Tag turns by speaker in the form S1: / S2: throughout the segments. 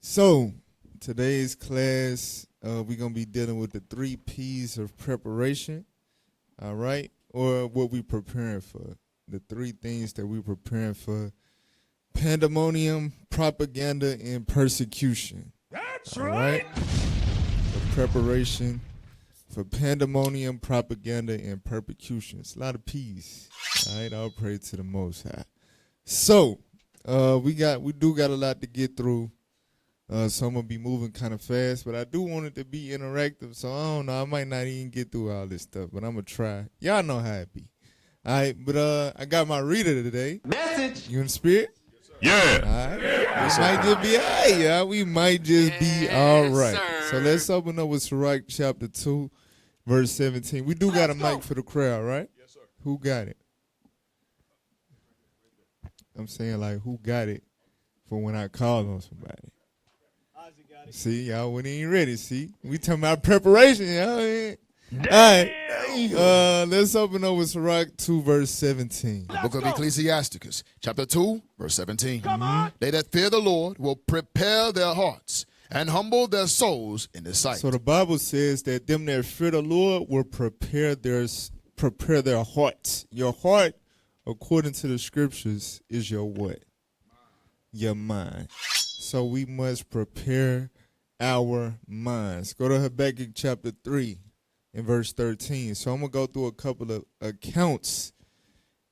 S1: So, today's class, we're going to be dealing with the 3 P's of preparation, all right? Or what we're preparing for. The 3 things that we're preparing for: pandemonium, propaganda, and persecution.
S2: That's
S1: all
S2: right.
S1: The preparation for pandemonium, propaganda, and persecution. It's a lot of P's. All right, I'll pray to the Most High. So, we do got a lot to get through. So I'm going to be moving kind of fast, but I do want it to be interactive, so I don't know. I might not even get through all this stuff, but I'm going to try. Y'all know how it be. All right, but I got my reader today.
S2: Message.
S1: You in the spirit?
S2: Yeah.
S1: All right. We might just be all right, y'all. We might just be all right.
S3: Sir.
S1: So let's open up with Sirach chapter 2, verse 17. We do got a mic for the crowd, right?
S2: Yes, sir.
S1: Who got it? I'm saying, like, who got it for when I call on somebody? See, y'all wasn't even ready. See, we talking about preparation, y'all. All right, let's open up with Sirach 2, verse 17.
S4: The book of Ecclesiasticus, chapter 2, verse 17.
S2: Come on.
S4: They that fear the Lord will prepare their hearts and humble their souls in His sight.
S1: So the Bible says that them that fear the Lord will prepare their hearts. Your heart, according to the scriptures, is your what? Your mind. So we must prepare our minds. Go to Habakkuk chapter 3 and verse 13. So I'm going to go through a couple of accounts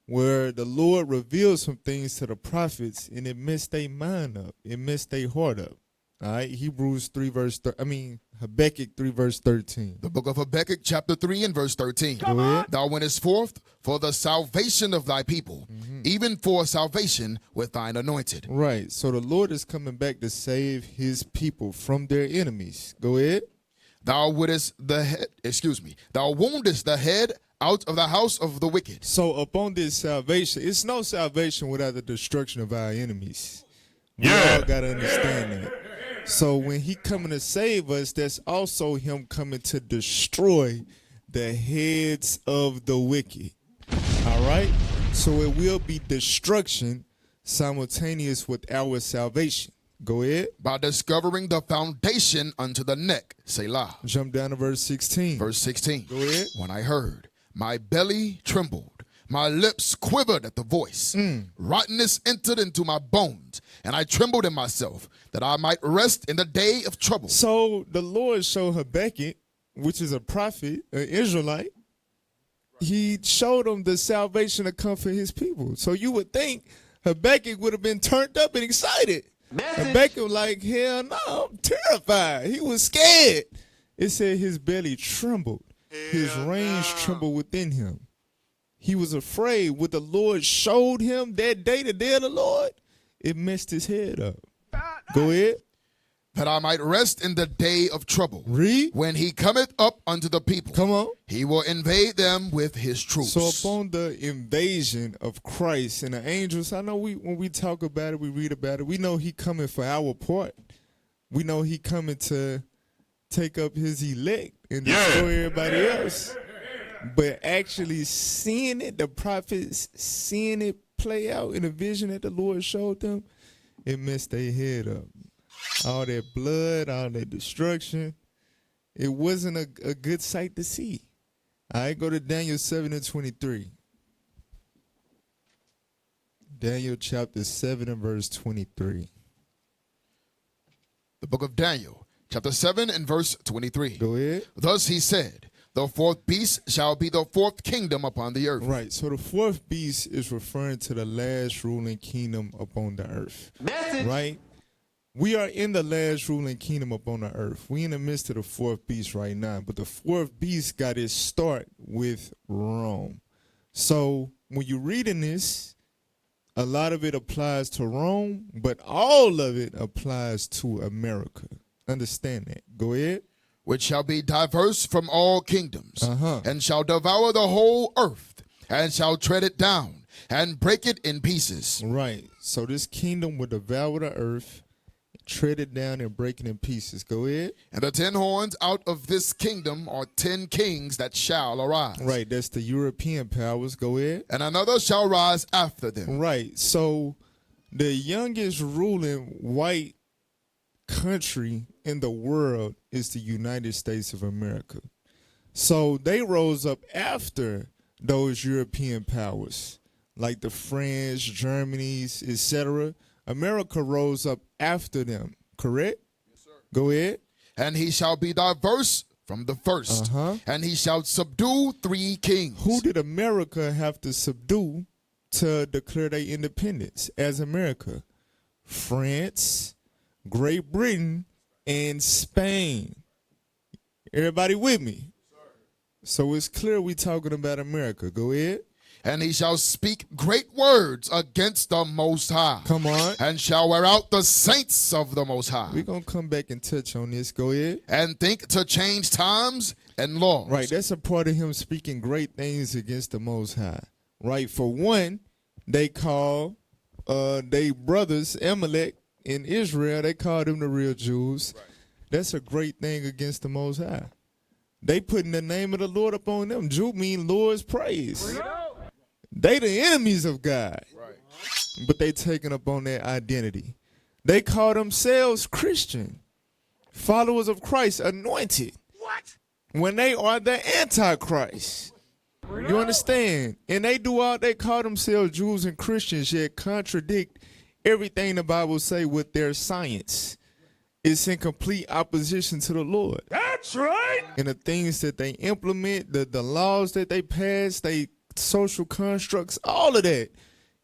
S1: where the Lord revealed some things to the prophets and it messed their mind up. It messed their heart up. All right, Habakkuk 3 verse 13.
S4: The book of Habakkuk, chapter 3 and verse 13.
S1: Go ahead.
S4: Thou wentest forth for the salvation of thy people, even for salvation with thine anointed.
S1: Right, so the Lord is coming back to save his people from their enemies. Go ahead.
S4: Thou wouldest the head, thou woundest the head out of the house of the wicked.
S1: So upon this salvation, it's no salvation without the destruction of our enemies. We
S2: Yeah.
S1: all got to understand that. So when he coming to save us, that's also him coming to destroy the heads of the wicked. All right? So it will be destruction simultaneous with our salvation. Go ahead.
S4: By discovering the foundation unto the neck. Selah.
S1: Jump down to verse 16.
S4: Verse 16.
S1: Go ahead.
S4: When I heard, my belly trembled. My lips quivered at the voice. Rottenness entered into my bones, and I trembled in myself, that I might rest in the day of trouble.
S1: So the Lord showed Habakkuk, which is a prophet, an Israelite, he showed him the salvation to come for his people. So you would think Habakkuk would have been turned up and excited. Habakkuk was like, hell no, I'm terrified. He was scared. It said his belly trembled. His reins trembled within him. He was afraid. What the Lord showed him that day, the day of the Lord, it messed his head up. Go ahead.
S4: That I might rest in the day of trouble.
S1: Read.
S4: When he cometh up unto the people,
S1: Come on.
S4: he will invade them with his troops.
S1: So upon the invasion of Christ and the angels, I know when we talk about it, we read about it, we know he coming for our part. We know he coming to take up his elect and destroy everybody else. But actually seeing it, the prophets seeing it play out in a vision that the Lord showed them, it messed their head up. All that blood, all that destruction, it wasn't a good sight to see. All right, go to Daniel 7 and 23. Daniel chapter 7 and verse 23.
S4: The book of Daniel, chapter 7 and verse 23.
S1: Go ahead.
S4: Thus he said, the fourth beast shall be the fourth kingdom upon the earth.
S1: Right, so the fourth beast is referring to the last ruling kingdom upon the earth.
S2: Message.
S1: Right? We are in the last ruling kingdom upon the earth. We in the midst of the fourth beast right now. But the fourth beast got its start with Rome. So when you're reading this, a lot of it applies to Rome, but all of it applies to America. Understand that. Go ahead.
S4: Which shall be diverse from all kingdoms,
S1: Uh-huh.
S4: and shall devour the whole earth, and shall tread it down, and break it in pieces.
S1: Right. So this kingdom will devour the earth, tread it down, and break it in pieces. Go ahead.
S4: And the 10 horns out of this kingdom are 10 kings that shall arise.
S1: Right. That's the European powers. Go ahead.
S4: And another shall rise after them.
S1: Right. So the youngest ruling white country in the world is the United States of America. So they rose up after those European powers, like the French, Germany's, etc. America rose up after them, correct?
S4: Yes, sir.
S1: Go ahead.
S4: And he shall be diverse from the first, and he shall subdue 3 kings.
S1: Who did America have to subdue to declare their independence as America? France, Great Britain, and Spain. Everybody with me? So it's clear we talking about America. Go ahead.
S4: And he shall speak great words against the Most High.
S1: Come on.
S4: And shall wear out the saints of the Most High.
S1: We're going to come back and touch on this. Go ahead.
S4: And think to change times and laws.
S1: Right. That's a part of him speaking great things against the Most High. Right. For one, they call they brothers, Amalek in Israel, they call them the real Jews. Right. That's a great thing against the Most High. They putting the name of the Lord upon them. Jew mean Lord's praise. They the enemies of God. Right. But they taking up on their identity. They call themselves Christian, followers of Christ, anointed.
S2: What?
S1: When they are the Antichrist. You understand? And they call themselves Jews and Christians, yet contradict everything the Bible say with their science. It's in complete opposition to the Lord.
S2: That's right.
S1: And the things that they implement, the laws that they pass, they social constructs, all of that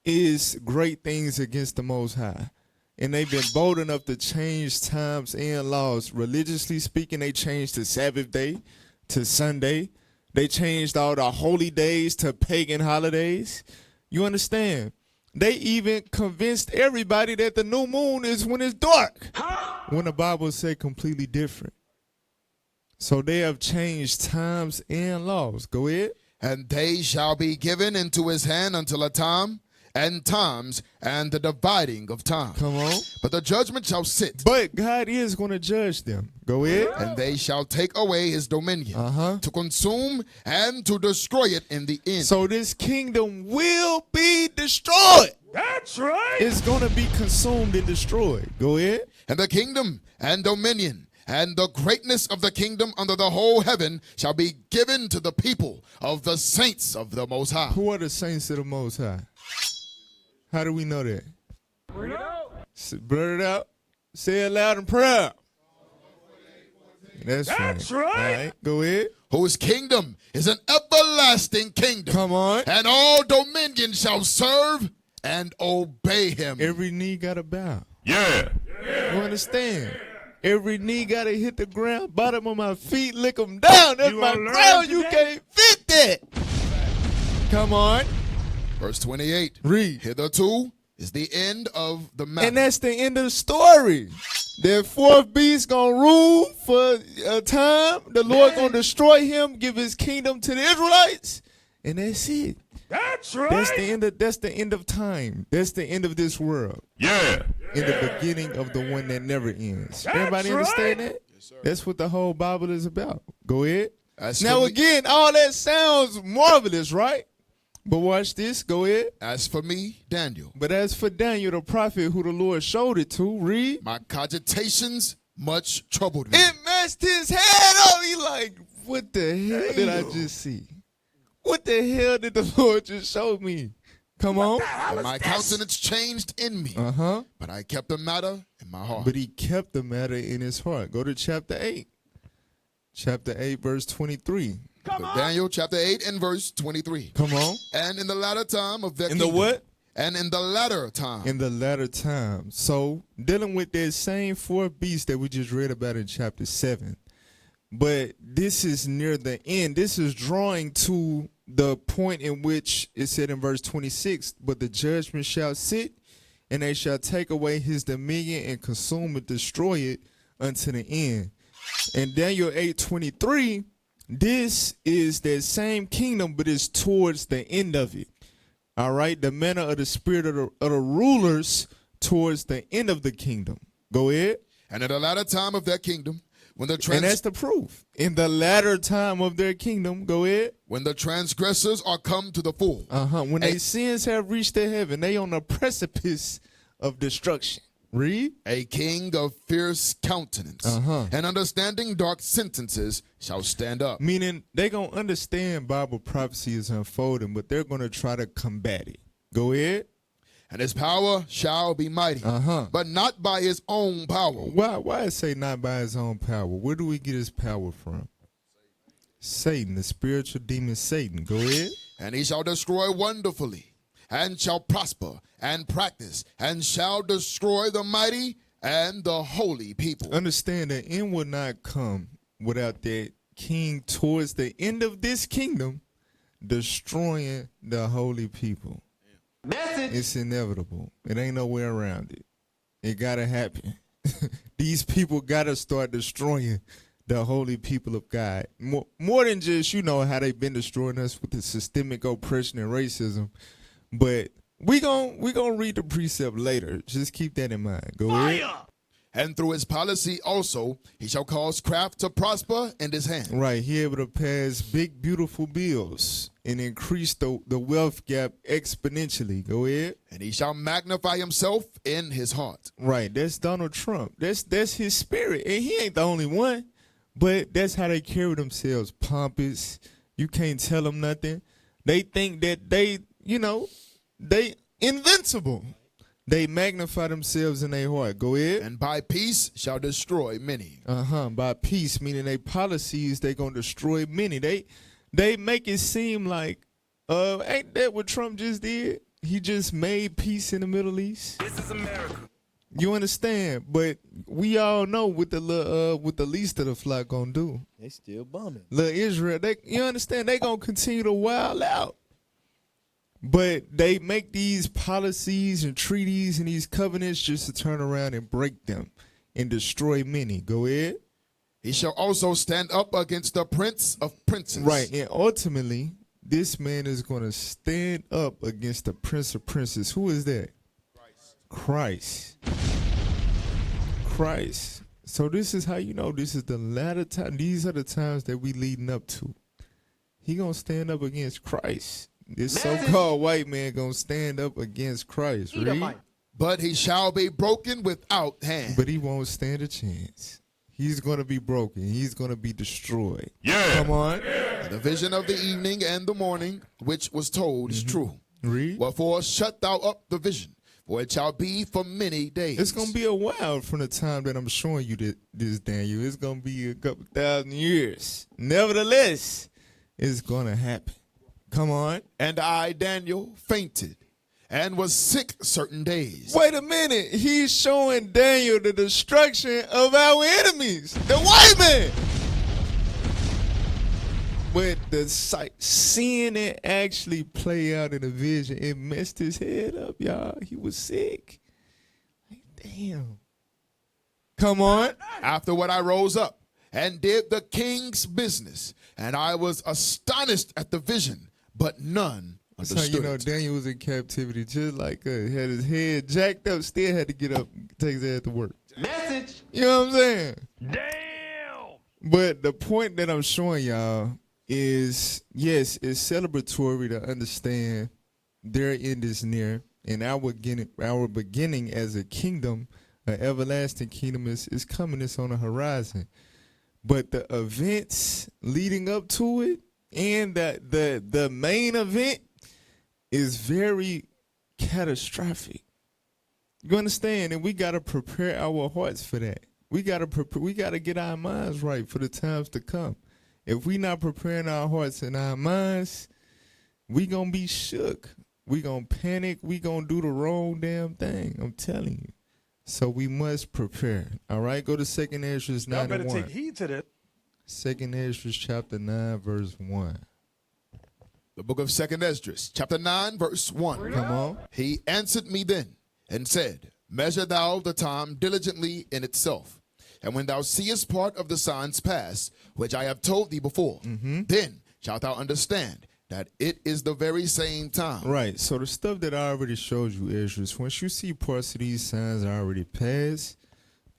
S1: is great things against the Most High. And they've been bold enough to change times and laws. Religiously speaking, they changed the Sabbath day to Sunday. They changed all the holy days to pagan holidays. You understand? They even convinced everybody that the new moon is when it's dark, when the Bible say completely different. So they have changed times and laws. Go ahead.
S4: And they shall be given into his hand until a time and times and the dividing of time.
S1: Come on.
S4: But the judgment shall sit.
S1: But God is going to judge them. Go ahead.
S4: And they shall take away his dominion to consume and to destroy it in the end.
S1: So this kingdom will be destroyed.
S2: That's right.
S1: It's going to be consumed and destroyed. Go ahead.
S4: And the kingdom and dominion and the greatness of the kingdom under the whole heaven shall be given to the people of the saints of the Most High.
S1: Who are the saints of the Most High? How do we know that?
S2: We know.
S1: Blurt it out. Say it loud and proud. That's right.
S2: right.
S1: All right. Go ahead.
S4: Whose kingdom is an everlasting kingdom.
S1: Come on.
S4: And all dominion shall serve and obey him.
S1: Every knee got to bow.
S2: Yeah.
S1: You understand? Every knee got to hit the ground. Bottom of my feet, lick them down. That's my ground. You can't fit that. Come on.
S4: Verse 28.
S1: Read.
S4: Hitherto is the end of the matter.
S1: And that's the end of the story. The fourth beast going to rule for a time. The Lord going to destroy him, give his kingdom to the Israelites. And that's it.
S2: That's right.
S1: That's the end of time. That's the end of this world.
S2: Yeah.
S1: In the beginning of the one that never ends. Everybody understand that?
S4: Yes,
S1: That's what the whole Bible is about. Go ahead.
S4: As
S1: Now
S4: for me-
S1: again, all that sounds marvelous, right? But watch this. Go ahead.
S4: As for me, Daniel,
S1: But as for Daniel, the prophet who the Lord showed it to, read.
S4: my cogitations much troubled me.
S1: It messed his head up. He like, what the hell did I just see? What the hell did the Lord just show me? Come on.
S4: And my countenance changed in me. But I kept the matter in my heart.
S1: But he kept the matter in his heart. Go to chapter 8. Chapter 8, verse 23.
S4: Daniel chapter 8 and verse 23.
S1: Come on.
S4: And in the latter time of their
S1: In the
S4: kingdom,
S1: what?
S4: And in the latter time.
S1: In the latter time. So dealing with that same fourth beast that we just read about in chapter 7. But this is near the end. This is drawing to the point in which it said in verse 26, but the judgment shall sit, and they shall take away his dominion and consume and destroy it unto the end. And Daniel 8:23, this is that same kingdom, but it's towards the end of it. All right, the manner of the spirit of the rulers towards the end of the kingdom. Go ahead.
S4: And in the latter time of their kingdom, when the
S1: And that's the proof. In the latter time of their kingdom, go ahead.
S4: when the transgressors are come to the full.
S1: When their sins have reached their heaven, they on the precipice of destruction. Read.
S4: A king of fierce countenance and understanding dark sentences shall stand up.
S1: Meaning they going to understand Bible prophecy is unfolding, but they're going to try to combat it. Go ahead.
S4: And his power shall be mighty, but not by his own power.
S1: Why it say not by his own power? Where do we get his power from? Satan, the spiritual demon Satan. Go ahead.
S4: And he shall destroy wonderfully, and shall prosper, and practice, and shall destroy the mighty and the holy people.
S1: Understand that end will not come without that king towards the end of this kingdom destroying the holy people. Message. It's inevitable. It ain't no way around it. It gotta happen. These people gotta start destroying the holy people of God. More than just, how they've been destroying us with the systemic oppression and racism. But we gon' read the precept later. Just keep that in mind. Go ahead.
S4: And through his policy also, he shall cause craft to prosper in his hand.
S1: Right, he able to pass big, beautiful bills and increase the wealth gap exponentially. Go ahead.
S4: And he shall magnify himself in his heart.
S1: Right, that's Donald Trump. That's his spirit. And he ain't the only one, but that's how they carry themselves, pompous. You can't tell them nothing. They think that they invincible. They magnify themselves in their heart. Go ahead.
S4: And by peace shall destroy many.
S1: By peace, meaning they policies, they gonna destroy many. They make it seem like, ain't that what Trump just did? He just made peace in the Middle East.
S2: This is America.
S1: You understand? But we all know what the least of the flock gonna do.
S3: They still bumming.
S1: Little Israel, you understand? They gonna continue to wild out. But they make these policies and treaties and these covenants just to turn around and break them and destroy many. Go ahead.
S4: He shall also stand up against the prince of princes.
S1: Right, and ultimately, this man is going to stand up against the prince of princes. Who is that? Christ. So this is how you know this is the latter time. These are the times that we leading up to. He going to stand up against Christ. This so-called white man gonna stand up against Christ, read.
S4: But he shall be broken without hand.
S1: But he won't stand a chance. He's gonna be broken. He's gonna be destroyed.
S2: Yeah.
S1: Come on.
S4: And the vision of the evening and the morning, which was told, is true.
S1: Read.
S4: Wherefore shut thou up the vision, for it shall be for many days.
S1: It's gonna be a while from the time that I'm showing you this, Daniel. It's gonna be a couple thousand years. Nevertheless, it's gonna happen. Come on.
S4: And I, Daniel, fainted and was sick certain days.
S1: Wait a minute. He's showing Daniel the destruction of our enemies, the white man. But the sight, seeing it actually play out in a vision, it messed his head up, y'all. He was sick. Like, damn. Come on.
S4: Afterward I rose up and did the king's business, and I was astonished at the vision, but none understood.
S1: So, Daniel was in captivity just like us. Had his head jacked up, still had to get up, take his head to work.
S2: Message.
S1: You know what I'm saying?
S2: Damn.
S1: But the point that I'm showing y'all is, yes, it's celebratory to understand their end is near, and our beginning as a kingdom, an everlasting kingdom is coming. It's on the horizon. But the events leading up to it, and the main event is very catastrophic. You understand? And we gotta prepare our hearts for that. We gotta get our minds right for the times to come. If we not preparing our hearts and our minds, we gonna be shook. We gonna panic. We gonna do the wrong damn thing. I'm telling you. So we must prepare. All right, go to 2nd Ezra 9
S2: Y'all better
S1: and 1.
S2: take heed to that.
S1: 2nd Ezra chapter 9, verse 1.
S4: The book of 2nd Ezra, chapter 9, verse 1.
S1: Come on.
S4: He answered me then and said, measure thou the time diligently in itself. And when thou seest part of the signs pass, which I have told thee before, then shalt thou understand that it is the very same time.
S1: Right. So the stuff that I already showed you, Ezra, once you see parts of these signs already pass,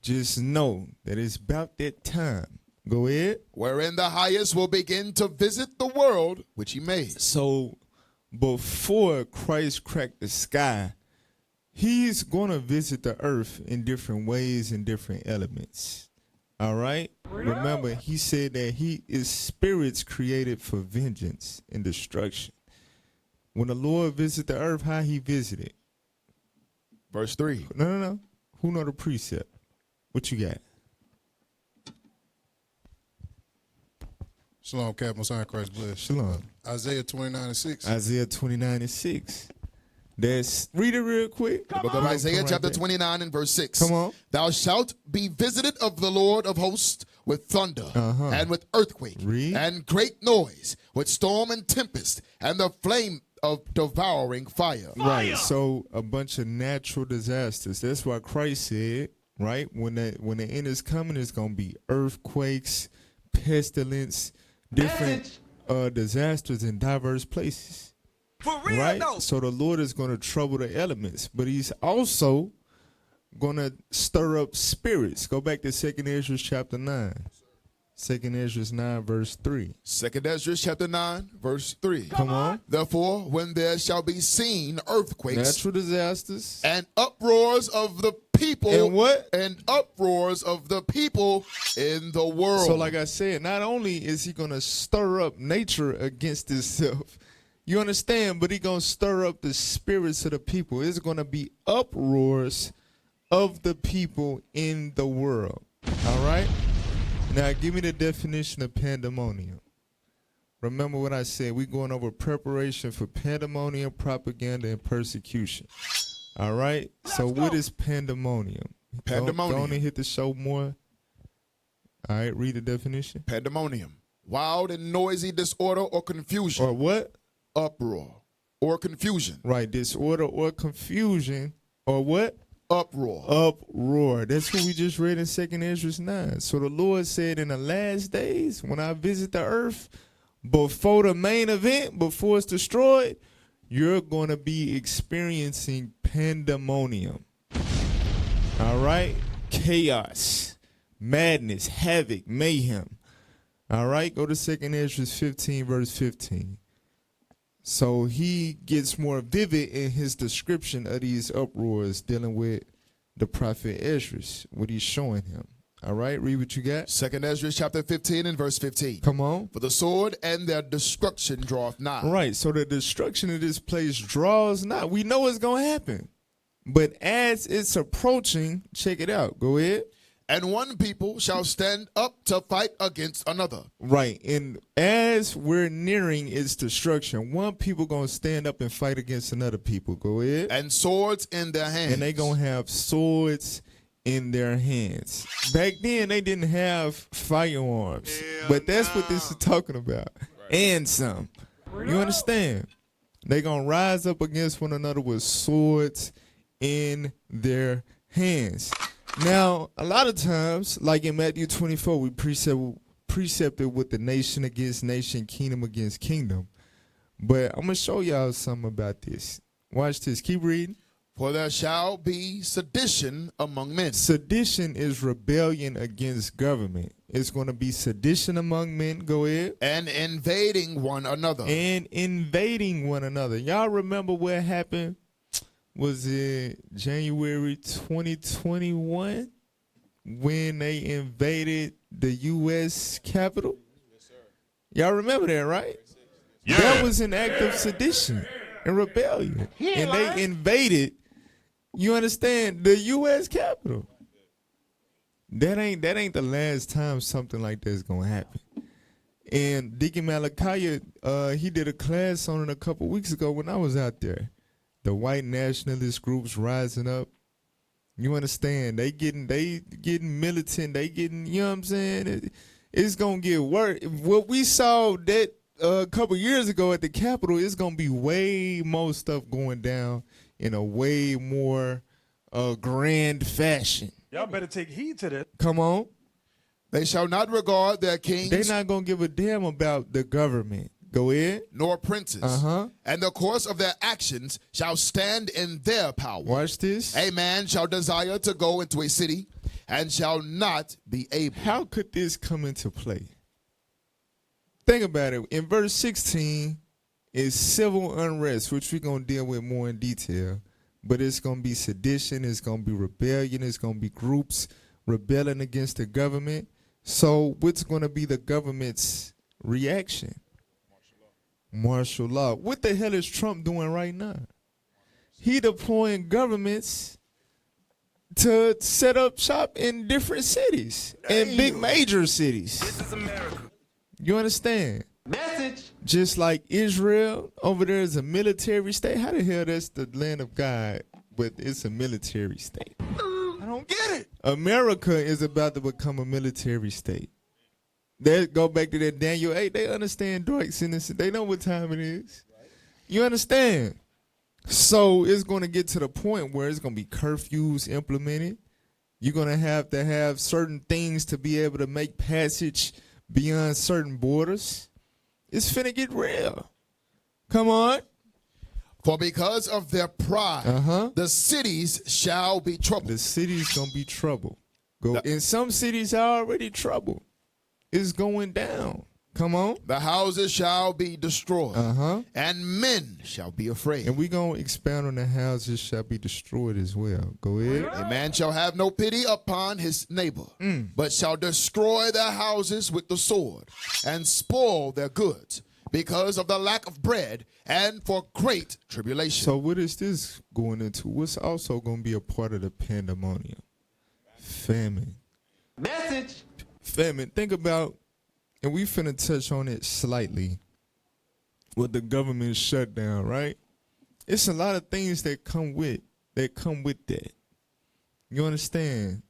S1: just know that it's about that time. Go ahead.
S4: Wherein the highest will begin to visit the world which he made.
S1: So before Christ cracked the sky, He's going to visit the earth in different ways and different elements. All right? Remember, he said that he is spirits created for vengeance and destruction. When the Lord visited the earth, how he visited?
S4: Verse 3.
S1: No. Who know the precept? What you got?
S3: Shalom, Captain Messiah Christ bless.
S1: Shalom.
S3: Isaiah 29:6.
S1: Isaiah 29:6. Read it real quick.
S4: The book of Isaiah, chapter 29 and verse 6.
S1: Come on.
S4: Thou shalt be visited of the Lord of hosts with thunder and with earthquake
S1: Read.
S4: and great noise, with storm and tempest and the flame of devouring fire.
S1: Right. So a bunch of natural disasters. That's why Christ said, right, when the end is coming, it's gonna be earthquakes, pestilence, different disasters in diverse places.
S2: For real,
S1: Right?
S2: though.
S1: So the Lord is going to trouble the elements, but he's also going to stir up spirits. Go back to 2 Ezra chapter 9. 2 Ezra 9 verse 3.
S4: 2 Ezra chapter 9 verse 3.
S1: Come on.
S4: Therefore, when there shall be seen earthquakes
S1: Natural disasters.
S4: and uproars of the people
S1: And what?
S4: And uproars of the people in the world.
S1: So like I said, not only is he going to stir up nature against itself, you understand, but he going to stir up the spirits of the people. It's going to be uproars of the people in the world. All right? Now, give me the definition of pandemonium. Remember what I said. We're going over preparation for pandemonium, propaganda, and persecution. All right? So what is pandemonium?
S4: Pandemonium.
S1: Go on and hit the show more. All right, read the definition.
S4: Pandemonium. Wild and noisy disorder or confusion.
S1: Or what?
S4: Uproar or confusion.
S1: Right, disorder or confusion. Or what?
S4: Uproar.
S1: Uproar. That's what we just read in 2 Ezra 9. So the Lord said, in the last days, when I visit the earth, before the main event, before it's destroyed, you're going to be experiencing pandemonium. All right? Chaos, madness, havoc, mayhem. All right? Go to 2 Ezra 15, verse 15. So he gets more vivid in his description of these uproars dealing with the prophet Ezra, what he's showing him. All right, read what you got.
S4: 2 Ezra chapter 15 and verse 15.
S1: Come on.
S4: For the sword and their destruction draweth nigh.
S1: Right, so the destruction of this place draws not. We know it's going to happen. But as it's approaching, check it out. Go ahead.
S4: And one people shall stand up to fight against another.
S1: Right, and as we're nearing its destruction, one people going to stand up and fight against another people. Go ahead.
S4: And swords in their hands.
S1: And they going to have swords in their hands. Back then, they didn't have firearms. But that's what this is talking about. And some. You understand? They going to rise up against one another with swords in their hands. Now, a lot of times, like in Matthew 24, we precepted with the nation against nation, kingdom against kingdom. But I'm going to show y'all something about this. Watch this. Keep reading.
S4: For there shall be sedition among men.
S1: Sedition is rebellion against government. It's going to be sedition among men. Go ahead.
S4: And invading one another.
S1: And invading one another. Y'all remember what happened? Was it January 2021 when they invaded the U.S. Capitol? Yes, sir. Y'all remember that, right? Yeah. That was an act of sedition and rebellion. And they invaded, you understand, the U.S. Capitol. That ain't the last time something like that's going to happen. And Deacon Malachi, he did a class on it a couple weeks ago when I was out there. The white nationalist groups rising up. You understand? They getting militant. They getting, you know what I'm saying? It's going to get worse. What we saw that a couple years ago at the Capitol, it's going to be way more stuff going down in a way more grand fashion.
S2: Y'all better take heed to that.
S1: Come on.
S4: They shall not regard their kings.
S1: They're not going to give a damn about the government. Go ahead.
S4: Nor princes. And the course of their actions shall stand in their power.
S1: Watch this.
S4: A man shall desire to go into a city and shall not be able.
S1: How could this come into play? Think about it. In verse 16 is civil unrest, which we're going to deal with more in detail. but it's going to be sedition, it's going to be rebellion, it's going to be groups rebelling against the government. So what's going to be the government's reaction? Martial law. What the hell is Trump doing right now? He deploying governments to set up shop in different cities, in big major cities.
S2: This is America.
S1: You understand?
S2: Message.
S1: Just like Israel over there is a military state. How the hell that's the land of God, but it's a military state?
S2: I don't get it.
S1: America is about to become a military state. They go back to that Daniel 8. They understand Dwight's innocent. They know what time it is. You understand? So it's going to get to the point where it's going to be curfews implemented. You're going to have certain things to be able to make passage beyond certain borders. It's finna get real. Come on.
S4: For because of their pride, the cities shall be troubled.
S1: The city's going to be trouble. And some cities are already troubled. It's going down. Come on.
S4: The houses shall be destroyed, and men shall be afraid.
S1: And we're going to expound on the houses shall be destroyed as well. Go ahead.
S4: A man shall have no pity upon his neighbor, but shall destroy their houses with the sword, and spoil their goods, because of the lack of bread, and for great tribulation.
S1: So what is this going into? What's also going to be a part of the pandemonium? Famine.
S2: Message.
S1: Famine. Think about, and we finna touch on it slightly, with the government shutdown, right? It's a lot of things that come with that. You understand?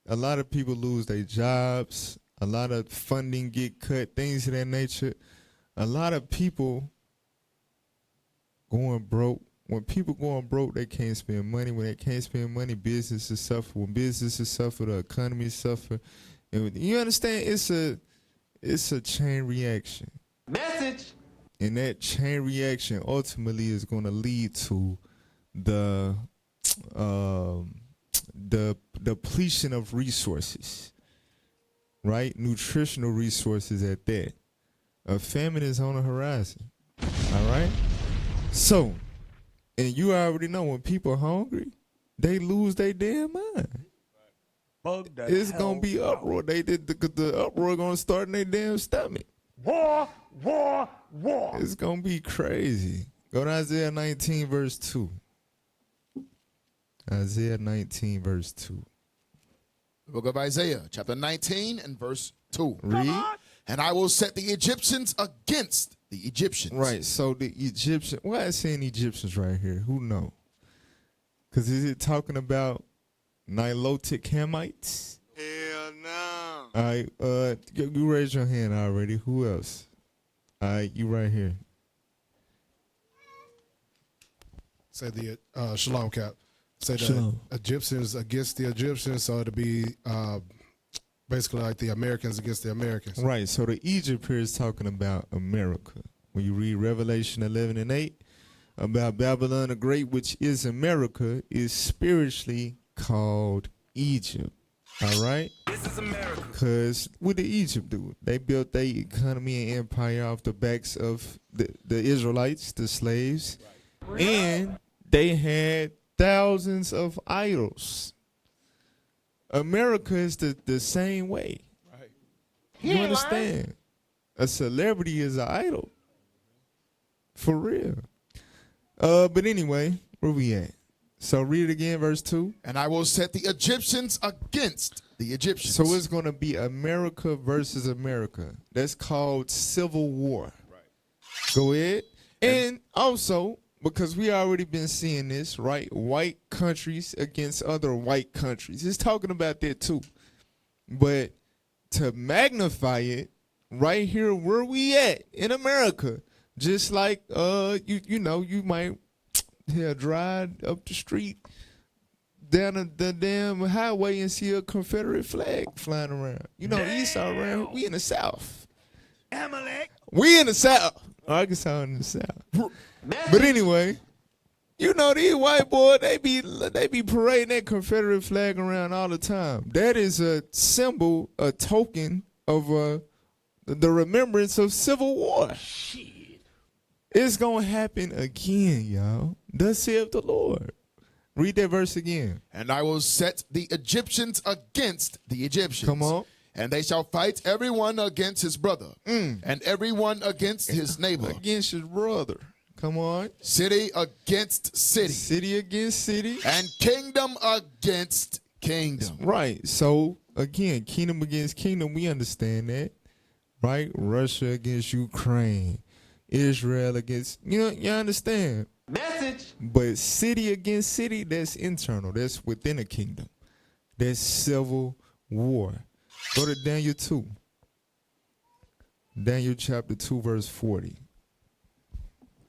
S1: A lot of people lose their jobs. A lot of funding get cut, things of that nature. A lot of people going broke. When people going broke, they can't spend money. When they can't spend money, businesses suffer. When businesses suffer, the economy suffer. And you understand? It's a chain reaction.
S2: Message.
S1: And that chain reaction ultimately is going to lead to the depletion of resources, right? Nutritional resources at that. A famine is on the horizon. All right? So, and you already know when people are hungry, they lose their damn mind. It's going to be uproar. The uproar going to start in their damn stomach.
S2: War, war, war.
S1: It's going to be crazy. Go to Isaiah 19, verse 2. Isaiah 19, verse 2.
S4: The book of Isaiah, chapter 19 and verse 2.
S1: Read.
S4: And I will set the Egyptians against the Egyptians.
S1: Right, so the Egyptian, why is saying Egyptians right here? Who know? Because is it talking about Nilotic Hamites?
S2: Hell no.
S1: All right, you raised your hand already. Who else? All right, you right here.
S3: Say the Shalom Cap. Say the
S1: Shalom.
S3: Egyptians against the Egyptians, so it'll be basically like the Americans against the Americans.
S1: Right, so the Egypt here is talking about America. When you read Revelation 11 and 8, about Babylon the Great, which is America, is spiritually called Egypt. All right?
S2: This is America.
S1: Because what did Egypt do? They built their economy and empire off the backs of the Israelites, the slaves. Right. And they had thousands of idols. America is the same way. Right. You understand? A celebrity is an idol. For real. But anyway, where we at? So read it again, verse 2.
S4: And I will set the Egyptians against the Egyptians.
S1: So it's going to be America versus America. That's called civil war. Right. Go ahead. And also, because we already been seeing this, right? White countries against other white countries. It's talking about that too. But to magnify it, right here where we at in America, just like you know, you might drive up the street down the damn highway and see a Confederate flag flying around. You know, east side around. We in the South.
S2: Amalek.
S1: We in the South. Arkansas in the South. But anyway, you know these white boys, they be parading that Confederate flag around all the time. That is a symbol, a token of the remembrance of Civil War. Shit. It's gonna happen again, y'all. Thus saith the Lord. Read that verse again.
S4: And I will set the Egyptians against the Egyptians.
S1: Come on.
S4: And they shall fight everyone against his brother, and everyone against his neighbor.
S1: Against his brother. Come on.
S4: City against city.
S1: City against city.
S4: And kingdom against kingdom.
S1: Right. So, again, kingdom against kingdom, we understand that. Right? Russia against Ukraine. Israel against, you understand.
S2: Message.
S1: But city against city, that's internal. That's within a kingdom. That's civil war. Go to Daniel 2. Daniel chapter 2, verse 40.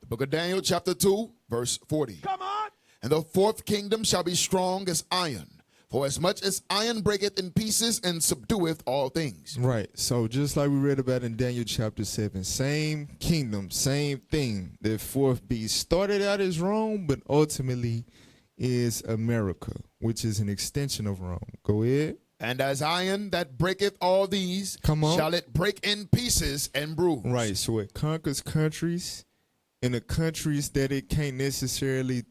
S4: The book of Daniel, chapter 2, verse 40.
S2: Come on.
S4: And the fourth kingdom shall be strong as iron, for as much as iron breaketh in pieces and subdueth all things.
S1: Right. So just like we read about in Daniel chapter 7, same kingdom, same thing. The fourth beast started out as Rome, but ultimately is America, which is an extension of Rome. Go ahead.
S4: And as iron that breaketh all these,
S1: Come on.
S4: shall it break in pieces and bruise.
S1: Right. So it conquers countries, and the countries that it can't necessarily,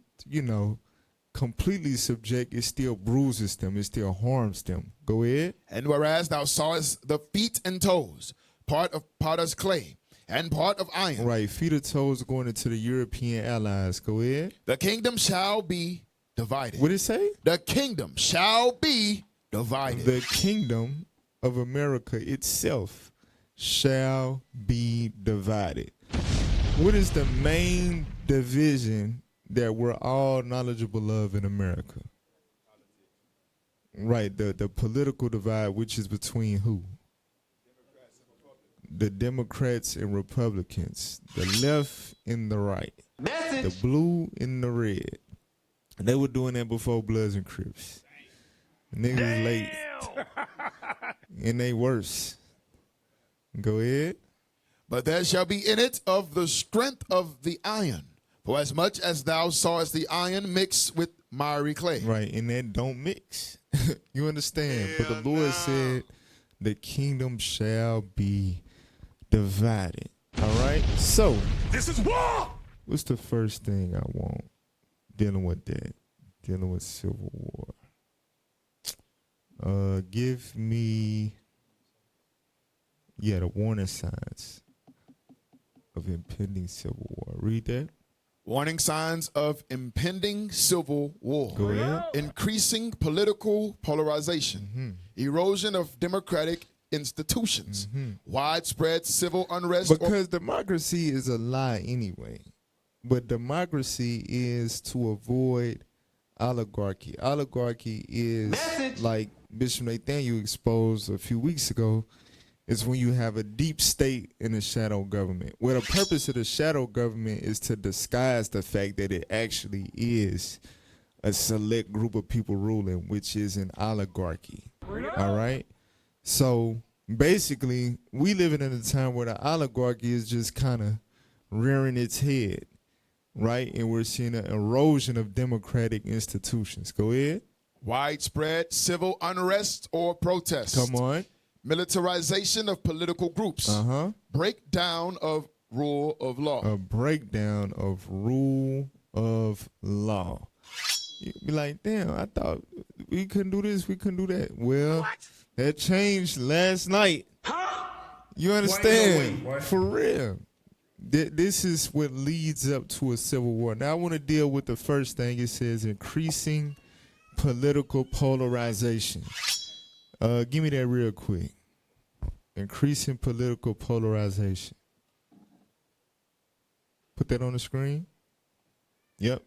S1: completely subject, it still bruises them. It still harms them. Go ahead.
S4: And whereas thou sawest the feet and toes, part of potter's clay, and part of iron,
S1: Right. Feet or toes going into the European allies. Go ahead.
S4: the kingdom shall be divided.
S1: What did it say?
S4: The kingdom shall be divided.
S1: The kingdom of America itself shall be divided. What is the main division that we're all knowledgeable of in America? Right, the political divide, which is between who? The Democrats and Republicans, the left and the right,
S2: Message.
S1: the blue and the red. They were doing that before Bloods and Crips. Niggas late. And they worse. Go ahead.
S4: But there shall be in it of the strength of the iron. For as much as thou sawest the iron mixed with miry clay.
S1: Right, and that don't mix. You understand? But the Lord said the kingdom shall be divided. All right? So,
S2: This is war.
S1: what's the first thing I want dealing with that? Dealing with civil war. Give me, the warning signs of impending civil war. Read that.
S4: Warning signs of impending civil war.
S1: Go ahead.
S4: Increasing political polarization. Erosion of democratic institutions. Widespread civil unrest.
S1: Because democracy is a lie anyway. But democracy is to avoid oligarchy. Oligarchy is like Bishop Nathaniel exposed a few weeks ago. It's when you have a deep state in a shadow government. Where the purpose of the shadow government is to disguise the fact that it actually is a select group of people ruling, which is an oligarchy. All right? So basically, we living in a time where the oligarchy is just kind of rearing its head, right? And we're seeing an erosion of democratic institutions. Go ahead.
S4: Widespread civil unrest or protest.
S1: Come on.
S4: Militarization of political groups. Breakdown of rule of law.
S1: A breakdown of rule of law. You'd be like, damn, I thought we couldn't do this, we couldn't do that. Well, that changed last night. You understand?
S2: What?
S1: For real. This is what leads up to a civil war. Now I want to deal with the first thing. It says increasing political polarization. Give me that real quick. Increasing political polarization. Put that on the screen. Yep.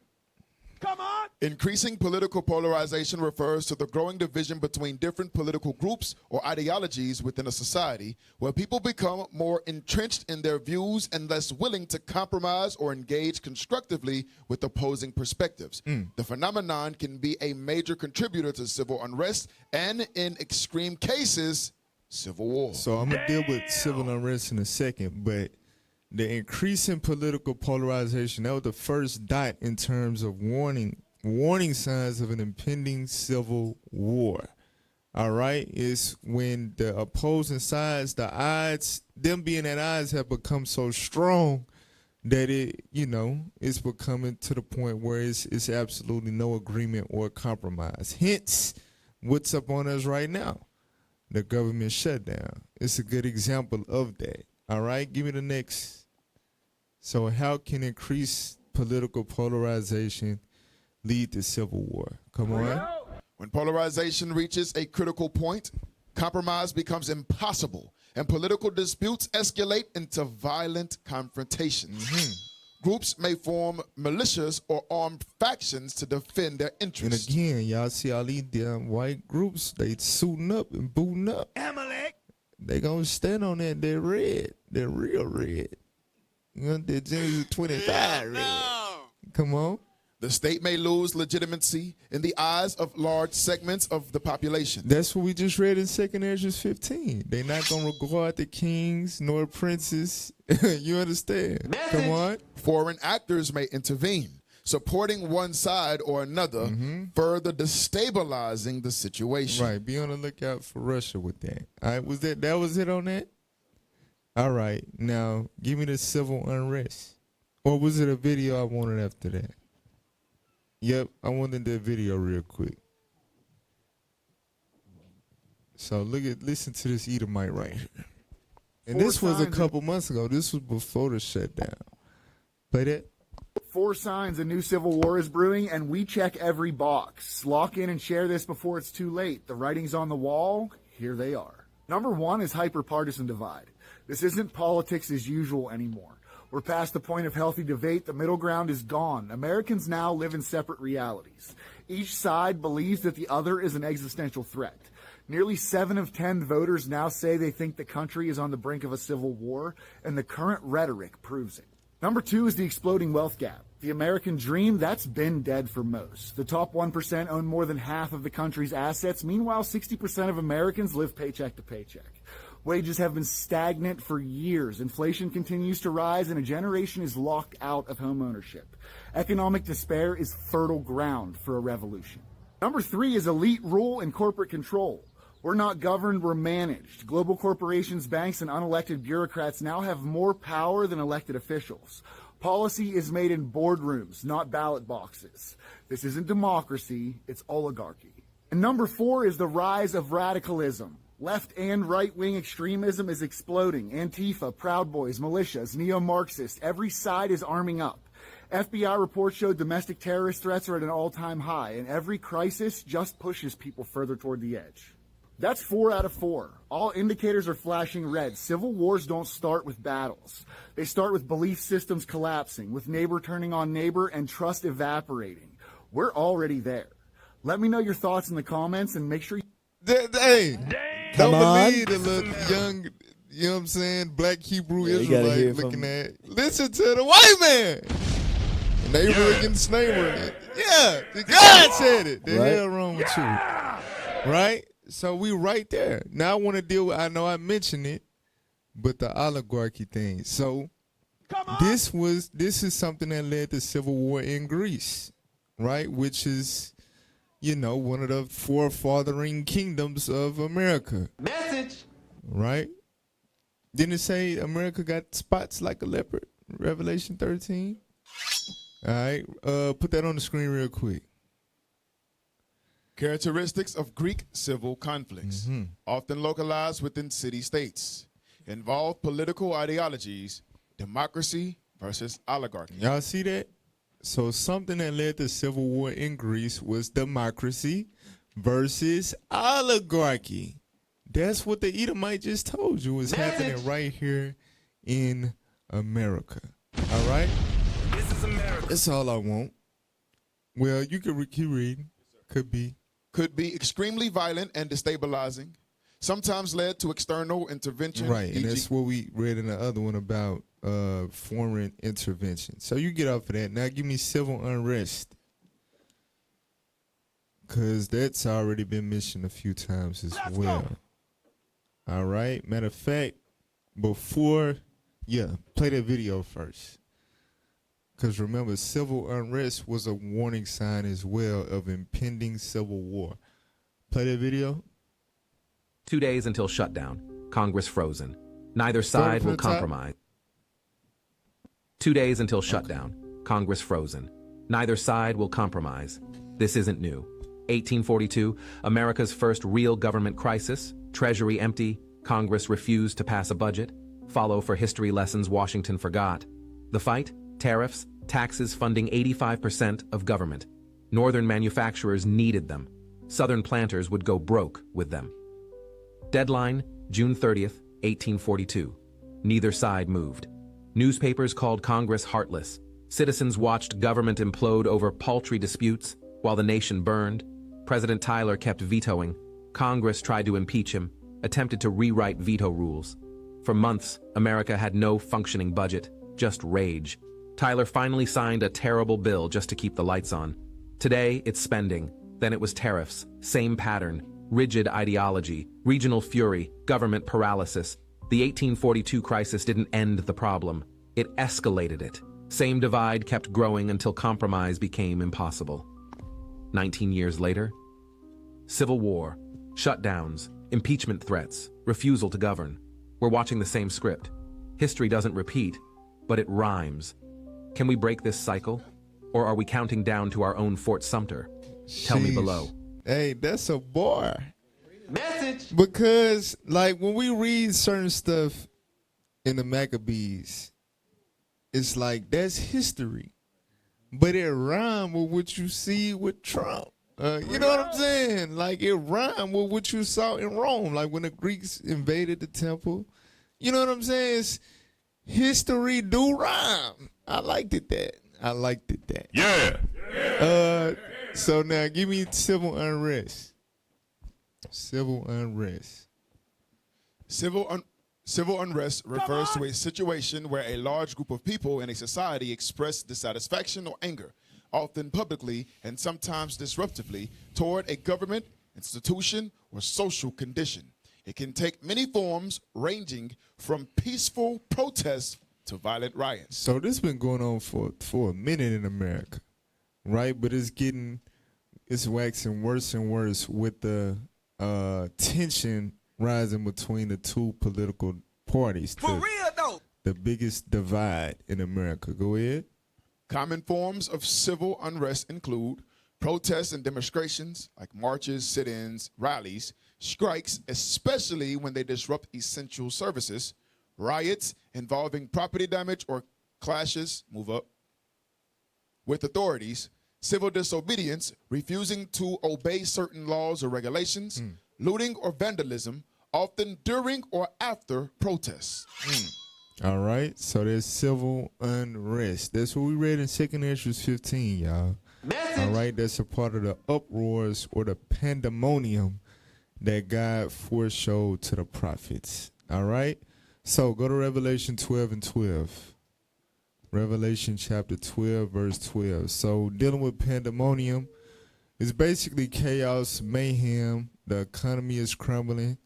S2: Come on.
S4: Increasing political polarization refers to the growing division between different political groups or ideologies within a society where people become more entrenched in their views and less willing to compromise or engage constructively with opposing perspectives. The phenomenon can be a major contributor to civil unrest and, in extreme cases, civil war.
S1: So I'm going to deal with civil unrest in a second, but the increasing political polarization, that was the first dot in terms of warning signs of an impending civil war. All right? It's when the opposing sides, the odds, them being at odds have become so strong that it's becoming to the point where it's absolutely no agreement or compromise. Hence, what's up on us right now? The government shutdown. It's a good example of that. All right, give me the next. So how can increased political polarization lead to civil war? Come on.
S4: When polarization reaches a critical point, compromise becomes impossible, and political disputes escalate into violent confrontations. Groups may form militias or armed factions to defend their
S1: And
S4: interests.
S1: again, y'all see all these damn white groups, they suiting up and booting up.
S2: Amalek.
S1: They gonna stand on that. They're red. They're real red. You know, they're Genesis 25 red. Come on.
S4: The state may lose legitimacy in the eyes of large segments of the population.
S1: That's what we just read in 2 Ezra 15. They not gonna regard the kings nor princes. You understand? Come on.
S4: Foreign actors may intervene, supporting one side or another, further destabilizing the situation.
S1: Right. Be on the lookout for Russia with that. All right. That was it on that? All right. Now give me the civil unrest. Or was it a video I wanted after that? Yep, I wanted that video real quick. So listen to this Edomite right here. And this was a couple months ago. This was before the shutdown. Play that.
S5: 4 signs a new civil war is brewing, and we check every box. Lock in and share this before it's too late. The writing's on the wall. Here they are. Number 1 is hyper-partisan divide. This isn't politics as usual anymore. We're past the point of healthy debate. The middle ground is gone. Americans now live in separate realities. Each side believes that the other is an existential threat. Nearly 7 of 10 voters now say they think the country is on the brink of a civil war, and the current rhetoric proves it. Number 2 is the exploding wealth gap. The American dream, that's been dead for most. The top 1% own more than half of the country's assets. Meanwhile, 60% of Americans live paycheck to paycheck. Wages have been stagnant for years. Inflation continues to rise, and a generation is locked out of home ownership. Economic despair is fertile ground for a revolution. Number 3 is elite rule and corporate control. We're not governed, we're managed. Global corporations, banks, and unelected bureaucrats now have more power than elected officials. Policy is made in boardrooms, not ballot boxes. This isn't democracy, it's oligarchy. And number 4 is the rise of radicalism. Left and right-wing extremism is exploding. Antifa, Proud Boys, militias, neo-Marxists, every side is arming up. FBI reports show domestic terrorist threats are at an all-time high, and every crisis just pushes people further toward the edge. That's 4 out of 4. All indicators are flashing red. Civil wars don't start with battles. They start with belief systems collapsing, with neighbor turning on neighbor, and trust evaporating. We're already there. Let me know your thoughts in the comments, and make sure you...
S1: Hey,
S6: Come
S1: don't
S6: on.
S1: believe the little young, you know what I'm saying, black Hebrew
S6: Yeah, you gotta hear
S1: Israelite looking
S6: from-
S1: at. Listen to the white man. Neighbor against neighbor. Yeah, God said it. The
S6: Right.
S1: hell wrong with you? Right? So we right there. Now I want to deal with, I know I mentioned it, but the oligarchy thing. So this is something that led to civil war in Greece, right? Which is, one of the forefathering kingdoms of America.
S2: Message.
S1: Right? Didn't it say America got spots like a leopard? Revelation 13. All right. Put that on the screen real quick.
S4: Characteristics of Greek civil conflicts, often localized within city-states, involve political ideologies, democracy versus oligarchy.
S1: Y'all see that? So something that led to civil war in Greece was democracy versus oligarchy. That's what the Edomite just told you is happening right here in America. All right?
S2: This is America.
S1: That's all I want. Well, you can keep reading. Could be.
S4: Could be extremely violent and destabilizing, sometimes led to external intervention.
S1: Right, and
S4: e.g.
S1: that's what we read in the other one about foreign intervention. So you get off of that. Now give me civil unrest. Because that's already been mentioned a few times as well. All right. Matter of fact, play that video first. Because remember, civil unrest was a warning sign as well of impending civil war. Play that video.
S7: 2 days until shutdown. Congress frozen. Neither side
S1: from
S7: will
S1: the top.
S7: compromise. 2 days until shutdown. Congress frozen. Neither side will compromise. This isn't new. 1842, America's first real government crisis. Treasury empty. Congress refused to pass a budget. Follow for history lessons Washington forgot. The fight? Tariffs, taxes funding 85% of government. Northern manufacturers needed them. Southern planters would go broke with them. Deadline, June 30th, 1842. Neither side moved. Newspapers called Congress heartless. Citizens watched government implode over paltry disputes while the nation burned. President Tyler kept vetoing. Congress tried to impeach him, attempted to rewrite veto rules. For months, America had no functioning budget, just rage. Tyler finally signed a terrible bill just to keep the lights on. Today, it's spending. Then it was tariffs. Same pattern. Rigid ideology, regional fury, government paralysis. The 1842 crisis didn't end the problem. It escalated it. Same divide kept growing until compromise became impossible. 19 years later, civil war, shutdowns, impeachment threats, refusal to govern. We're watching the same script. History doesn't repeat, but it rhymes. Can we break this cycle? Or are we counting down to our own Fort Sumter? Tell me
S1: Sheesh.
S7: below.
S1: Hey, that's a bar.
S2: Message.
S1: Because, like, when we read certain stuff in the Maccabees, it's like, that's history. But it rhyme with what you see with Trump. You know what I'm saying? Like, it rhyme with what you saw in Rome. Like, when the Greeks invaded the temple. You know what I'm saying? It's history do rhyme. I liked it that. Yeah. So now, give me civil unrest. Civil unrest.
S4: Civil unrest refers to a situation where a large group of people in a society express dissatisfaction or anger, often publicly and sometimes disruptively, toward a government, institution, or social condition. It can take many forms, ranging from peaceful protests to violent riots.
S1: So this been going on for a minute in America, right? But it's waxing worse and worse with the tension rising between the two political parties.
S2: For real though.
S1: The biggest divide in America. Go ahead.
S4: Common forms of civil unrest include protests and demonstrations like marches, sit-ins, rallies, strikes, especially when they disrupt essential services, riots involving property damage or clashes, move up, with authorities, civil disobedience, refusing to obey certain laws or regulations, looting or vandalism, often during or after protests.
S1: All right. So there's civil unrest. That's what we read in 2 Ezra 15, y'all. All right. That's a part of the uproars or the pandemonium that God foreshowed to the prophets. All right. So go to Revelation 12 and 12. Revelation chapter 12, verse 12. So dealing with pandemonium is basically chaos, mayhem. The economy is crumbling.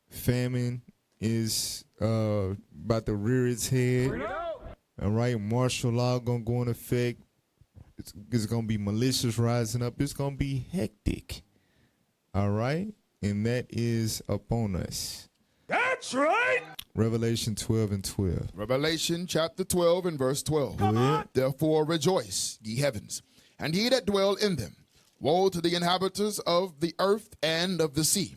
S1: Famine is about to rear its head. All right, martial law gonna go in effect. It's gonna be militias rising up. It's gonna be hectic. All right, and that is upon us.
S2: That's right.
S1: Revelation 12 and 12.
S4: Revelation chapter 12 and verse 12. Therefore rejoice, ye heavens, and ye that dwell in them. Woe to the inhabitants of the earth and of the sea.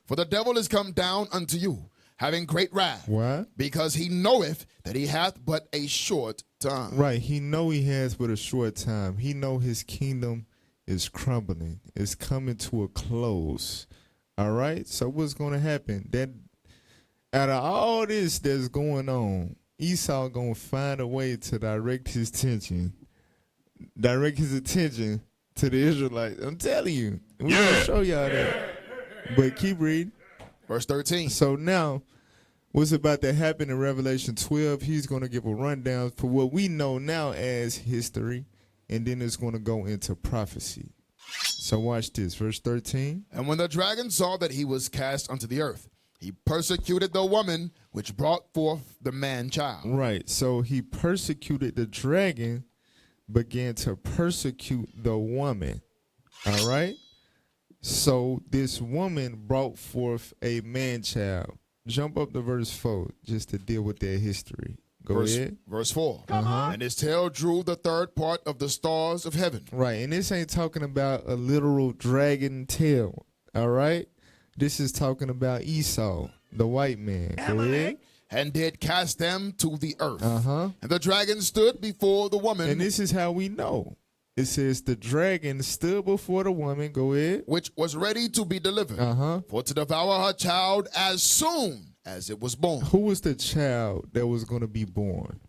S4: For the devil is come down unto you, having great wrath.
S1: Why?
S4: Because he knoweth that he hath but a short time.
S1: Right, he know he has but a short time. He know his kingdom is crumbling. It's coming to a close. All right, so what's going to happen? That out of all this that's going on, Esau going to find a way to direct his attention to the Israelites. I'm telling you. We're going to show y'all that. But keep reading.
S4: Verse 13.
S1: So now, what's about to happen in Revelation 12, he's going to give a rundown for what we know now as history, and then it's going to go into prophecy. So watch this, verse 13.
S4: And when the dragon saw that he was cast unto the earth, he persecuted the woman which brought forth the man-child.
S1: Right, so he persecuted the dragon, began to persecute the woman. All right? So this woman brought forth a man-child. Jump up to verse 4 just to deal with their history. Go ahead.
S4: Verse 4. And his tail drew the third part of the stars of heaven.
S1: Right, and this ain't talking about a literal dragon tail, all right? This is talking about Esau, the white man. Go ahead.
S4: And did cast them to the earth.
S1: Uh-huh.
S4: And the dragon stood before the woman.
S1: And this is how we know. It says the dragon stood before the woman. Go ahead.
S4: Which was ready to be delivered.
S1: Uh-huh.
S4: For to devour her child as soon as it was born.
S1: Who was the child that was going to be born?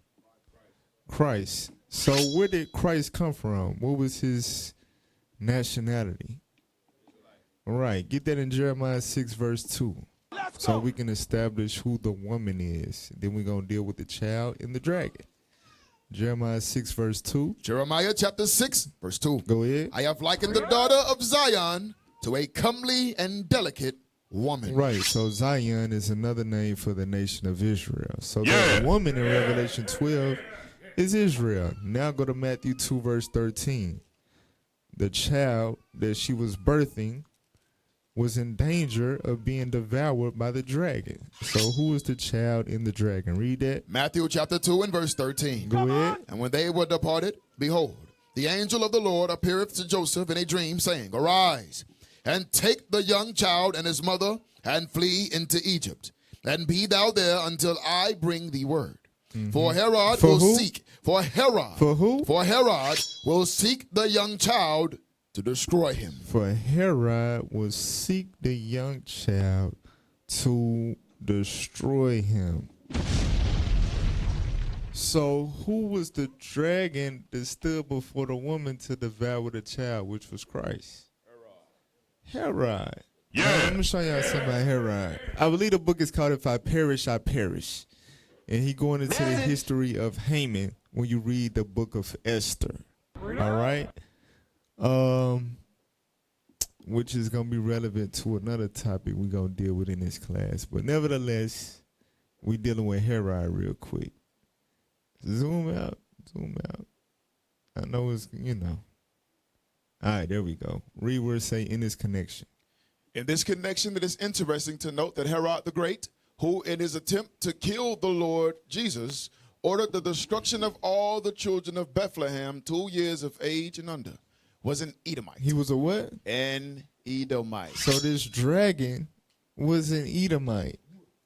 S1: Christ. So where did Christ come from? What was his nationality? All right, get that in Jeremiah 6 verse 2. So we can establish who the woman is. Then we're going to deal with the child and the dragon. Jeremiah 6 verse 2.
S4: Jeremiah chapter 6 verse 2.
S1: Go ahead.
S4: I have likened the daughter of Zion to a comely and delicate woman.
S1: Right, so Zion is another name for the nation of Israel. So the woman in Revelation 12 is Israel. Now go to Matthew 2 verse 13. The child that she was birthing was in danger of being devoured by the dragon. So who is the child in the dragon? Read that.
S4: Matthew chapter 2 and verse 13.
S1: Go ahead.
S4: And when they were departed, behold, the angel of the Lord appeareth to Joseph in a dream, saying, Arise, and take the young child and his mother, and flee into Egypt, and be thou there until I bring thee word. For Herod will seek. For Herod.
S1: For who?
S4: For Herod will seek the young child to destroy him.
S1: For Herod will seek the young child to destroy him. So who was the dragon that stood before the woman to devour the child, which was Christ? Herod. Yeah. Let me show y'all something about Herod. I believe the book is called If I Perish, I Perish. And he going into the history of Haman when you read the book of Esther. All right? Which is going to be relevant to another topic we're going to deal with in this class. But nevertheless, we dealing with Herod real quick. Zoom out. I know it's, All right, there we go. Read where it say in this connection.
S4: In this connection, it is interesting to note that Herod the Great, who in his attempt to kill the Lord Jesus, ordered the destruction of all the children of Bethlehem 2 years of age and under, was an Edomite.
S1: He was a what?
S4: An Edomite.
S1: So this dragon was an Edomite.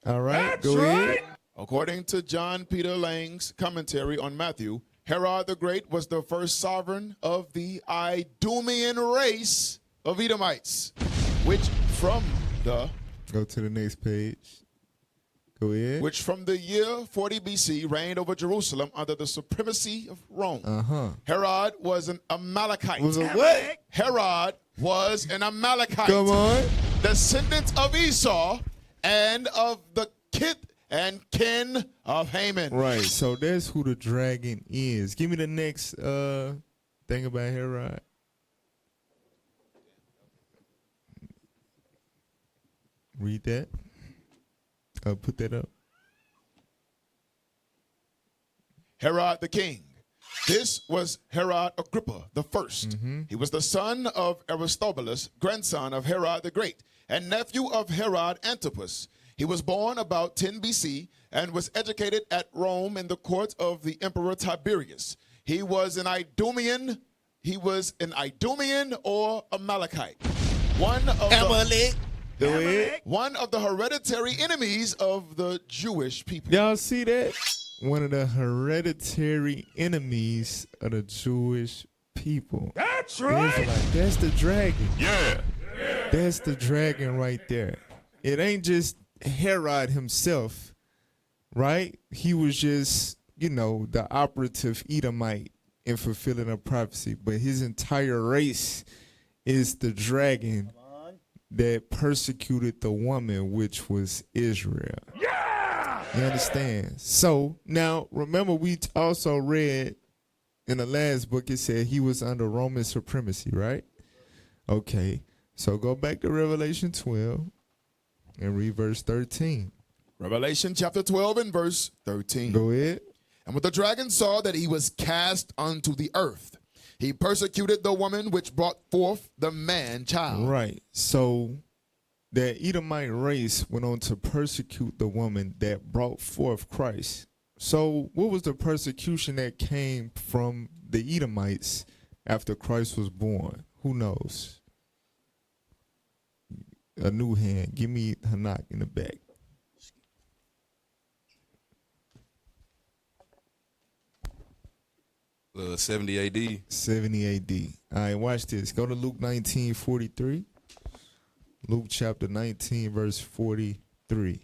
S1: All right, go ahead.
S4: According to John Peter Lang's commentary on Matthew, Herod the Great was the first sovereign of the Idumean race of Edomites, which from the
S1: Go to the next page. Go ahead.
S4: which from the year 40 BC reigned over Jerusalem under the supremacy of Rome. Herod was an Amalekite.
S1: Was a what?
S4: Herod was an Amalekite.
S1: Come on.
S4: Descendant of Esau and of the kith and kin of Haman.
S1: Right, so that's who the dragon is. Give me the next thing about Herod. Read that. Put that up.
S4: Herod the king. This was Herod Agrippa the first. He was the son of Aristobulus, grandson of Herod the Great, and nephew of Herod Antipas. He was born about 10 BC and was educated at Rome in the court of the Emperor Tiberius. He was an Idumean. He was an Idumean or Amalekite. One of the hereditary enemies of the Jewish people.
S1: Y'all see that? One of the hereditary enemies of the Jewish people.
S2: That's right.
S1: That's the dragon. Yeah. That's the dragon right there. It ain't just Herod himself, right? He was just, the operative Edomite in fulfilling a prophecy. But his entire race is the dragon that persecuted the woman, which was Israel.
S2: Yeah!
S1: You understand? So, now, remember we also read in the last book, it said he was under Roman supremacy, right? Okay, so go back to Revelation 12 and read verse 13.
S4: Revelation chapter 12 and verse 13.
S1: Go ahead.
S4: And when the dragon saw that he was cast unto the earth, he persecuted the woman which brought forth the man-child.
S1: Right. So the Edomite race went on to persecute the woman that brought forth Christ. So what was the persecution that came from the Edomites after Christ was born? Who knows? A new hand. Give me Hanak in the back.
S2: 70 AD.
S1: 70 AD. All right, watch this. Go to Luke 19:43. Luke chapter 19, verse 43.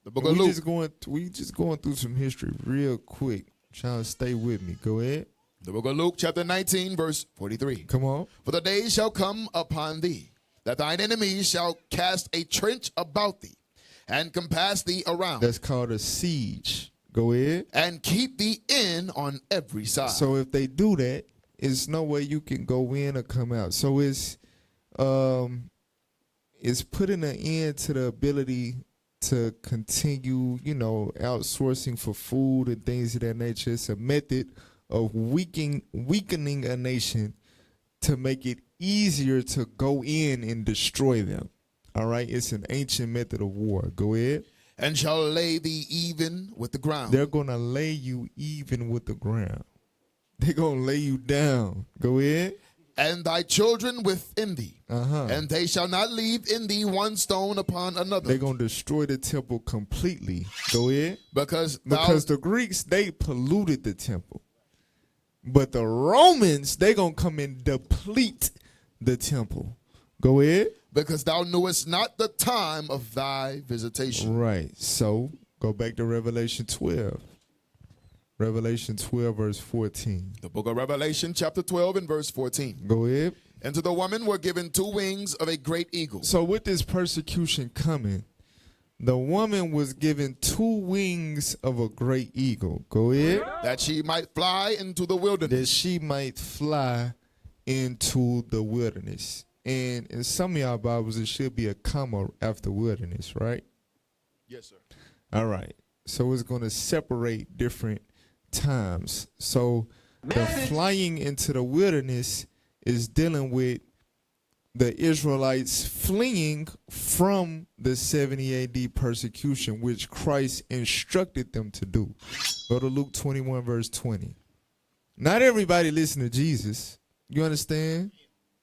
S4: The book of Luke.
S1: We just going through some history real quick. Trying to stay with me. Go ahead.
S4: The book of Luke, chapter 19, verse 43.
S1: Come on.
S4: For the days shall come upon thee, that thine enemies shall cast a trench about thee, and compass thee around,
S1: That's called a siege. Go ahead.
S4: and keep thee in on every side.
S1: So if they do that, it's no way you can go in or come out. So it's putting an end to the ability to continue, outsourcing for food and things of that nature. It's a method of weakening a nation to make it easier to go in and destroy them. All right? It's an ancient method of war. Go ahead.
S4: and shall lay thee even with the ground.
S1: They're going to lay you even with the ground. They're going to lay you down. Go ahead.
S4: And thy children within thee,
S1: Uh-huh.
S4: and they shall not leave in thee one stone upon another.
S1: They're going to destroy the temple completely. Go ahead.
S4: Because
S1: The Greeks, they polluted the temple. But the Romans, they going to come and deplete the temple. Go ahead.
S4: because thou knewest not the time of thy visitation.
S1: Right. So go back to Revelation 12. Revelation 12, verse 14.
S4: The book of Revelation, chapter 12, and verse 14.
S1: Go ahead.
S4: And to the woman were given 2 wings of a great eagle.
S1: So with this persecution coming, the woman was given 2 wings of a great eagle. Go ahead.
S4: That she might fly into the
S1: That
S4: wilderness.
S1: she might fly into the wilderness. And in some of y'all Bibles, it should be a comma after wilderness, right?
S4: Yes, sir.
S1: All right. So it's going to separate different times. So the flying into the wilderness is dealing with the Israelites fleeing from the 70 AD persecution, which Christ instructed them to do. Go to Luke 21, verse 20. Not everybody listened to Jesus. You understand?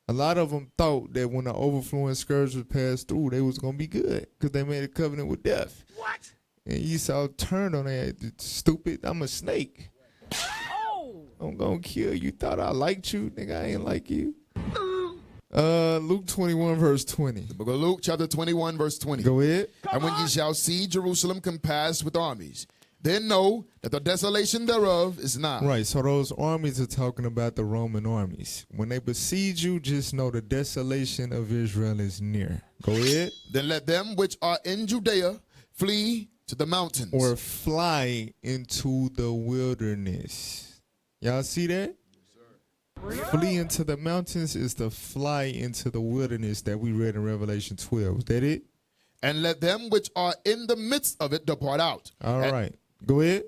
S1: A lot of them thought that when the overflowing scourge was passed through, they was going to be good because they made a covenant with death.
S2: What?
S1: And Esau turned on that. Stupid, I'm a snake.
S2: Oh!
S1: I'm going to kill you. Thought I liked you? Nigga, I ain't like you. Luke 21, verse 20.
S4: The book of Luke, chapter 21, verse 20.
S1: Go ahead.
S4: And when ye shall see Jerusalem compassed with armies, then know that the desolation thereof is nigh.
S1: Right, so those armies are talking about the Roman armies. When they besiege you, just know the desolation of Israel is near. Go ahead.
S4: Then let them which are in Judea flee to the mountains.
S1: Or fly into the wilderness. Y'all see that? Flee into the mountains is to fly into the wilderness that we read in Revelation 12. Is that it?
S4: And let them which are in the midst of it depart out.
S1: All
S4: and,
S1: right. Go ahead.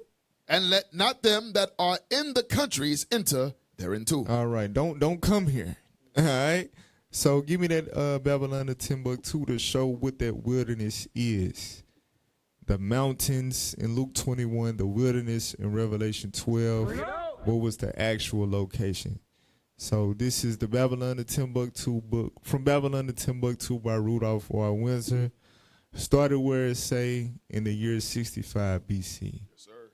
S4: And let not them that are in the countries enter thereinto.
S1: All right. Don't come here. All right. So give me that Babylon to Timbuktu to show what that wilderness is. The mountains in Luke 21, the wilderness in Revelation 12. What was the actual location? So this is the Babylon to Timbuktu book. From Babylon to Timbuktu by Rudolph R. Windsor. Started where it say in the year 65 BC.
S4: Yes, sir.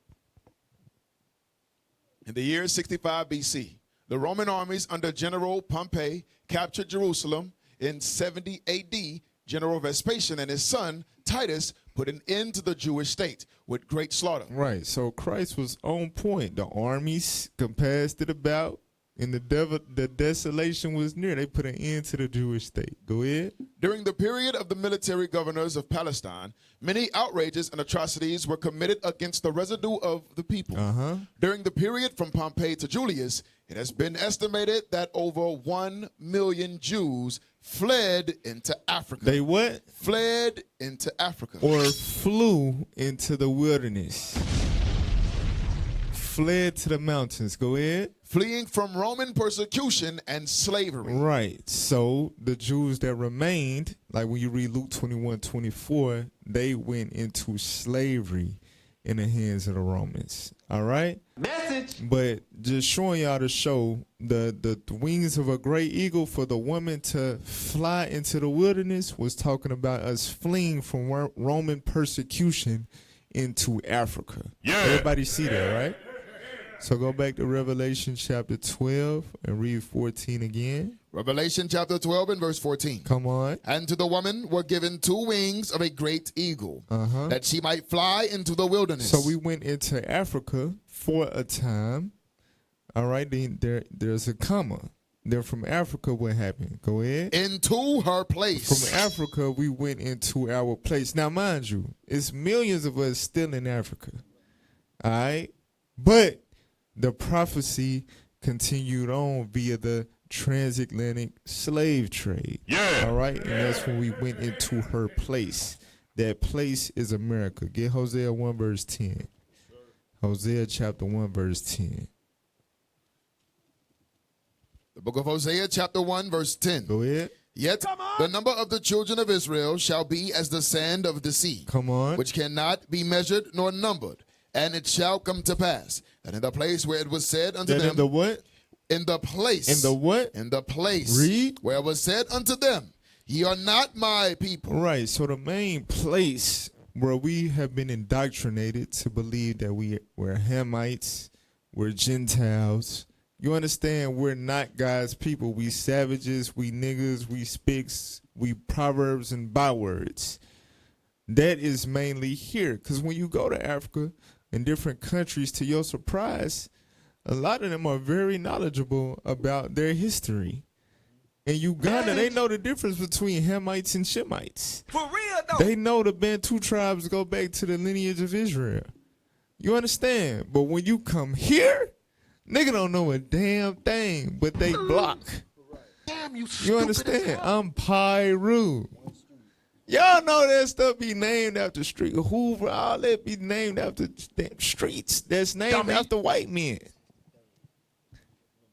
S4: In the year 65 BC, the Roman armies under General Pompey captured Jerusalem. In 70 AD, General Vespasian and his son Titus put an end to the Jewish state with great slaughter.
S1: Right. So Christ was on point. The armies compassed it about, and the desolation was near. They put an end to the Jewish state. Go ahead.
S4: During the period of the military governors of Palestine, many outrages and atrocities were committed against the residue of the people.
S1: Uh-huh.
S4: During the period from Pompey to Julius, it has been estimated that over 1 million Jews fled into Africa.
S1: They what?
S4: Fled into Africa.
S1: Or flew into the wilderness. Fled to the mountains. Go ahead.
S4: Fleeing from Roman persecution and slavery.
S1: Right. So the Jews that remained, like when you read Luke 21:24, they went into slavery in the hands of the Romans. All right? But just showing y'all to show the wings of a great eagle for the woman to fly into the wilderness was talking about us fleeing from Roman persecution into Africa. Yeah. Everybody see that, right? So go back to Revelation chapter 12 and read 14 again.
S4: Revelation chapter 12 and verse 14.
S1: Come on.
S4: And to the woman were given 2 wings of a great eagle, that she might fly into the wilderness.
S1: So we went into Africa for a time. All right, then there's a comma. Then from Africa, what happened? Go ahead.
S4: Into her place.
S1: From Africa, we went into our place. Now, mind you, it's millions of us still in Africa. All right? But the prophecy continued on via the transatlantic slave trade. Yeah. All right? And that's when we went into her place. That place is America. Get Hosea 1 verse 10. Hosea chapter 1 verse 10.
S4: The book of Hosea chapter 1 verse 10.
S1: Go ahead.
S4: Yet the number of the children of Israel shall be as the sand of the sea.
S1: Come on.
S4: Which cannot be measured nor numbered. And it shall come to pass that in the place where it was said unto them.
S1: In the what?
S4: In the place.
S1: In the what?
S4: In the place.
S1: Read.
S4: Where it was said unto them, ye are not my people.
S1: Right. So the main place where we have been indoctrinated to believe that we're Hamites, we're Gentiles. You understand? We're not God's people. We savages, we niggas, we spics, we proverbs and bywords. That is mainly here. Because when you go to Africa and different countries, to your surprise, a lot of them are very knowledgeable about their history. In Uganda, they know the difference between Hamites and Shemites.
S2: For real, though.
S1: They know the Bantu tribes go back to the lineage of Israel. You understand? But when you come here, nigga don't know a damn thing, but they block.
S4: Damn,
S1: You understand? I'm Pyru. Y'all know that stuff be named after street. Hoover, all that be named after streets that's named after white men.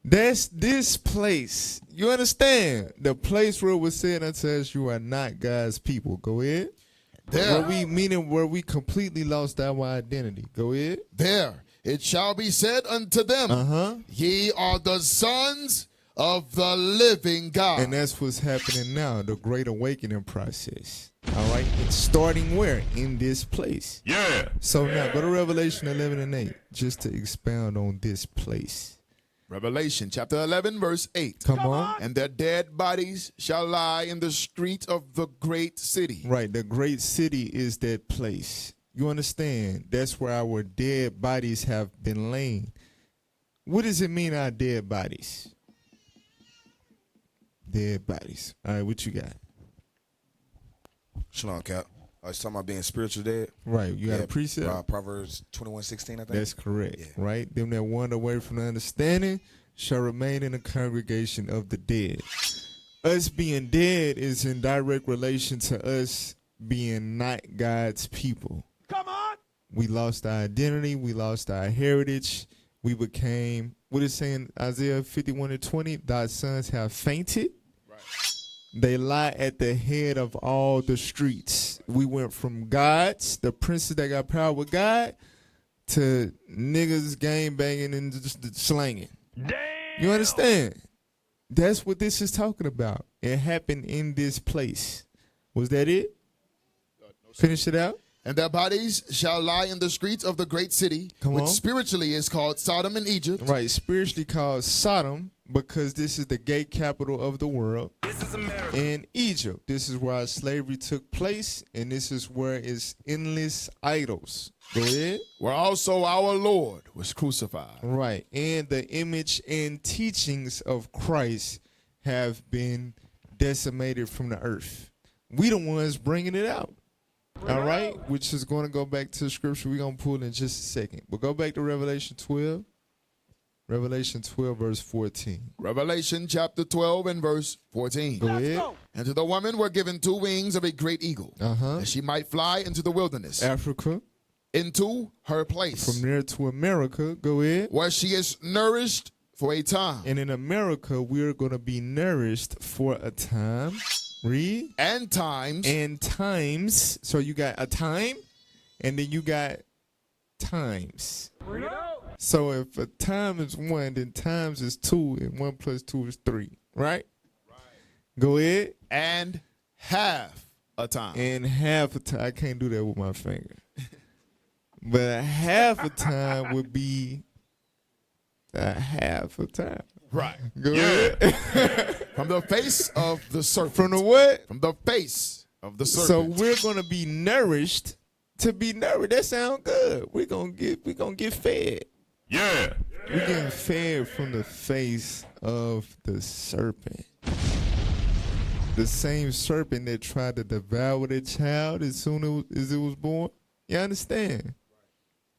S1: That's this place. You understand? The place where it was said unto us, you are not God's people. Go ahead.
S4: There.
S1: Where we completely lost our identity. Go ahead.
S4: There it shall be said unto them, ye are the sons of the living God.
S1: And that's what's happening now, the great awakening process. All right? It's starting where? In this place. Yeah. So now go to Revelation 11 and 8 just to expound on this place.
S4: Revelation chapter 11 verse 8.
S1: Come on.
S4: And their dead bodies shall lie in the street of the great city.
S1: Right. The great city is that place. You understand? That's where our dead bodies have been laid. What does it mean, our dead bodies? Dead bodies. All right, what you got?
S2: Shalom, Cap. I was talking about being spiritual dead.
S1: Right. You got a precept?
S2: Proverbs 21:16, I think.
S1: That's correct. Yeah. Right? Them that wander away from the understanding shall remain in the congregation of the dead. Us being dead is in direct relation to us being not God's people.
S2: Come on.
S1: We lost our identity. We lost our heritage. We became, what is saying, Isaiah 51 and 20, thy sons have fainted. Right. They lie at the head of all the streets. We went from gods, the princes that got power with God, to niggas gang banging and just slanging. Damn. You understand? That's what this is talking about. It happened in this place. Was that it? Finish it out.
S4: And their bodies shall lie in the streets of the great city, which spiritually is called Sodom and Egypt.
S1: Right, spiritually called Sodom, because this is the gate capital of the world.
S2: This is America.
S1: And Egypt, this is where slavery took place, and this is where it's endless idols. Go ahead.
S4: Where also our Lord was crucified.
S1: Right, and the image and teachings of Christ have been decimated from the earth. We the ones bringing it out. All right, which is going to go back to the scripture we're going to pull in just a second. But go back to Revelation 12. Revelation 12, verse 14.
S4: Revelation chapter 12 and verse 14.
S1: Go ahead.
S4: And to the woman were given 2 wings of a great eagle, that she might fly into the wilderness.
S1: Africa.
S4: Into her place.
S1: From there to America. Go ahead.
S4: Where she is nourished for a time.
S1: And in America, we're going to be nourished for a time. Read.
S4: and times,
S1: And times. So you got a time, and then you got times. So if a time is 1, then times is 2, and 1 plus 2 is 3. Right? Go ahead.
S4: and half a time.
S1: And half a time. I can't do that with my finger. But a half a time would be a half a time.
S4: Right.
S1: Go ahead.
S4: From the face of the serpent.
S1: From the what?
S4: From the face of the serpent.
S1: So we're gonna be nourished to be nourished. That sounds good. We're gonna get fed.
S2: Yeah.
S1: We're getting fed from the face of the serpent. The same serpent that tried to devour the child as soon as it was born. You understand?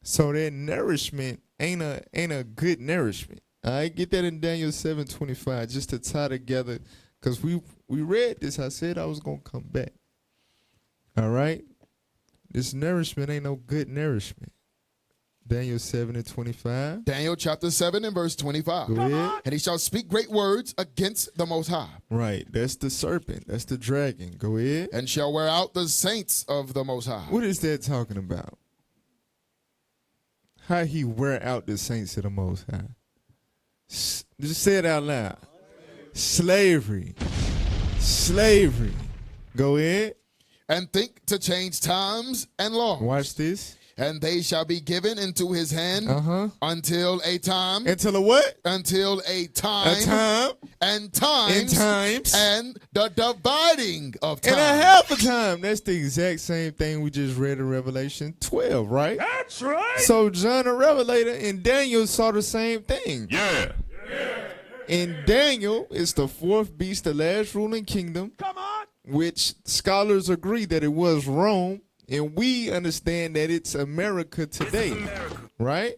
S1: So that nourishment ain't a good nourishment. I get that in Daniel 7:25 just to tie together, because we read this. I said I was gonna come back. All right, this nourishment ain't no good nourishment. Daniel 7:25.
S4: Daniel chapter 7 and verse 25.
S1: Go ahead.
S4: And he shall speak great words against the Most High,
S1: Right, that's the serpent. That's the dragon. Go ahead.
S4: and shall wear out the saints of the Most High.
S1: What is that talking about? How he wear out the saints of the Most High? Just say it out loud. Slavery. Slavery. Go ahead.
S4: And think to change times and laws.
S1: Watch this.
S4: And they shall be given into his hand until a time.
S1: Until a what?
S4: Until a time.
S1: A time.
S4: And times.
S1: And times.
S4: And the dividing of time.
S1: And a half a time. That's the exact same thing we just read in Revelation 12, right?
S2: That's right.
S1: So John the Revelator and Daniel saw the same thing.
S2: Yeah.
S1: In Daniel, it's the fourth beast, the last ruling kingdom.
S2: Come on.
S1: Which scholars agree that it was Rome, and we understand that it's America today, right?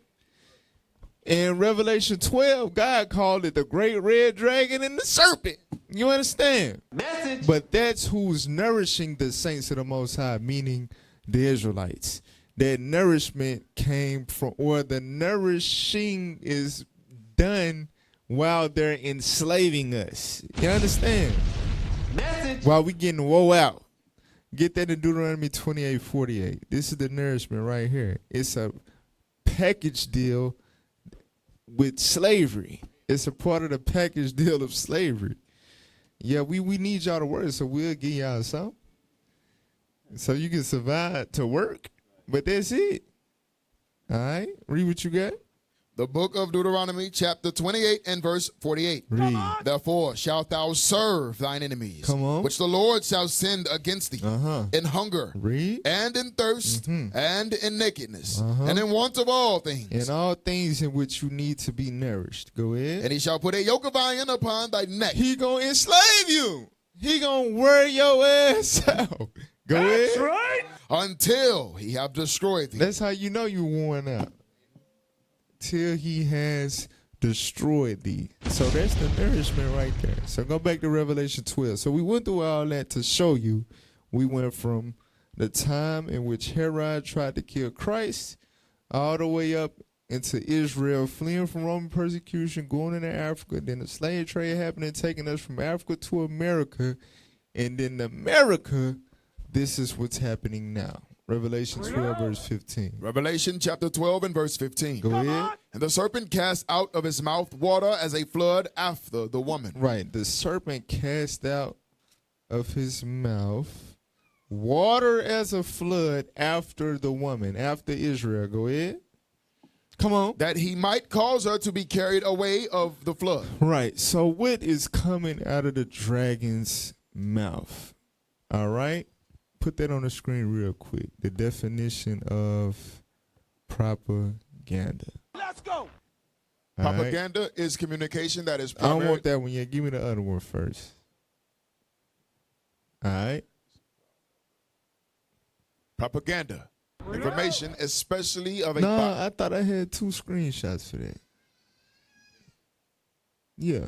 S1: In Revelation 12, God called it the great red dragon and the serpent. You understand?
S7: Message.
S1: But that's who's nourishing the saints of the Most High, meaning the Israelites. That nourishment came from, or the nourishing is done while they're enslaving us. You understand?
S7: Message.
S1: While we getting woe out. Get that in Deuteronomy 28:48. This is the nourishment right here. It's a package deal with slavery. It's a part of the package deal of slavery. Yeah, we need y'all to work, so we'll give y'all some. So you can survive to work. But that's it. All right? Read what you got.
S4: The book of Deuteronomy, chapter 28 and verse 48.
S1: Read.
S4: Therefore shalt thou serve thine enemies,
S1: Come on.
S4: which the Lord shall send against thee, in hunger,
S1: Read.
S4: and in thirst, and in nakedness, and in want of all things.
S1: In all things in which you need to be nourished. Go ahead.
S4: And he shall put a yoke of iron upon thy neck.
S1: He gonna enslave you. He gonna wear your ass out. Go ahead.
S2: Right.
S4: Until he have destroyed thee.
S1: That's how you know you worn out. Till he has destroyed thee. So that's the nourishment right there. So go back to Revelation 12. So we went through all that to show you we went from the time in which Herod tried to kill Christ all the way up into Israel, fleeing from Roman persecution, going into Africa, then the slave trade happening, taking us from Africa to America, and then America, this is what's happening now. Revelation 12, verse 15.
S4: Revelation chapter 12 and verse 15.
S1: Go ahead.
S4: And the serpent cast out of his mouth water as a flood after the woman.
S1: Right. The serpent cast out of his mouth water as a flood after the woman, after Israel. Go ahead. Come on.
S4: That he might cause her to be carried away of the flood.
S1: Right. So what is coming out of the dragon's mouth? All right. Put that on the screen real quick. The definition of propaganda.
S2: Let's go.
S1: All right?
S4: Propaganda is communication that is
S1: I don't
S4: primary.
S1: want that one yet. Give me the other one first. All right.
S4: Propaganda. Information, especially of a
S1: No,
S4: body.
S1: I thought I had 2 screenshots for that. Yeah.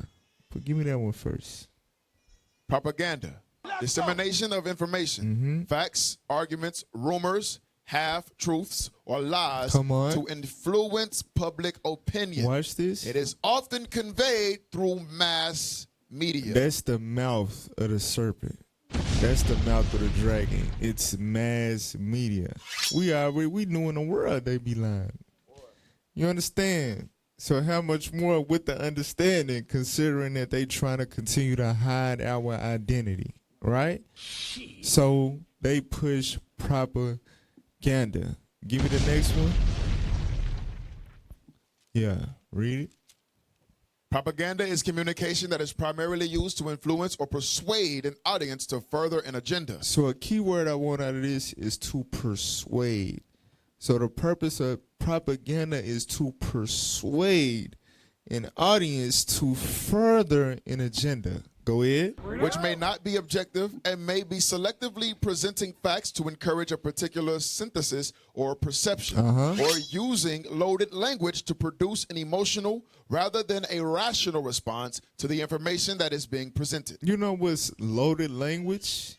S1: But give me that one first.
S4: Propaganda. Dissemination of information, facts, arguments, rumors, half-truths, or lies
S1: Come on.
S4: to influence public opinion.
S1: Watch this.
S4: It is often conveyed through mass media.
S1: That's the mouth of the serpent. That's the mouth of the dragon. It's mass media. We knew in the world they be lying. You understand? So how much more with the understanding, considering that they trying to continue to hide our identity, right? So they push propaganda. Give me the next one. Yeah, read it.
S4: Propaganda is communication that is primarily used to influence or persuade an audience to further an agenda.
S1: So a key word I want out of this is to persuade. So the purpose of propaganda is to persuade an audience to further an agenda. Go ahead.
S4: Which may not be objective and may be selectively presenting facts to encourage a particular synthesis or perception, or using loaded language to produce an emotional rather than a rational response to the information that is being presented.
S1: You know what's loaded language?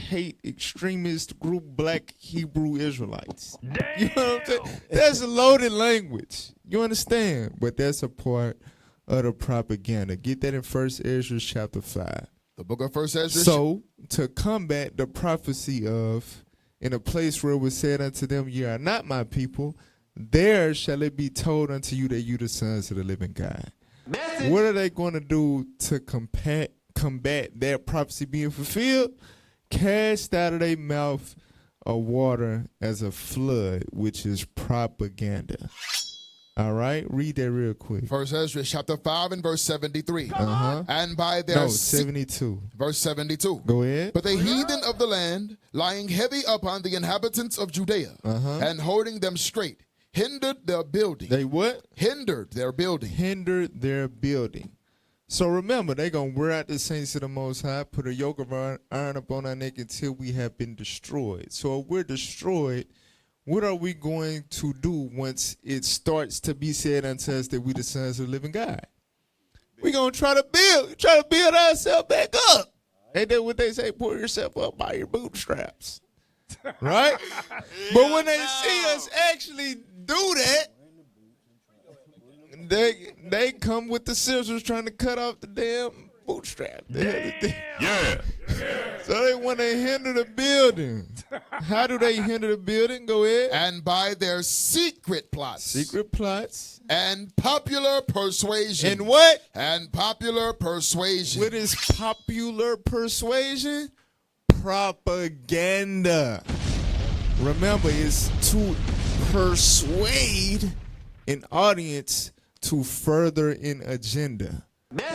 S1: Hate extremist group Black Hebrew Israelites. You know what I'm saying? That's loaded language. You understand? But that's a part of the propaganda. Get that in 1 Ezra chapter 5.
S4: The book of 1 Ezra.
S1: So to combat the prophecy of, in a place where it was said unto them, ye are not my people, there shall it be told unto you that you the sons of the living God. What are they going to do to combat that prophecy being fulfilled? Cast out of their mouth a water as a flood, which is propaganda. All right, read that real quick.
S4: 1 Ezra chapter 5 and verse 73. And by their
S1: No, 72.
S4: verse 72.
S1: Go ahead.
S4: But the heathen of the land, lying heavy upon the inhabitants of Judea, and holding them straight, hindered their building.
S1: They what?
S4: Hindered their building.
S1: Hindered their building. So remember, they're going to wear out the saints of the Most High, put a yoke of iron upon our neck until we have been destroyed. So if we're destroyed, what are we going to do once it starts to be said unto us that we the sons of the living God? We're going to try to build ourselves back up. Ain't that what they say? Pull yourself up by your bootstraps. Right? But when they see us actually do that, they come with the scissors trying to cut off the damn bootstrap.
S2: Yeah.
S1: So they want to hinder the building. How do they hinder the building? Go ahead.
S4: And by their secret plots.
S1: Secret plots.
S4: And popular persuasion.
S1: And what?
S4: And popular persuasion.
S1: What is popular persuasion? Propaganda. Remember, it's to persuade an audience to further an agenda.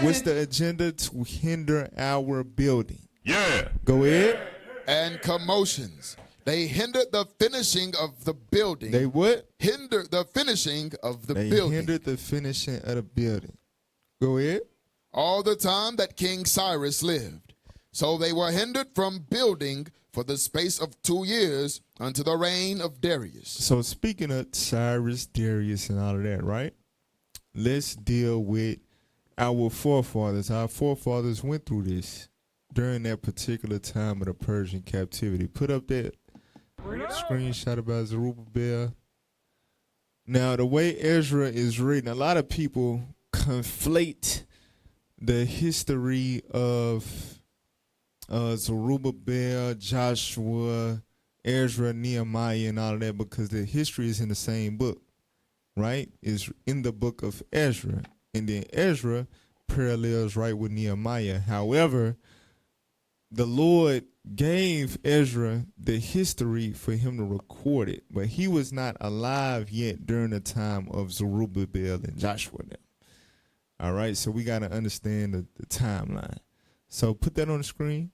S1: What's the agenda? To hinder our building.
S2: Yeah.
S1: Go ahead.
S4: And commotions. They hindered the finishing of the building.
S1: They what?
S4: Hindered the finishing of the
S1: They
S4: building.
S1: hindered the finishing of the building. Go ahead.
S4: All the time that King Cyrus lived. So they were hindered from building for the space of 2 years unto the reign of Darius.
S1: So speaking of Cyrus, Darius, and all of that, right? Let's deal with our forefathers. Our forefathers went through this during that particular time of the Persian captivity. Put up that screenshot about Zerubbabel. Now, the way Ezra is written, a lot of people conflate the history of Zerubbabel, Joshua, Ezra, Nehemiah, and all of that because the history is in the same book, right? It's in the book of Ezra. And then Ezra parallels right with Nehemiah. However, the Lord gave Ezra the history for him to record it, but he was not alive yet during the time of Zerubbabel and Joshua now. All right, so we got to understand the timeline. So put that on the screen.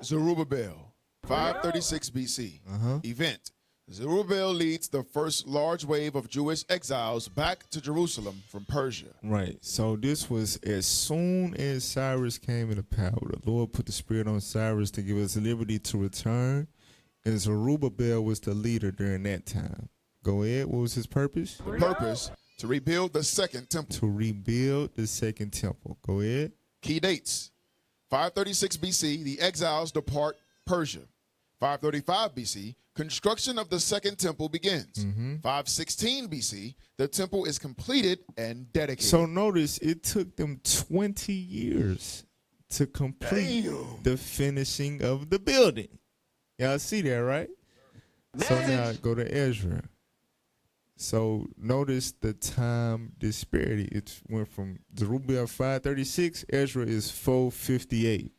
S4: Zerubbabel, 536 BC. Event. Zerubbabel leads the first large wave of Jewish exiles back to Jerusalem from Persia.
S1: Right. So this was as soon as Cyrus came into power. The Lord put the spirit on Cyrus to give us liberty to return. And Zerubbabel was the leader during that time. Go ahead. What was his purpose?
S4: The purpose, to rebuild the second temple.
S1: To rebuild the second temple. Go ahead.
S4: Key dates. 536 BC, the exiles depart Persia. 535 BC, construction of the second temple begins. 516 BC, the temple is completed and dedicated.
S1: So notice it took them 20 years to complete the finishing of the building. Y'all see that, right? So now go to Ezra. So notice the time disparity. It went from Zerubbabel 536, Ezra is 458.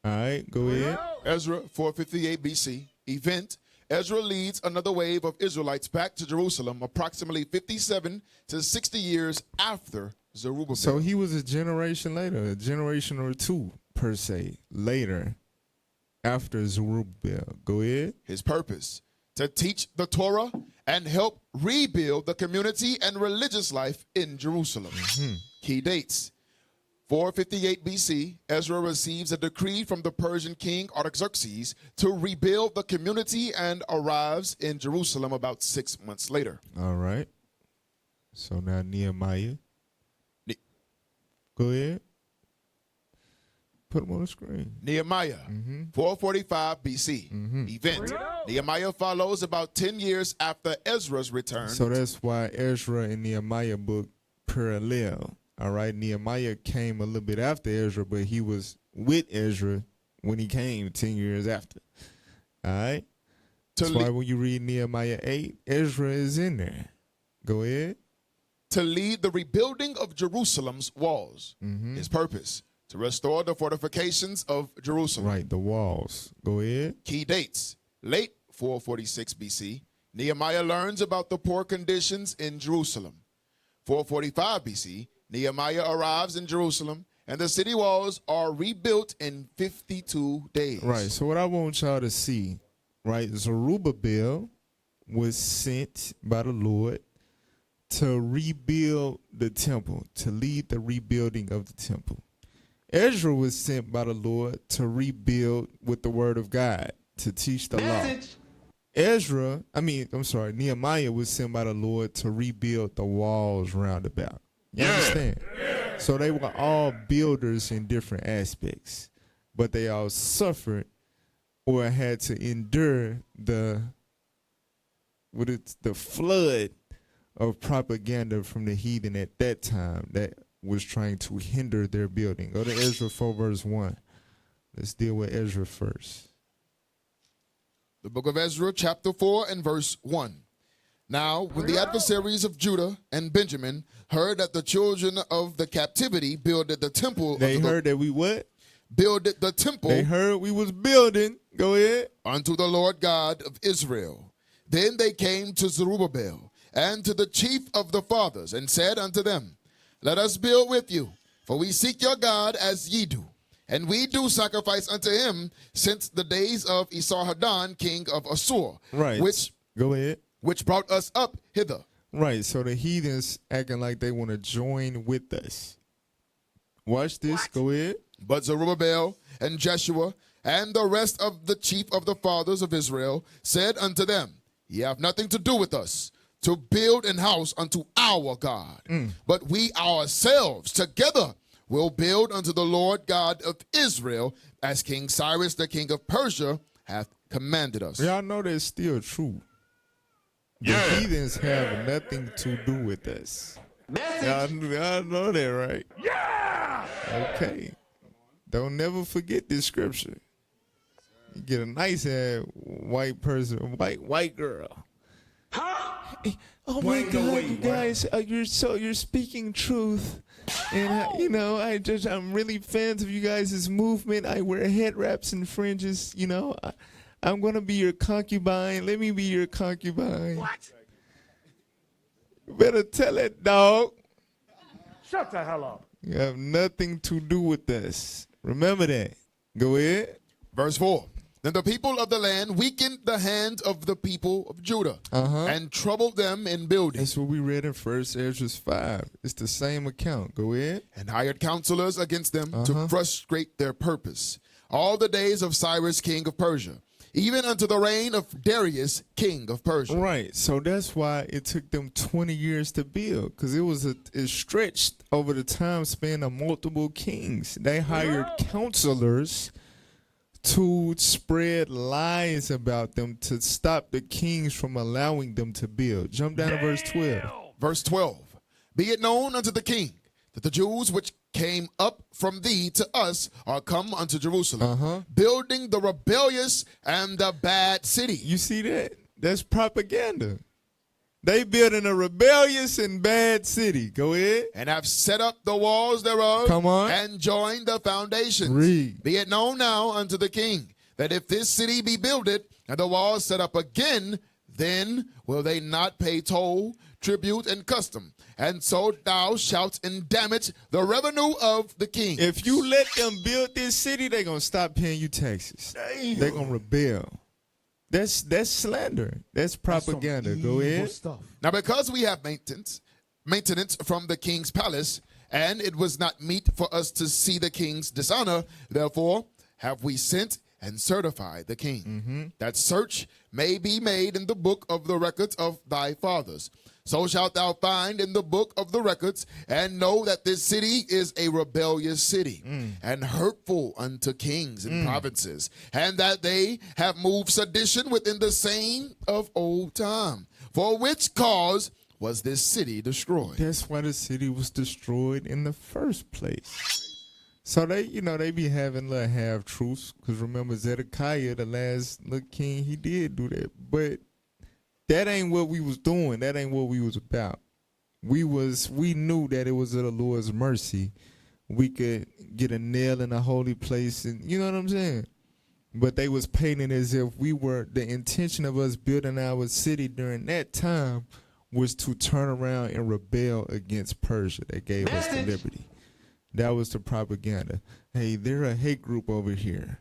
S1: All right, go ahead.
S4: Ezra 458 BC, event. Ezra leads another wave of Israelites back to Jerusalem approximately 57 to 60 years after Zerubbabel.
S1: So he was a generation later, a generation or two, per se, later, after Zerubbabel. Go ahead.
S4: His purpose, to teach the Torah and help rebuild the community and religious life in Jerusalem. Key dates. 458 BC, Ezra receives a decree from the Persian king Artaxerxes to rebuild the community and arrives in Jerusalem about 6 months later.
S1: All right. So now Nehemiah. Go ahead. Put them on the screen.
S4: Nehemiah, 445 BC, event. Nehemiah follows about 10 years after Ezra's return.
S1: So that's why Ezra and Nehemiah book parallel. All right. Nehemiah came a little bit after Ezra, but he was with Ezra when he came 10 years after. All right. That's why when you read Nehemiah 8, Ezra is in there. Go ahead.
S4: To lead the rebuilding of Jerusalem's walls. His purpose, to restore the fortifications of Jerusalem.
S1: Right, the walls. Go ahead.
S4: Key dates, late 446 BC, Nehemiah learns about the poor conditions in Jerusalem. 445 BC, Nehemiah arrives in Jerusalem, and the city walls are rebuilt in 52 days.
S1: Right, so what I want y'all to see, right, Zerubbabel was sent by the Lord to rebuild the temple, to lead the rebuilding of the temple. Ezra was sent by the Lord to rebuild with the word of God, to teach the law. Nehemiah was sent by the Lord to rebuild the walls round about. You understand? So they were all builders in different aspects, but they all suffered or had to endure the flood of propaganda from the heathen at that time that was trying to hinder their building. Go to Ezra 4 verse 1. Let's deal with Ezra first.
S4: The book of Ezra, chapter 4 and verse 1. Now, when the adversaries of Judah and Benjamin heard that the children of the captivity builded the temple.
S1: They heard that we what?
S4: Builded the temple.
S1: They heard we was building. Go ahead.
S4: Unto the Lord God of Israel. Then they came to Zerubbabel and to the chief of the fathers and said unto them, let us build with you, for we seek your God as ye do. And we do sacrifice unto him since the days of Esarhaddon, king of Assur.
S1: Right. Go ahead.
S4: Which brought us up hither.
S1: Right. So the heathens acting like they want to join with us. Watch this. Go ahead.
S4: But Zerubbabel and Jeshua and the rest of the chief of the fathers of Israel said unto them, ye have nothing to do with us, to build an house unto our God. But we ourselves together will build unto the Lord God of Israel, as King Cyrus the king of Persia hath commanded us.
S1: Y'all know that's still true. The heathens have nothing to do with us. Y'all know that, right?
S2: Yeah!
S1: Okay. Don't never forget this scripture. You get a nice white person, white girl. Oh my God, you guys, you're speaking truth, and I'm really fans of you guys' movement. I wear head wraps and fringes. I'm gonna be your concubine. Let me be your concubine.
S2: What?
S1: You better tell it, dog.
S2: Shut the hell up.
S1: You have nothing to do with this. Remember that. Go ahead.
S4: Verse 4. Then the people of the land weakened the hand of the people of Judah and troubled them in building.
S1: That's what we read in 1 Ezra 5. It's the same account. Go ahead.
S4: And hired counselors against them to frustrate their purpose. All the days of Cyrus, king of Persia, even unto the reign of Darius, king of Persia.
S1: Right. So that's why it took them 20 years to build, because it stretched over the time span of multiple kings. They hired counselors to spread lies about them to stop the kings from allowing them to build. Jump down to verse 12.
S4: Verse 12. Be it known unto the king that the Jews which came up from thee to us are come unto Jerusalem, building the rebellious and the bad city.
S1: You see that? That's propaganda. They building a rebellious and bad city. Go ahead.
S4: And have set up the walls thereof.
S1: Come on.
S4: And joined the foundations.
S1: Read.
S4: Be it known now unto the king that if this city be builded and the walls set up again, then will they not pay toll, tribute, and custom. And so thou shalt endamage the revenue of the king.
S1: If you let them build this city, they're going to stop paying you taxes. They're going to rebel. That's slander. That's propaganda. Go ahead.
S4: Now, because we have maintenance from the king's palace, and it was not meet for us to see the king's dishonor, therefore have we sent and certified the king, that search may be made in the book of the records of thy fathers. So shalt thou find in the book of the records, and know that this city is a rebellious city, and hurtful unto kings and provinces, and that they have moved sedition within the same of old time. For which cause was this city destroyed?
S1: That's why the city was destroyed in the first place. So they be having little half truths, because remember Zedekiah, the last little king, he did do that. But that ain't what we was doing. That ain't what we was about. We knew that it was of the Lord's mercy. We could get a nail in a holy place, and you know what I'm saying? But they was painting as if the intention of us building our city during that time was to turn around and rebel against Persia that gave us the liberty. That was the propaganda. Hey, they're a hate group over here.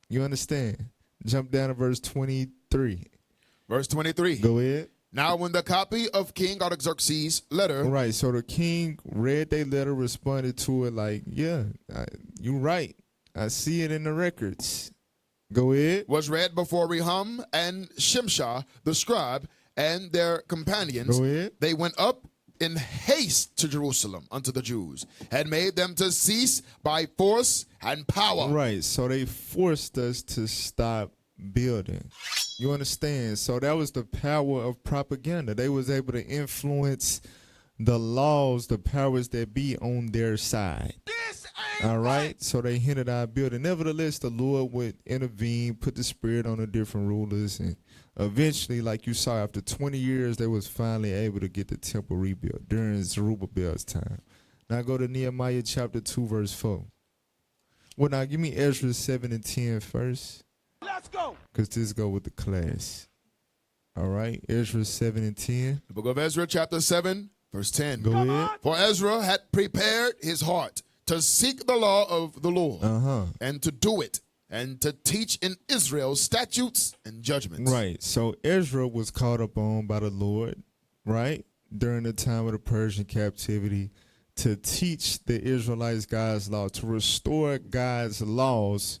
S1: You understand? Jump down to verse 23.
S4: Verse 23.
S1: Go ahead.
S4: Now when the copy of King Artaxerxes' letter
S1: Right, so the king read their letter, responded to it like, yeah, you right. I see it in the records. Go ahead.
S4: was read before Rehum and Shimshah the scribe and their companions,
S1: Go ahead.
S4: they went up in haste to Jerusalem unto the Jews, and made them to cease by force and power.
S1: Right, so they forced us to stop building. You understand? So that was the power of propaganda. They was able to influence the laws, the powers that be on their side. All right, so they hindered our building. Nevertheless, the Lord would intervene, put the spirit on the different rulers, and eventually, like you saw, after 20 years, they was finally able to get the temple rebuilt during Zerubbabel's time. Now go to Nehemiah chapter 2, verse 4. Well, now give me Ezra 7 and 10 first.
S2: Let's go.
S1: Because this go with the class. All right, Ezra 7 and 10.
S4: The book of Ezra, chapter 7, verse 10.
S1: Go ahead.
S4: For Ezra had prepared his heart to seek the law of the Lord, and to do it, and to teach in Israel statutes and judgments.
S1: Right. So Ezra was called upon by the Lord, right, during the time of the Persian captivity, to teach the Israelites God's law, to restore God's laws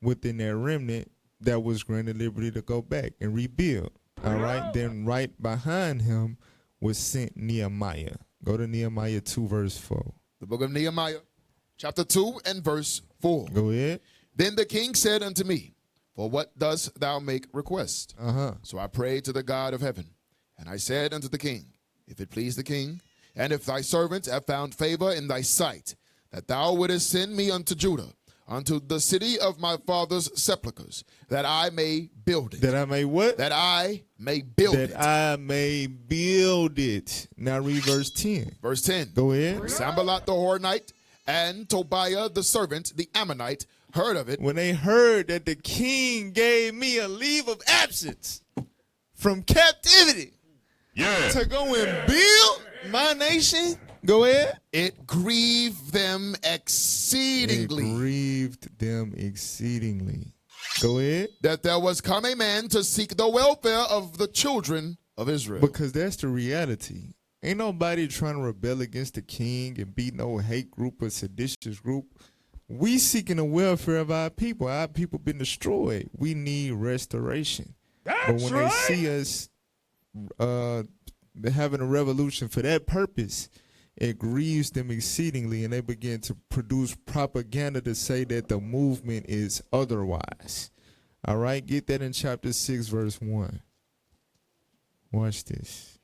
S1: within their remnant that was granted liberty to go back and rebuild. All right. Then right behind him was sent Nehemiah. Go to Nehemiah 2, verse 4.
S4: The book of Nehemiah, chapter 2 and verse 4.
S1: Go ahead.
S4: Then the king said unto me, for what dost thou make request? So I prayed to the God of heaven, and I said unto the king, if it please the king, and if thy servants have found favor in thy sight, that thou wouldest send me unto Judah, unto the city of my father's sepulchres, that I may build it.
S1: That I may what?
S4: That I may build it.
S1: That I may build it. Now read verse 10.
S4: Verse 10.
S1: Go ahead.
S4: Sambalat the Horonite and Tobiah the servant, the Ammonite, heard of it.
S1: When they heard that the king gave me a leave of absence from captivity to go and build my nation, go ahead.
S4: It grieved them exceedingly.
S1: It grieved them exceedingly. Go ahead.
S4: That there was come a man to seek the welfare of the children of Israel.
S1: Because that's the reality. Ain't nobody trying to rebel against the king and be no hate group or seditious group. We seeking the welfare of our people. Our people been destroyed. We need restoration. But when they see us having a revolution for that purpose, it grieves them exceedingly, and they begin to produce propaganda to say that the movement is otherwise. All right, get that in chapter 6, verse 1. Watch this.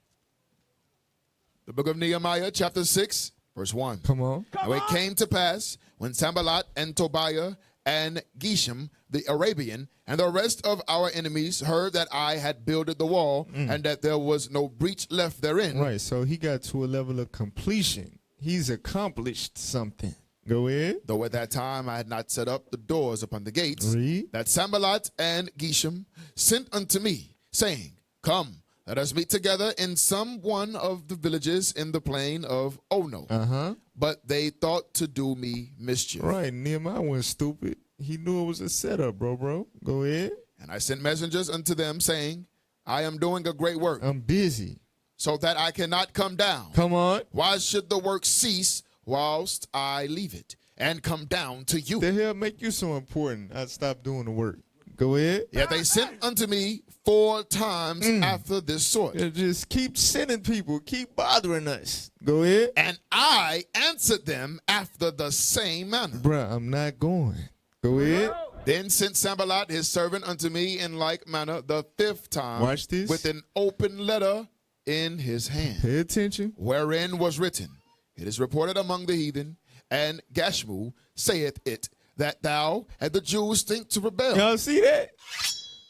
S4: The book of Nehemiah, chapter 6, verse 1.
S1: Come on.
S4: Now it came to pass when Sanballat and Tobiah and Geshem the Arabian and the rest of our enemies heard that I had builded the wall and that there was no breach left therein.
S1: Right, so he got to a level of completion. He's accomplished something. Go ahead.
S4: Though at that time I had not set up the doors upon the gates,
S1: Read.
S4: that Sanballat and Geshem sent unto me, saying, Come, let us meet together in some one of the villages in the plain of Ono. But they thought to do me mischief.
S1: Right, Nehemiah wasn't stupid. He knew it was a setup, bro. Go ahead.
S4: And I sent messengers unto them, saying, I am doing a great work,
S1: I'm busy.
S4: so that I cannot come down.
S1: Come on.
S4: Why should the work cease whilst I leave it and come down to you?
S1: The hell make you so important? I stopped doing the work. Go ahead.
S4: Yet they sent unto me 4 times after this sort.
S1: Yeah, just keep sending people. Keep bothering us. Go ahead.
S4: And I answered them after the same manner.
S1: Bruh, I'm not going. Go ahead.
S4: Then sent Sanballat his servant unto me in like manner the 5th time.
S1: Watch this.
S4: With an open letter in his hand,
S1: Pay attention.
S4: wherein was written, It is reported among the heathen, and Gashmu saith it, that thou and the Jews think to rebel.
S1: Y'all see that?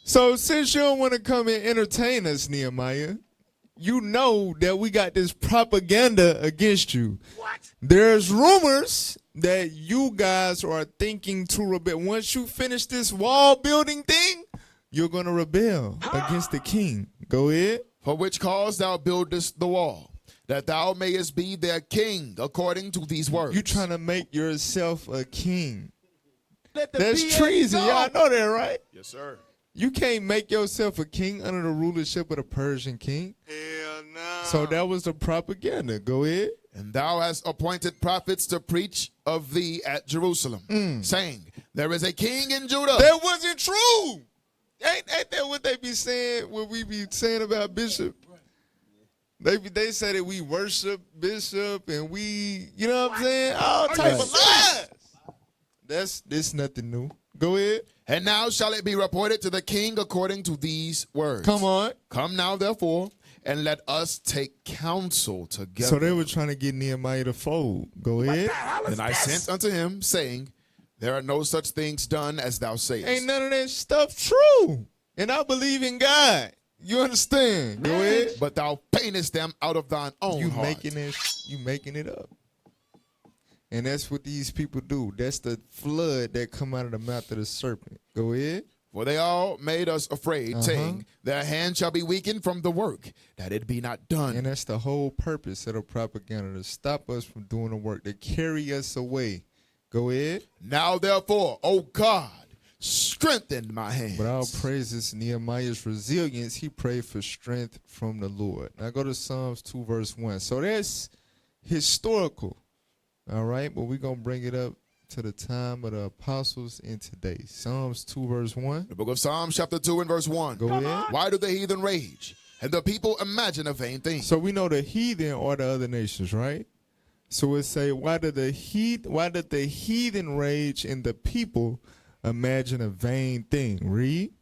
S1: So since you don't want to come and entertain us, Nehemiah, you know that we got this propaganda against you.
S2: What?
S1: There's rumors that you guys are thinking to rebel. Once you finish this wall building thing, you're going to rebel against the king. Go ahead.
S4: For which cause thou buildest the wall, that thou mayest be their king, according to these words.
S1: You trying to make yourself a king. That's treason. Y'all know that, right?
S4: Yes, sir.
S1: You can't make yourself a king under the rulership of the Persian king.
S4: Hell no.
S1: So that was the propaganda. Go ahead.
S4: And thou hast appointed prophets to preach of thee at Jerusalem, saying, There is a king in Judah.
S1: That wasn't true. Ain't that what they be saying, what we be saying about Bishop? They say that we worship Bishop and we, you know what I'm saying? All type of lies. This nothing new. Go ahead.
S4: And now shall it be reported to the king according to these words.
S1: Come on.
S4: Come now, therefore, and let us take counsel together.
S1: So they were trying to get Nehemiah to fold. Go ahead.
S4: And I sent unto him, saying, There are no such things done as thou sayest.
S1: Ain't none of that stuff true. And I believe in God. You understand? Go ahead.
S4: But thou paintest them out of thine own
S1: You
S4: heart.
S1: making it up. And that's what these people do. That's the flood that come out of the mouth of the serpent. Go ahead.
S4: For they all made us afraid, saying, Their hand shall be weakened from the work, that it be not done.
S1: And that's the whole purpose of the propaganda, to stop us from doing the work, to carry us away. Go ahead.
S4: Now therefore, O God, strengthen my hands.
S1: But all praises Nehemiah's resilience. He prayed for strength from the Lord. Now go to Psalms 2 verse 1. So that's historical. All right, but we're going to bring it up to the time of the apostles in today. Psalms 2 verse 1.
S4: The book of Psalms chapter 2 and verse 1.
S1: Go ahead.
S4: Why do the heathen rage, and the people imagine a vain thing?
S1: So we know the heathen are the other nations, right? So it say, why did the heathen rage and the people imagine a vain thing? Read.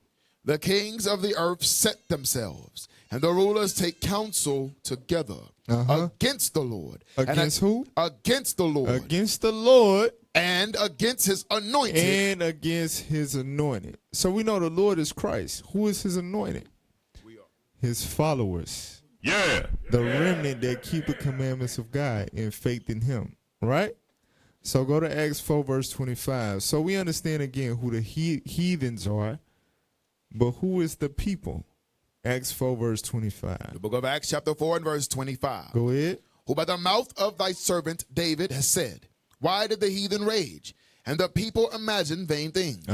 S4: The kings of the earth set themselves, and the rulers take counsel together against the Lord.
S1: Against who?
S4: Against the Lord.
S1: Against the Lord.
S4: And against his anointed.
S1: And against his anointed. So we know the Lord is Christ. Who is his anointed?
S4: We are.
S1: His followers.
S2: Yeah.
S1: The remnant that keep the commandments of God and faith in him. Right? So go to Acts 4 verse 25. So we understand again who the heathens are. But who is the people? Acts 4 verse 25.
S4: The book of Acts chapter 4 and verse 25.
S1: Go ahead.
S4: Who by the mouth of thy servant David has said, Why did the heathen rage, and the people imagine vain things?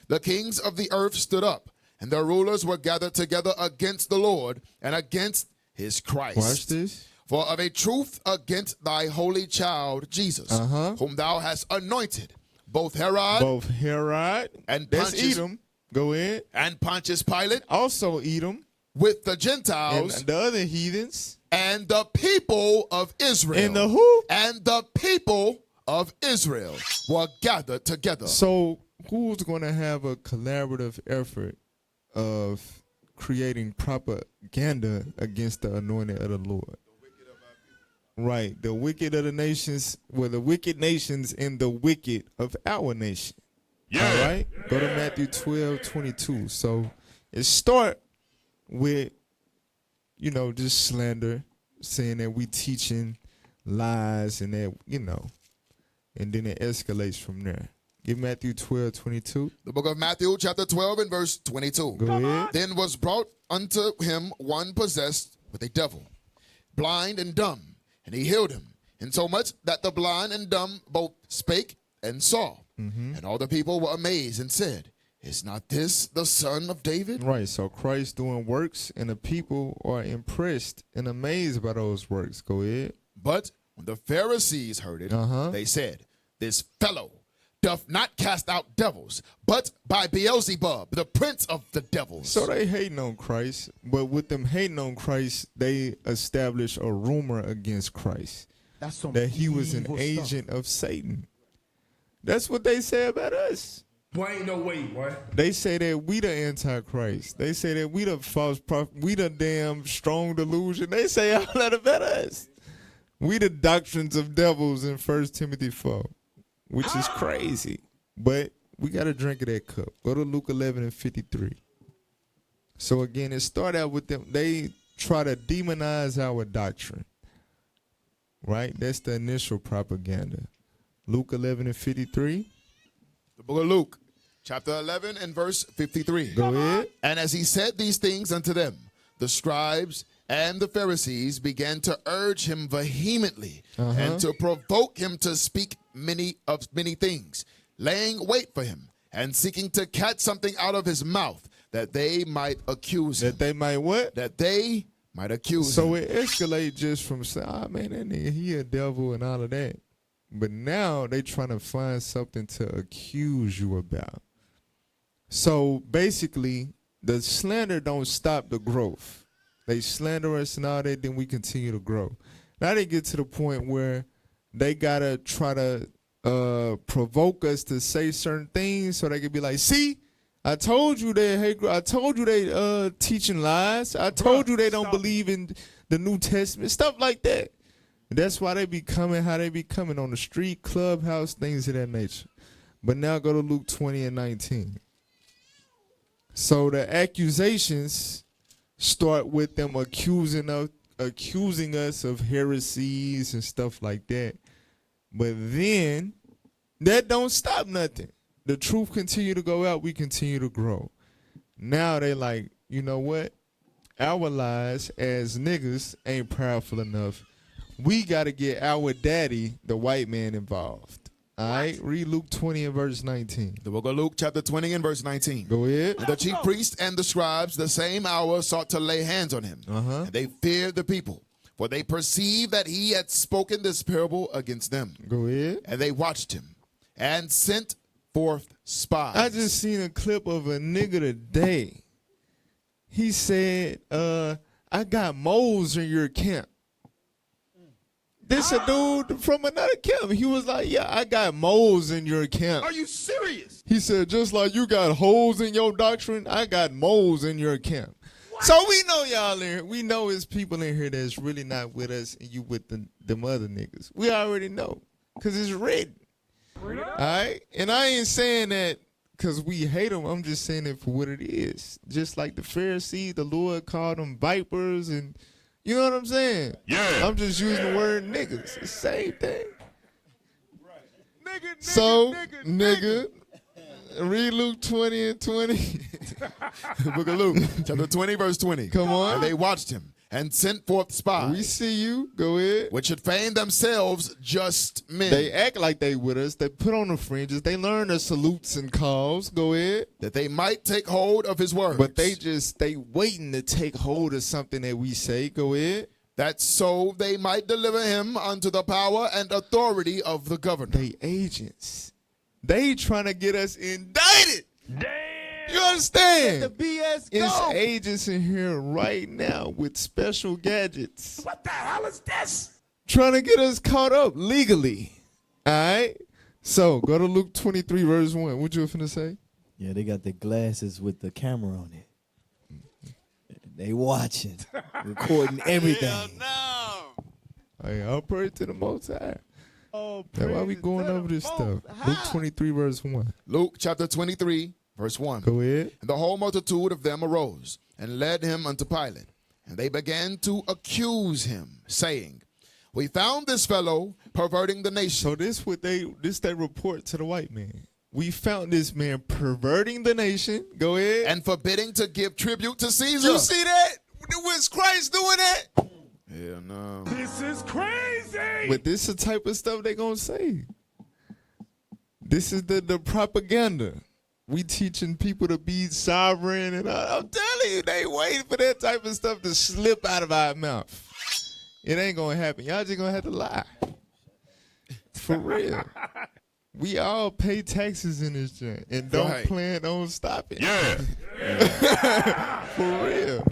S4: The kings of the earth stood up, and their rulers were gathered together against the Lord and against his Christ.
S1: Watch this.
S4: For of a truth against thy holy child Jesus, whom thou hast anointed, both Herod
S1: And
S4: and
S1: that's
S4: Pontius,
S1: Edom. Go ahead.
S4: and Pontius Pilate,
S1: Also Edom.
S4: with the
S1: and
S4: Gentiles
S1: the other heathens.
S4: and the people of Israel.
S1: And the who?
S4: And the people of Israel were gathered together.
S1: So who's going to have a collaborative effort of creating propaganda against the anointed of the Lord? Right. The wicked of the nations, well, the wicked nations and the wicked of our nation. Yeah. All right. Yeah. Go to Matthew 12:22. So it start with, just slander, saying that we teaching lies and that, and then it escalates from there. Give Matthew 12:22.
S4: The book of Matthew, chapter 12 and verse 22.
S1: Go ahead.
S4: Then was brought unto him one possessed with a devil, blind and dumb, and he healed him, insomuch that the blind and dumb both spake and saw. Mm-hmm. And all the people were amazed and said, is not this the son of David?
S1: Right, so Christ doing works, and the people are impressed and amazed by those works. Go ahead.
S4: But when the Pharisees heard it, they said, this fellow doth not cast out devils, but by Beelzebub, the prince of the devils.
S1: So they hating on Christ, but with them hating on Christ, they establish a rumor against Christ.
S2: That's some
S1: that he was an
S2: evil
S1: agent of Satan. That's what they say about us.
S2: Boy, ain't no way, boy.
S1: They say that we the Antichrist. They say that we the false prophet. We the damn strong delusion. They say all that about us. We the doctrines of devils in 1 Timothy 4, which is crazy. But we got to drink of that cup. Go to Luke 11:53. So again, it started out with them. They try to demonize our doctrine. Right? That's the initial propaganda. Luke 11:53.
S4: The book of Luke, chapter 11 and verse 53.
S1: Go ahead.
S4: And as he said these things unto them, the scribes and the Pharisees began to urge him vehemently and to provoke him to speak many things, laying wait for him and seeking to catch something out of his mouth that they might accuse him.
S1: That they might what?
S4: That they might accuse him.
S1: So it escalates just from saying, man, that nigga, he a devil and all of that. But now they trying to find something to accuse you about. So basically, the slander don't stop the growth. They slander us and all that, then we continue to grow. Now they get to the point where they got to try to provoke us to say certain things so they can be like, see, I told you they teaching lies. I told you they don't believe in the New Testament, stuff like that. That's why they be coming, how they be coming on the street, clubhouse, things of that nature. But now go to Luke 20:19. So the accusations start with them accusing us of heresies and stuff like that. But then that don't stop nothing. The truth continue to go out, we continue to grow. Now they like, you know what? Our lies as niggas ain't powerful enough. We got to get our daddy, the white man, involved. All right? Read Luke 20 and verse 19.
S4: The book of Luke, chapter 20 and verse 19.
S1: Go ahead.
S4: And the chief priests and the scribes the same hour sought to lay hands on him. And they feared the people, for they perceived that he had spoken this parable against them.
S1: Go ahead.
S4: And they watched him and sent forth spies.
S1: I just seen a clip of a nigga today. He said, I got moles in your camp. This a dude from another camp. He was like, yeah, I got moles in your camp.
S2: Are you serious?
S1: He said, just like you got holes in your doctrine, I got moles in your camp. What? So we know y'all in here. We know it's people in here that's really not with us and you with them other niggas. We already know because it's written. All right? And I ain't saying that because we hate them. I'm just saying it for what it is. Just like the Pharisees, the Lord called them vipers and you know what I'm saying? Yeah. I'm just using the word niggas. It's the same thing. Right. Nigga. Read Luke 20 and 20.
S4: The book of Luke, chapter 20, verse 20.
S1: Come on.
S4: And they watched him and sent forth spies.
S1: We see you. Go ahead.
S4: Which should feign themselves just men.
S1: They act like they with us. They put on the fringes. They learn the salutes and calls. Go ahead.
S4: That they might take hold of his words.
S1: But they waiting to take hold of something that we say. Go ahead.
S4: That so they might deliver him unto the power and authority of the governor.
S1: They agents. They trying to get us indicted.
S2: Damn.
S1: You understand?
S6: Let the BS
S1: It's
S6: go.
S1: agents in here right now with special gadgets
S2: What the hell is this?
S1: trying to get us caught up legally. All right? So go to Luke 23, verse 1. What you finna say?
S6: Yeah, they got the glasses with the camera on it. They watching, recording everything.
S1: Hey, I'll pray to the Most High.
S6: Oh,
S1: That's why we going over this stuff. Luke 23, verse 1.
S4: Luke chapter 23, verse 1.
S1: Go ahead.
S4: And the whole multitude of them arose and led him unto Pilate. And they began to accuse him, saying, We found this fellow perverting the nation.
S1: So this they report to the white man. We found this man perverting the nation. Go ahead.
S4: And forbidding to give tribute to Caesar.
S1: You see that? Was Christ doing that?
S4: Hell no.
S2: This is crazy.
S1: But this is the type of stuff they gonna say. This is the propaganda. We teaching people to be sovereign, and I'm telling you, they waiting for that type of stuff to slip out of our mouth. It ain't gonna happen. Y'all just gonna have to lie. For real. We all pay taxes in this joint and don't
S4: Right.
S1: plan on stopping.
S2: Yeah.
S1: For real.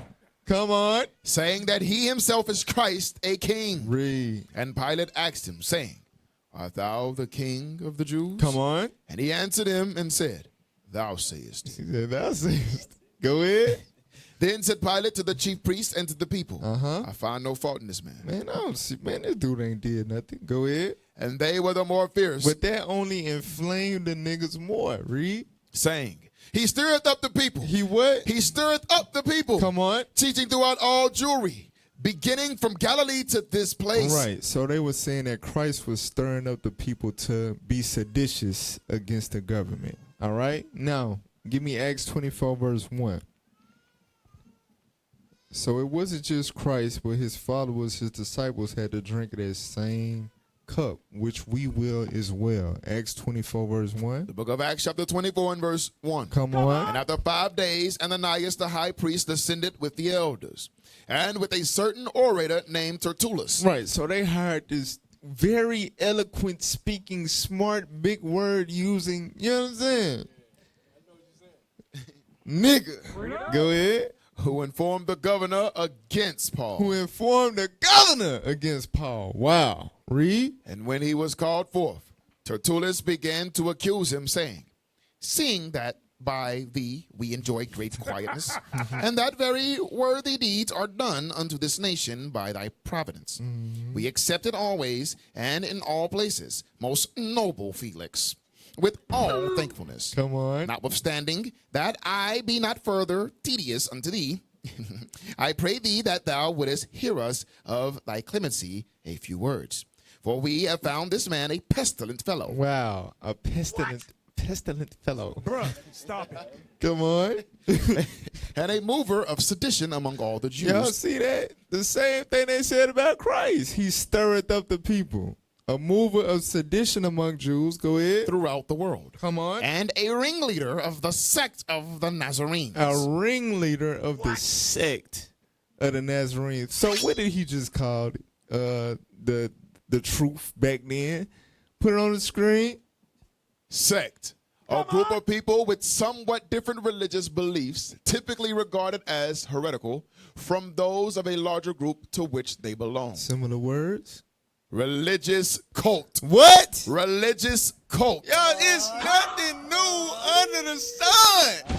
S1: Come on.
S4: Saying that he himself is Christ, a king.
S1: Read.
S4: And Pilate asked him, saying, Art thou the king of the Jews?
S1: Come on.
S4: And he answered him and said, Thou sayest.
S1: He said, thou sayest. Go ahead.
S4: Then said Pilate to the chief priests and to the people,
S1: Uh-huh.
S4: I find no fault in this man.
S1: Man, I don't see. Man, this dude ain't did nothing. Go ahead.
S4: And they were the more fierce,
S1: But that only inflamed the niggas more. Read.
S4: saying, He stirreth up the people.
S1: He what?
S4: He stirreth up the people.
S1: Come on.
S4: Teaching throughout all Jewry, beginning from Galilee to this place.
S1: Right. So they were saying that Christ was stirring up the people to be seditious against the government. All right. Now, give me Acts 24, verse 1. So it wasn't just Christ, but his followers, his disciples had to drink of that same cup, which we will as well. Acts 24, verse 1.
S4: The book of Acts chapter 24 and verse 1.
S1: Come on.
S4: And after 5 days, Ananias the high priest ascended with the elders, and with a certain orator named Tertullus.
S1: Right. So they hired this very eloquent speaking, smart, big word using, you know what I'm saying? Nigga. Go ahead.
S4: Who informed the governor against Paul.
S1: Who informed the governor against Paul. Wow. Read.
S4: And when he was called forth, Tertullus began to accuse him, saying, Seeing that by thee we enjoy great quietness, and that very worthy deeds are done unto this nation by thy providence. We accept it always and in all places, most noble Felix, with all thankfulness.
S1: Come on.
S4: Notwithstanding that I be not further tedious unto thee, I pray thee that thou wouldest hear us of thy clemency a few words. For we have found this man a pestilent fellow.
S1: Wow. A pestilent fellow.
S2: Bruh, stop it.
S1: Come on.
S4: And a mover of sedition among all the Jews.
S1: Y'all see that? The same thing they said about Christ. He stirreth up the people. A mover of sedition among Jews. Go ahead.
S4: Throughout the world.
S1: Come on.
S4: And a ringleader of the sect of the Nazarenes.
S1: A ringleader of the sect of the Nazarenes. So what did he just call it? The truth back then? Put it on the screen.
S4: Sect. A group of people with somewhat different religious beliefs, typically regarded as heretical, from those of a larger group to which they belong.
S1: Similar words.
S4: Religious cult.
S1: What?
S4: Religious cult.
S1: Y'all, it's nothing new under the sun.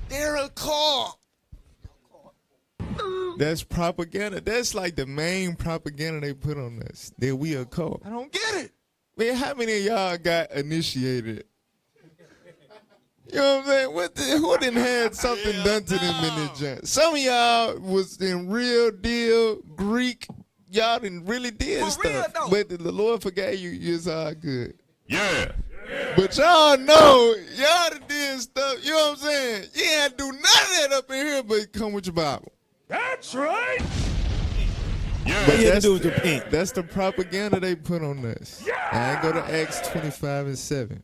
S1: They're a cult. That's propaganda. That's like the main propaganda they put on us. That we a cult. I don't get it. Man, how many of y'all got initiated? You know what I'm saying? Who didn't have something done to them in this joint? Some of y'all was in real deal Greek. Y'all didn't really did stuff. But the Lord forgave you. It's all good.
S2: Yeah.
S1: But y'all know, y'all done did stuff. You know what I'm saying? You ain't do none of that up in here, but come with your Bible.
S2: That's right.
S6: What you had to do with your pink?
S1: That's the propaganda they put on us. I go to Acts 25 and 7.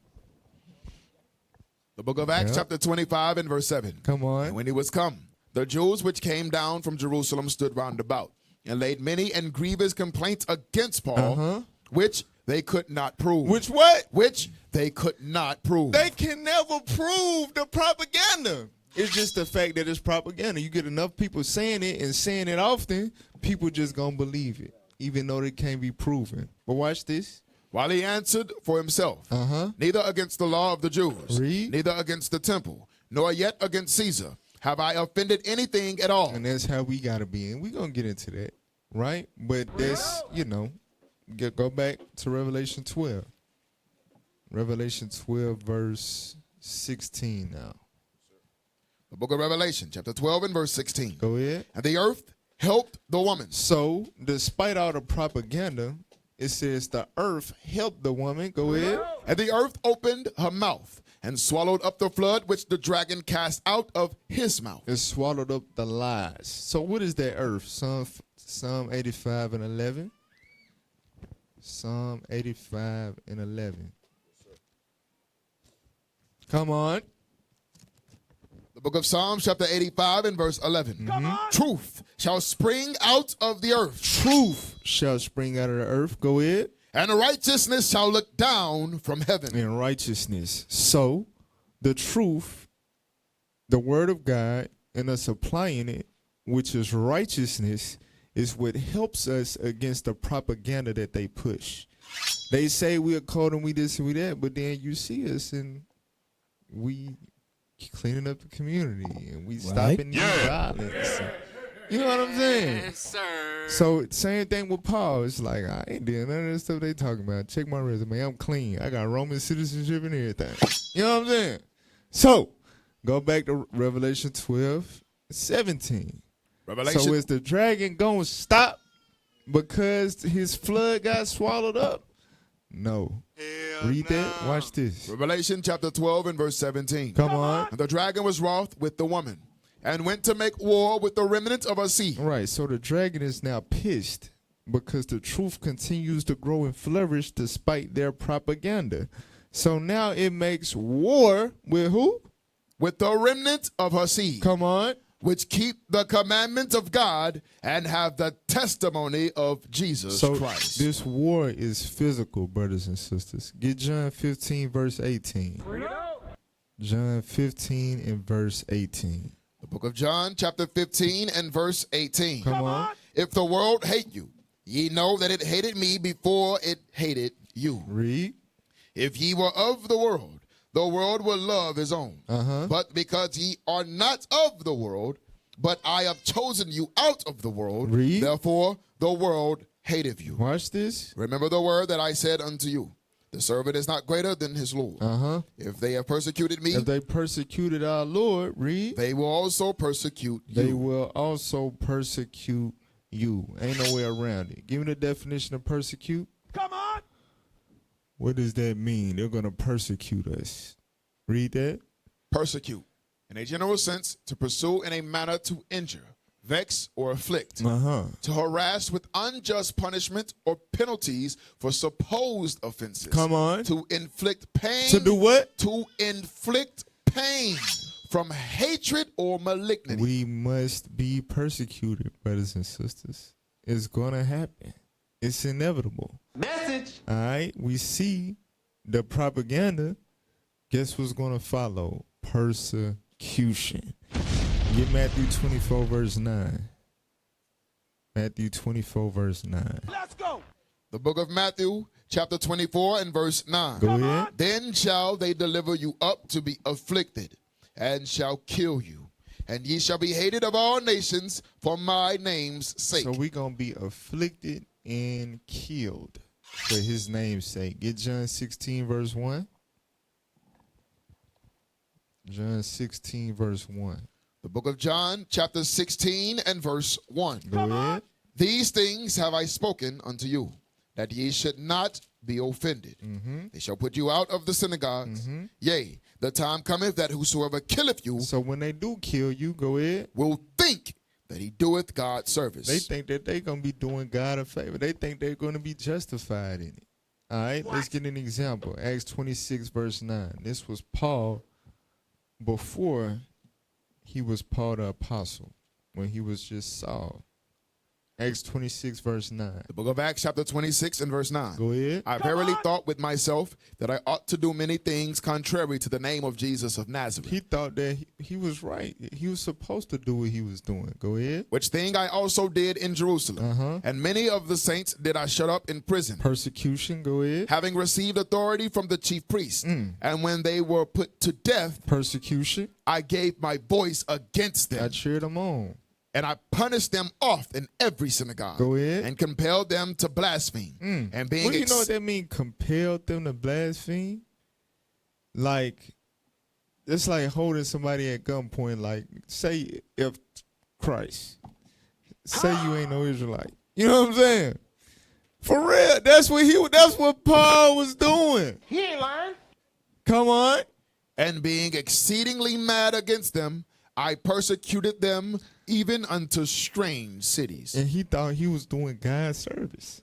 S4: The book of Acts,
S1: Yeah.
S4: chapter 25 and verse 7.
S1: Come on.
S4: And when he was come, the Jews which came down from Jerusalem stood round about, and laid many and grievous complaints against Paul, which, they could not prove.
S1: Which what?
S4: Which they could not prove.
S1: They can never prove the propaganda. It's just the fact that it's propaganda. You get enough people saying it and saying it often, people just gonna believe it, even though it can't be proven. But watch this.
S4: While he answered for himself, neither against the law of the Jews,
S1: Read.
S4: neither against the temple, nor yet against Caesar, have I offended anything at all.
S1: And that's how we gotta be. And we're gonna get into that, right? But that's, go back to Revelation 12. Revelation 12, verse 16 now.
S4: The book of Revelation, chapter 12 and verse 16.
S1: Go ahead.
S4: And the earth helped the woman.
S1: So, despite all the propaganda, it says the earth helped the woman. Go ahead.
S4: And the earth opened her mouth and swallowed up the flood which the dragon cast out of his mouth.
S1: It swallowed up the lies. So what is that earth? Psalm 85 and 11. Psalm 85 and 11. Come on.
S4: The book of Psalms, chapter 85 and verse 11. Truth shall spring out of the earth.
S1: Truth shall spring out of the earth. Go ahead.
S4: And righteousness shall look down from heaven.
S1: In righteousness. So the truth, the word of God, and us applying it, which is righteousness, is what helps us against the propaganda that they push. They say we are called and we this and we that, but then you see us and we cleaning up the community and we stopping the violence. You know what I'm saying?
S8: Yes, sir.
S1: So same thing with Paul. It's like I ain't doing none of the stuff they talking about. Check my resume. I'm clean. I got Roman citizenship and everything. You know what I'm saying? So go back to Revelation 12, 17.
S4: Revelation.
S1: So is the dragon gonna stop because his flood got swallowed up? No. Read that. Watch this.
S4: Revelation chapter 12 and verse 17.
S1: Come on.
S4: And the dragon was wroth with the woman and went to make war with the remnant of her seed.
S1: Right. So the dragon is now pissed because the truth continues to grow and flourish despite their propaganda. So now it makes war with who?
S4: With the remnant of her seed.
S1: Come on.
S4: Which keep the commandments of God and have the testimony of Jesus
S1: So
S4: Christ.
S1: this war is physical, brothers and sisters. Get John 15, verse 18. John 15 and verse 18.
S4: The book of John, chapter 15 and verse 18.
S1: Come on.
S4: If the world hate you, ye know that it hated me before it hated you.
S1: Read.
S4: If ye were of the world will love his own. But because ye are not of the world, but I have chosen you out of the world,
S1: Read.
S4: therefore the world hateth you.
S1: Watch this.
S4: Remember the word that I said unto you. The servant is not greater than his Lord. If they have persecuted me,
S1: If they persecuted our Lord, read.
S4: they will also persecute
S1: They
S4: you.
S1: will also persecute you. Ain't no way around it. Give me the definition of persecute.
S2: Come on.
S1: What does that mean? They're going to persecute us. Read that.
S4: Persecute. In a general sense, to pursue in a manner to injure, vex, or afflict. To harass with unjust punishment or penalties for supposed offenses.
S1: Come on.
S4: To inflict pain.
S1: To do what?
S4: To inflict pain from hatred or malignity.
S1: We must be persecuted, brothers and sisters. It's going to happen. It's inevitable.
S8: Message.
S1: All right. We see the propaganda. Guess what's going to follow? Persecution. Get Matthew 24, verse 9. Matthew 24, verse 9.
S2: Let's go.
S4: The book of Matthew, chapter 24 and verse 9.
S1: Go ahead.
S4: Then shall they deliver you up to be afflicted, and shall kill you. And ye shall be hated of all nations for my name's sake.
S1: So we're going to be afflicted and killed for his name's sake. Get John 16, verse 1. John 16, verse 1.
S4: The book of John, chapter 16 and verse 1.
S1: Go ahead.
S4: These things have I spoken unto you, that ye should not be offended. They shall put you out of the synagogues. Yea, the time cometh that whosoever killeth you
S1: So when they do kill you, go ahead.
S4: will think that he doeth God service.
S1: They think that they're going to be doing God a favor. They think they're going to be justified in it. All right, let's get an example. Acts 26, verse 9. This was Paul before he was Paul the apostle, when he was just Saul. Acts 26, verse 9.
S4: The book of Acts, chapter 26 and verse 9.
S1: Go ahead.
S4: I verily thought with myself that I ought to do many things contrary to the name of Jesus of Nazareth.
S1: He thought that he was right. He was supposed to do what he was doing. Go ahead.
S4: Which thing I also did in Jerusalem. And many of the saints did I shut up in prison,
S1: Persecution. Go ahead.
S4: having received authority from the chief priests. And when they were put to death,
S1: Persecution.
S4: I gave my voice against
S1: I
S4: them.
S1: cheered them on.
S4: And I punished them oft in every synagogue.
S1: Go ahead.
S4: And compelled them to blaspheme. And being
S1: Well, you know what that mean? Compelled them to blaspheme? Like, it's like holding somebody at gunpoint. Like, say if Christ, say you ain't no Israelite. You know what I'm saying? For real, that's what Paul was doing.
S2: He ain't lying.
S1: Come on.
S4: and being exceedingly mad against them, I persecuted them even unto strange cities.
S1: And he thought he was doing God's service.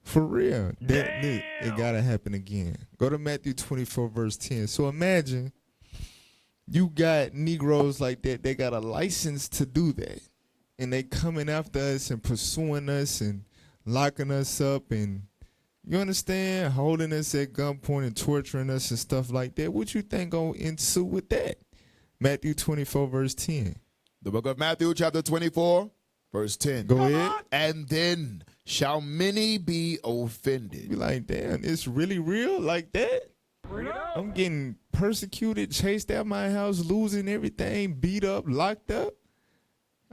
S1: For real. It got to happen again. Go to Matthew 24, verse 10. So imagine you got Negroes like that. They got a license to do that. And they coming after us and pursuing us and locking us up and, you understand, holding us at gunpoint and torturing us and stuff like that. What you think gonna ensue with that? Matthew 24, verse 10.
S4: The book of Matthew, chapter 24, verse 10.
S1: Go ahead.
S4: And then shall many be offended.
S1: Be like, damn, it's really real like that? I'm getting persecuted, chased out my house, losing everything, beat up, locked up.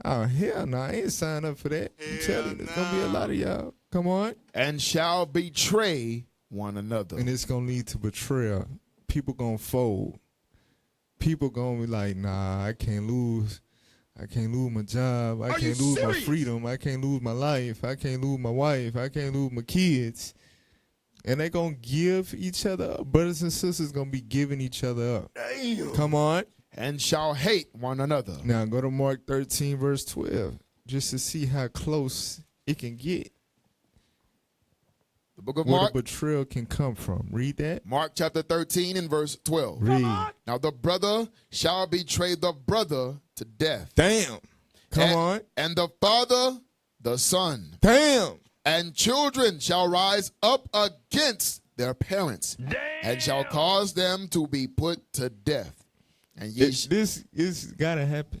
S1: Oh, hell no, I ain't signed up for that. I'm telling you, there's going to be a lot of y'all. Come on.
S4: And shall betray one another.
S1: And it's going to lead to betrayal. People going to fold. People going to be like, nah, I can't lose. I can't lose my job. I can't lose my freedom. I can't lose my life. I can't lose my wife. I can't lose my kids. And they going to give each other up. Brothers and sisters going to be giving each other up. Damn. Come on.
S4: And shall hate one another.
S1: Now go to Mark 13, verse 12, just to see how close it can get.
S4: The book of
S1: Where
S4: Mark.
S1: the betrayal can come from. Read that.
S4: Mark chapter 13 and verse 12.
S1: Read.
S4: Now the brother shall betray the brother to death.
S1: Damn. Come on.
S4: And the father the son.
S1: Damn.
S4: And children shall rise up against their parents. And shall cause them to be put to death. And ye
S1: This is gotta happen.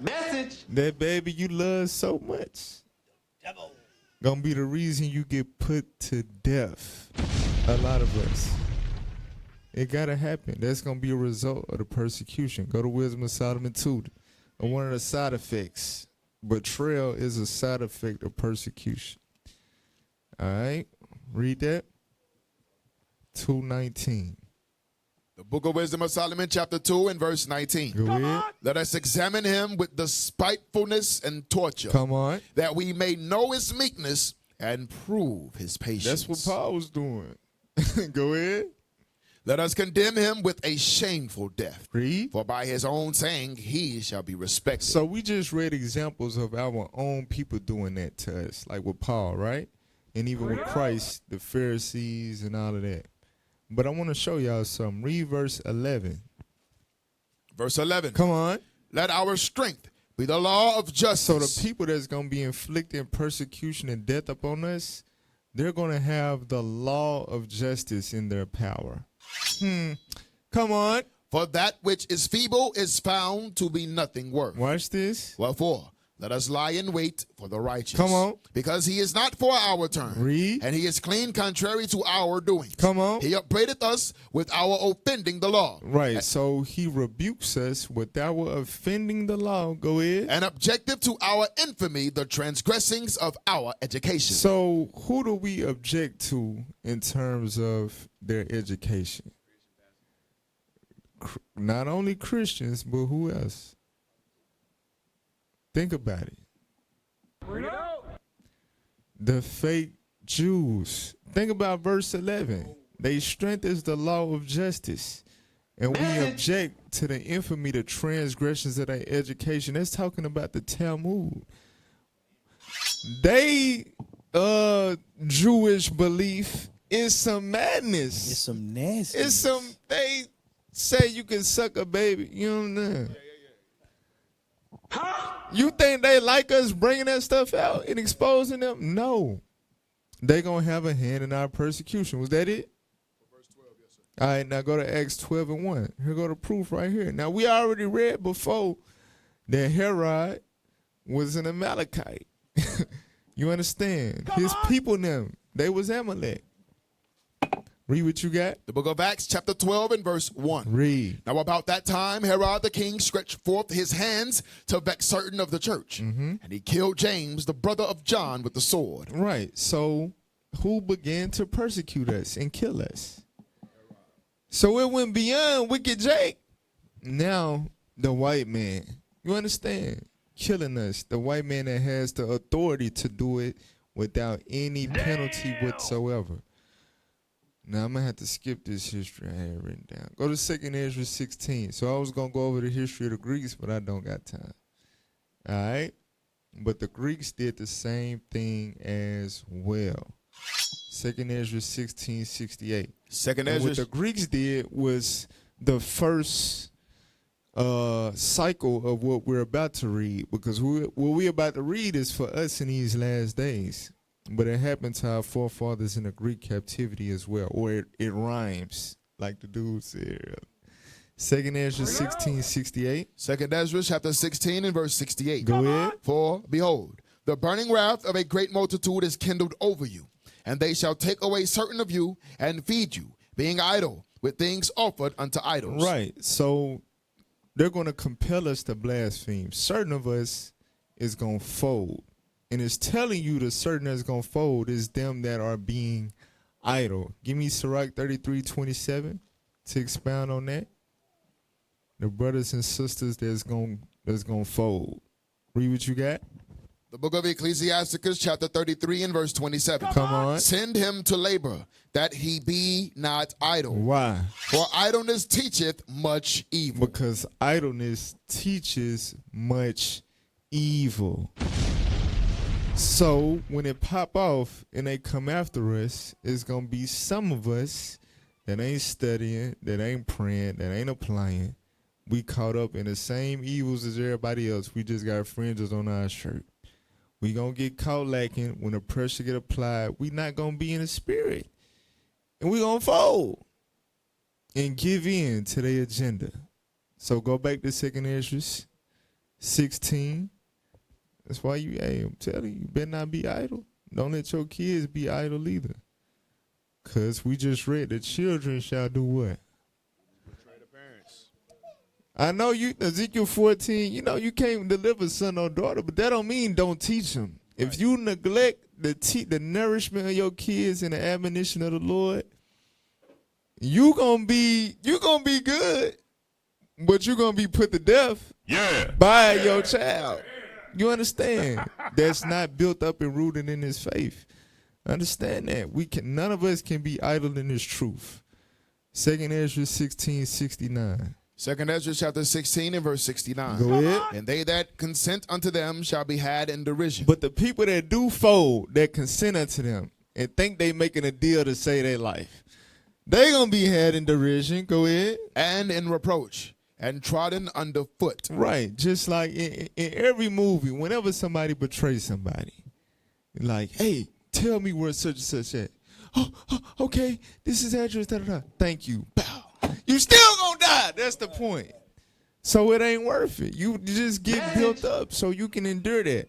S2: Message.
S1: That baby you love so much gonna be the reason you get put to death. A lot of us. It gotta happen. That's gonna be a result of the persecution. Go to Wisdom of Solomon 2. One of the side effects. Betrayal is a side effect of persecution. All right. Read that. 2:19.
S4: The book of Wisdom of Solomon, chapter 2 and verse 19.
S1: Go ahead.
S4: Let us examine him with the spitefulness and torture,
S1: Come on.
S4: that we may know his meekness and prove his patience.
S1: That's what Paul was doing. Go ahead.
S4: Let us condemn him with a shameful death,
S1: Read.
S4: for by his own saying he shall be respected.
S1: So we just read examples of our own people doing that to us, like with Paul, right? And even with Christ, the Pharisees and all of that. But I want to show y'all something. Read verse 11.
S4: Verse 11.
S1: Come on.
S4: Let our strength be the law of justice.
S1: So the people that's going to be inflicting persecution and death upon us, they're going to have the law of justice in their power. Come on.
S4: For that which is feeble is found to be nothing worth.
S1: Watch this.
S4: Wherefore, let us lie in wait for the righteous.
S1: Come on.
S4: Because he is not for our turn.
S1: Read.
S4: And he is clean contrary to our doings.
S1: Come on.
S4: He upbraideth us with our offending the law.
S1: Right. So he rebukes us with our offending the law. Go ahead.
S4: And objective to our infamy, the transgressings of our education.
S1: So who do we object to in terms of their education? Not only Christians, but who else? Think about it. The fake Jews. Think about verse 11. They strength is the law of justice. And we object to the infamy, the transgressions of their education. That's talking about the Talmud. They Jewish belief is some madness.
S6: It's some nasty.
S1: It's some, they say you can suck a baby. You know what I'm saying?
S2: Huh?
S1: You think they like us bringing that stuff out and exposing them? No. They going to have a hand in our persecution. Was that it?
S4: Verse 12, yes, sir.
S1: All right, now go to Acts 12 and 1. Here go the proof right here. Now, we already read before that Herod was an Amalekite. You understand? His people them, they was Amalek. Read what you got.
S4: The book of Acts, chapter 12 and verse 1.
S1: Read.
S4: Now about that time, Herod the king stretched forth his hands to vex certain of the church. And he killed James, the brother of John, with the sword.
S1: Right. So who began to persecute us and kill us? So it went beyond wicked Jake. Now the white man, you understand, killing us. The white man that has the authority to do it without any penalty whatsoever. Now, I'm going to have to skip this history I had written down. Go to 2nd Ezra 16. So I was going to go over the history of the Greeks, but I don't got time. All right? But the Greeks did the same thing as well. 2nd Ezra 16:68.
S4: Second
S1: And what
S4: Ezra.
S1: the Greeks did was the first cycle of what we're about to read, because what we're about to read is for us in these last days. But it happened to our forefathers in the Greek captivity as well, or it rhymes, like the dude said. 2nd Ezra 16:68.
S4: Second Ezra, chapter 16 and verse 68.
S1: Go ahead.
S4: For, behold, the burning wrath of a great multitude is kindled over you, and they shall take away certain of you and feed you, being idle, with things offered unto idols.
S1: Right. So they're going to compel us to blaspheme. Certain of us is going to fold. And it's telling you the certain that's going to fold is them that are being idle. Give me Sirach 33:27 to expound on that. The brothers and sisters that's going to fold. Read what you got.
S4: The book of Ecclesiasticus, chapter 33 and verse 27.
S1: Come on.
S4: Send him to labor, that he be not idle.
S1: Why?
S4: For idleness teacheth much evil.
S1: Because idleness teaches much evil. So when it pop off and they come after us, it's going to be some of us that ain't studying, that ain't praying, that ain't applying. We caught up in the same evils as everybody else. We just got fringes on our shirt. We going to get caught lacking when the pressure get applied. We not going to be in the spirit. And we going to fold and give in to their agenda. So go back to 2nd Ezra 16. That's why I'm telling you, better not be idle. Don't let your kids be idle either. Because we just read the children shall do what? I know you, Ezekiel 14, you can't deliver son or daughter, but that don't mean don't teach them. Right. If you neglect the nourishment of your kids and the admonition of the Lord, you gonna be good, but you're gonna be put to death by your child. You understand? That's not built up and rooted in his faith. Understand that. None of us can be idle in this truth. 2nd Ezra 16:69.
S4: 2nd Ezra chapter 16 and verse 69.
S1: Go ahead.
S4: And they that consent unto them shall be had in derision.
S1: But the people that do fold, that consent unto them, and think they making a deal to save their life, they gonna be had in derision. Go ahead.
S4: And in reproach, and trodden underfoot.
S1: Right. Just like in every movie, whenever somebody betrays somebody, like, hey, tell me where such and such at. Oh, okay, this is address, da-da-da. Thank you. Bow. You still gonna die. That's the point. So it ain't worth it. You just get built up so you can endure that.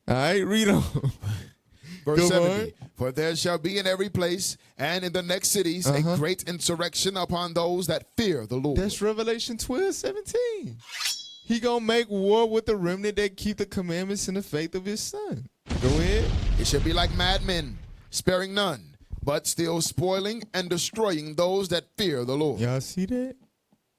S1: All right, read on.
S4: Verse 70. For there shall be in every place and in the next cities a great insurrection upon those that fear the Lord.
S1: That's Revelation 12:17. He gonna make war with the remnant that keep the commandments and the faith of his son. Go ahead.
S4: It should be like madmen, sparing none, but still spoiling and destroying those that fear the Lord.
S1: Y'all see that?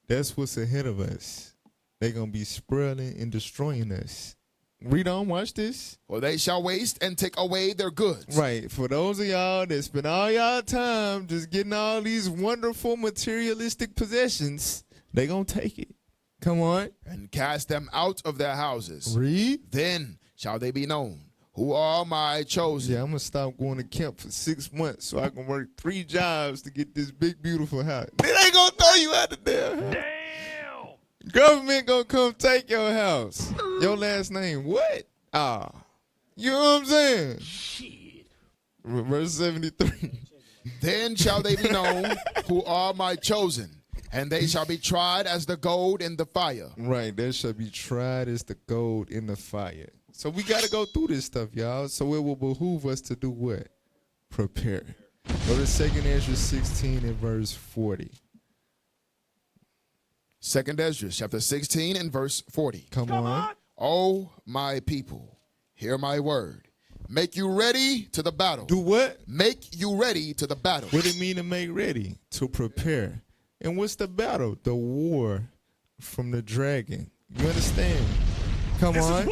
S1: That's what's ahead of us. They're going to be spoiling and destroying us. Read on, watch this.
S4: For they shall waste and take away their goods.
S1: Right. For those of y'all that spend all y'all time just getting all these wonderful materialistic possessions, they going to take it. Come on.
S4: And cast them out of their houses.
S1: Read.
S4: Then shall they be known, who are my chosen.
S1: Yeah, I'm going to stop going to camp for 6 months so I can work 3 jobs to get this big, beautiful house. They ain't going to throw you out of there. Huh? Damn! Government gonna come take your house. Your last name, what? You know what I'm saying? Shit. Verse 73.
S4: Then shall they be known who are my chosen, and they shall be tried as the gold in the fire.
S1: Right, they shall be tried as the gold in the fire. So we got to go through this stuff, y'all. So it will behoove us to do what? Prepare. Go to 2nd Ezra 16 and verse 40.
S4: 2nd Ezra chapter 16 and verse 40.
S1: Come on.
S4: O my people, hear my word. Make you ready to the battle.
S1: Do what?
S4: Make you ready to the battle.
S1: What it mean to make ready? To prepare. And what's the battle? The war from the dragon. You understand? Come on.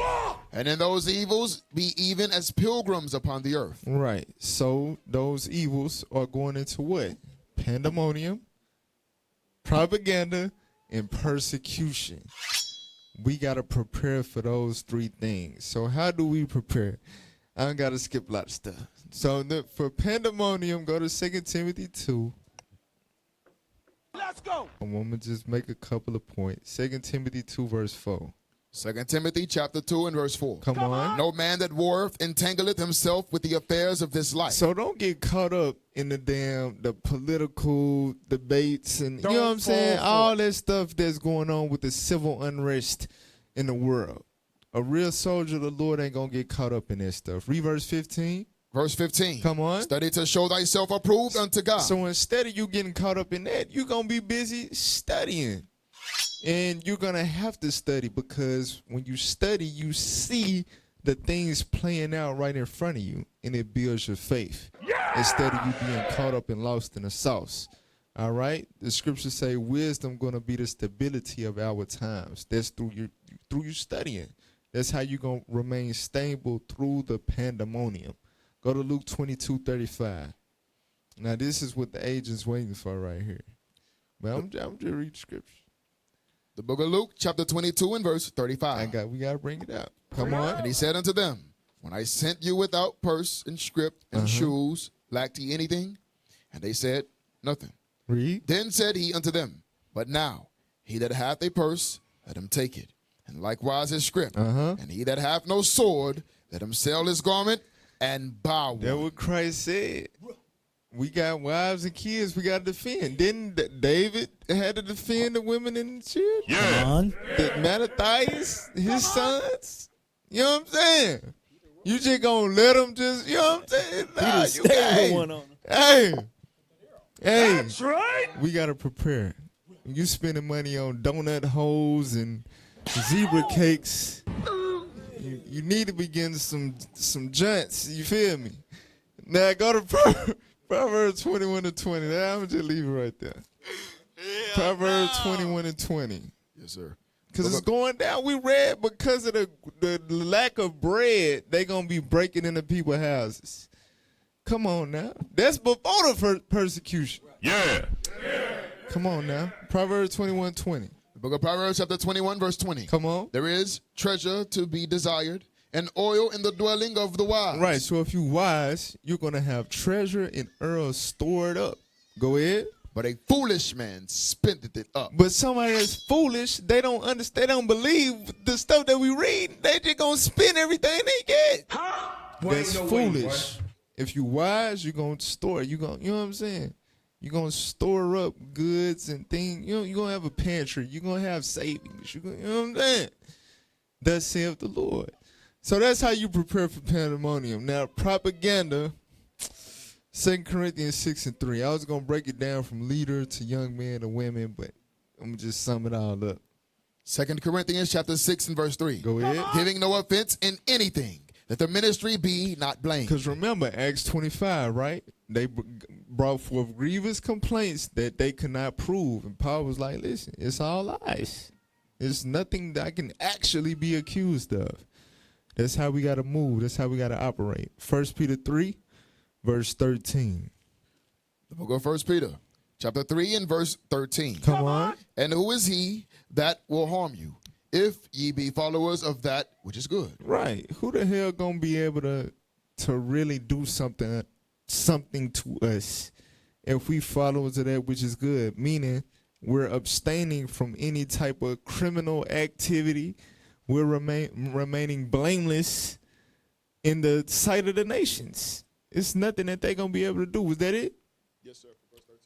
S4: And in those evils be even as pilgrims upon the earth.
S1: Right. So those evils are going into what? Pandemonium, propaganda, and persecution. We got to prepare for those three things. So how do we prepare? I don't got to skip a lot of stuff. So for Pandemonium, go to 2 Timothy 2.
S2: Let's go.
S1: I'm going to just make a couple of points. 2 Timothy 2 verse 4.
S4: 2 Timothy chapter 2 and verse 4.
S1: Come on.
S4: No man that warreth entangleth himself with the affairs of this life.
S1: So don't get caught up in the political debates and you know what I'm saying? All that stuff that's going on with the civil unrest in the world. A real soldier of the Lord ain't gonna get caught up in that stuff. Read verse 15.
S4: Verse 15.
S1: Come on.
S4: Study to show thyself approved unto God.
S1: So instead of you getting caught up in that, you're gonna be busy studying. And you're going to have to study because when you study, you see the things playing out right in front of you, and it builds your faith. Yeah! Instead of you being caught up and lost in the sauce. All right? The scriptures say wisdom going to be the stability of our times. That's through your studying. That's how you're going to remain stable through the pandemonium. Go to Luke 22:35. Now, this is what the agent's waiting for right here. Well, I'm just read the scripture.
S4: The book of Luke, chapter 22 and verse 35.
S1: We got to bring it out. Come on.
S4: And he said unto them, when I sent you without purse and scrip and shoes, lacked ye anything? And they said, nothing.
S1: Read.
S4: Then said he unto them, but now he that hath a purse, let him take it, and likewise his scrip. And he that hath no sword, let him sell his garment and buy one.
S1: That's what Christ said. We got wives and kids we got to defend. Didn't David had to defend the women and the children?
S6: Yeah. Come on.
S1: Matthias, his sons. You know what I'm saying? You just gonna let them just, you know what I'm saying? Nah, hey,
S2: That's right.
S1: we got to prepare. You spending money on donut holes and zebra cakes. You need to be getting some joints. You feel me? Now go to Proverbs 21 and 20. I'm going to just leave it right there. Yeah, Proverbs 21 and 20.
S4: Yes, sir.
S1: Because it's going down. We read because of the lack of bread, they going to be breaking into people's houses. Come on now. That's before the persecution.
S2: Yeah.
S1: Come on now. Proverbs 21 20.
S4: The book of Proverbs, chapter 21, verse 20.
S1: Come on.
S4: There is treasure to be desired, and oil in the dwelling of the wise.
S1: Right, so if you wise, you're going to have treasure and oil stored up. Go ahead.
S4: But a foolish man spendeth it up.
S1: But somebody that's foolish, they don't understand, they don't believe the stuff that we read. They just going to spend everything they get. Huh? That's foolish. If you wise, you're going to store it. You know what I'm saying? You're going to store up goods and things. You're going to have a pantry. You're going to have savings. You know what I'm saying? Thus saith the Lord. So that's how you prepare for pandemonium. Now, propaganda, 2 Corinthians 6 and 3. I was going to break it down from leader to young men to women, but I'm going to just sum it all up.
S4: 2 Corinthians chapter 6 and verse 3.
S1: Go ahead.
S4: Giving no offense in anything, that the ministry be not blamed.
S1: Because remember, Acts 25, right? They brought forth grievous complaints that they could not prove. And Paul was like, listen, it's all lies. There's nothing that I can actually be accused of. That's how we got to move. That's how we got to operate. 1 Peter 3, verse 13.
S4: The book of 1 Peter, chapter 3 and verse 13.
S1: Come on.
S4: And who is he that will harm you, if ye be followers of that which is good?
S1: Right. Who the hell going to be able to really do something to us if we followers of that which is good? Meaning, We're abstaining from any type of criminal activity. We're remaining blameless in the sight of the nations. It's nothing that they're going to be able to do. Was that it?
S4: Yes, sir.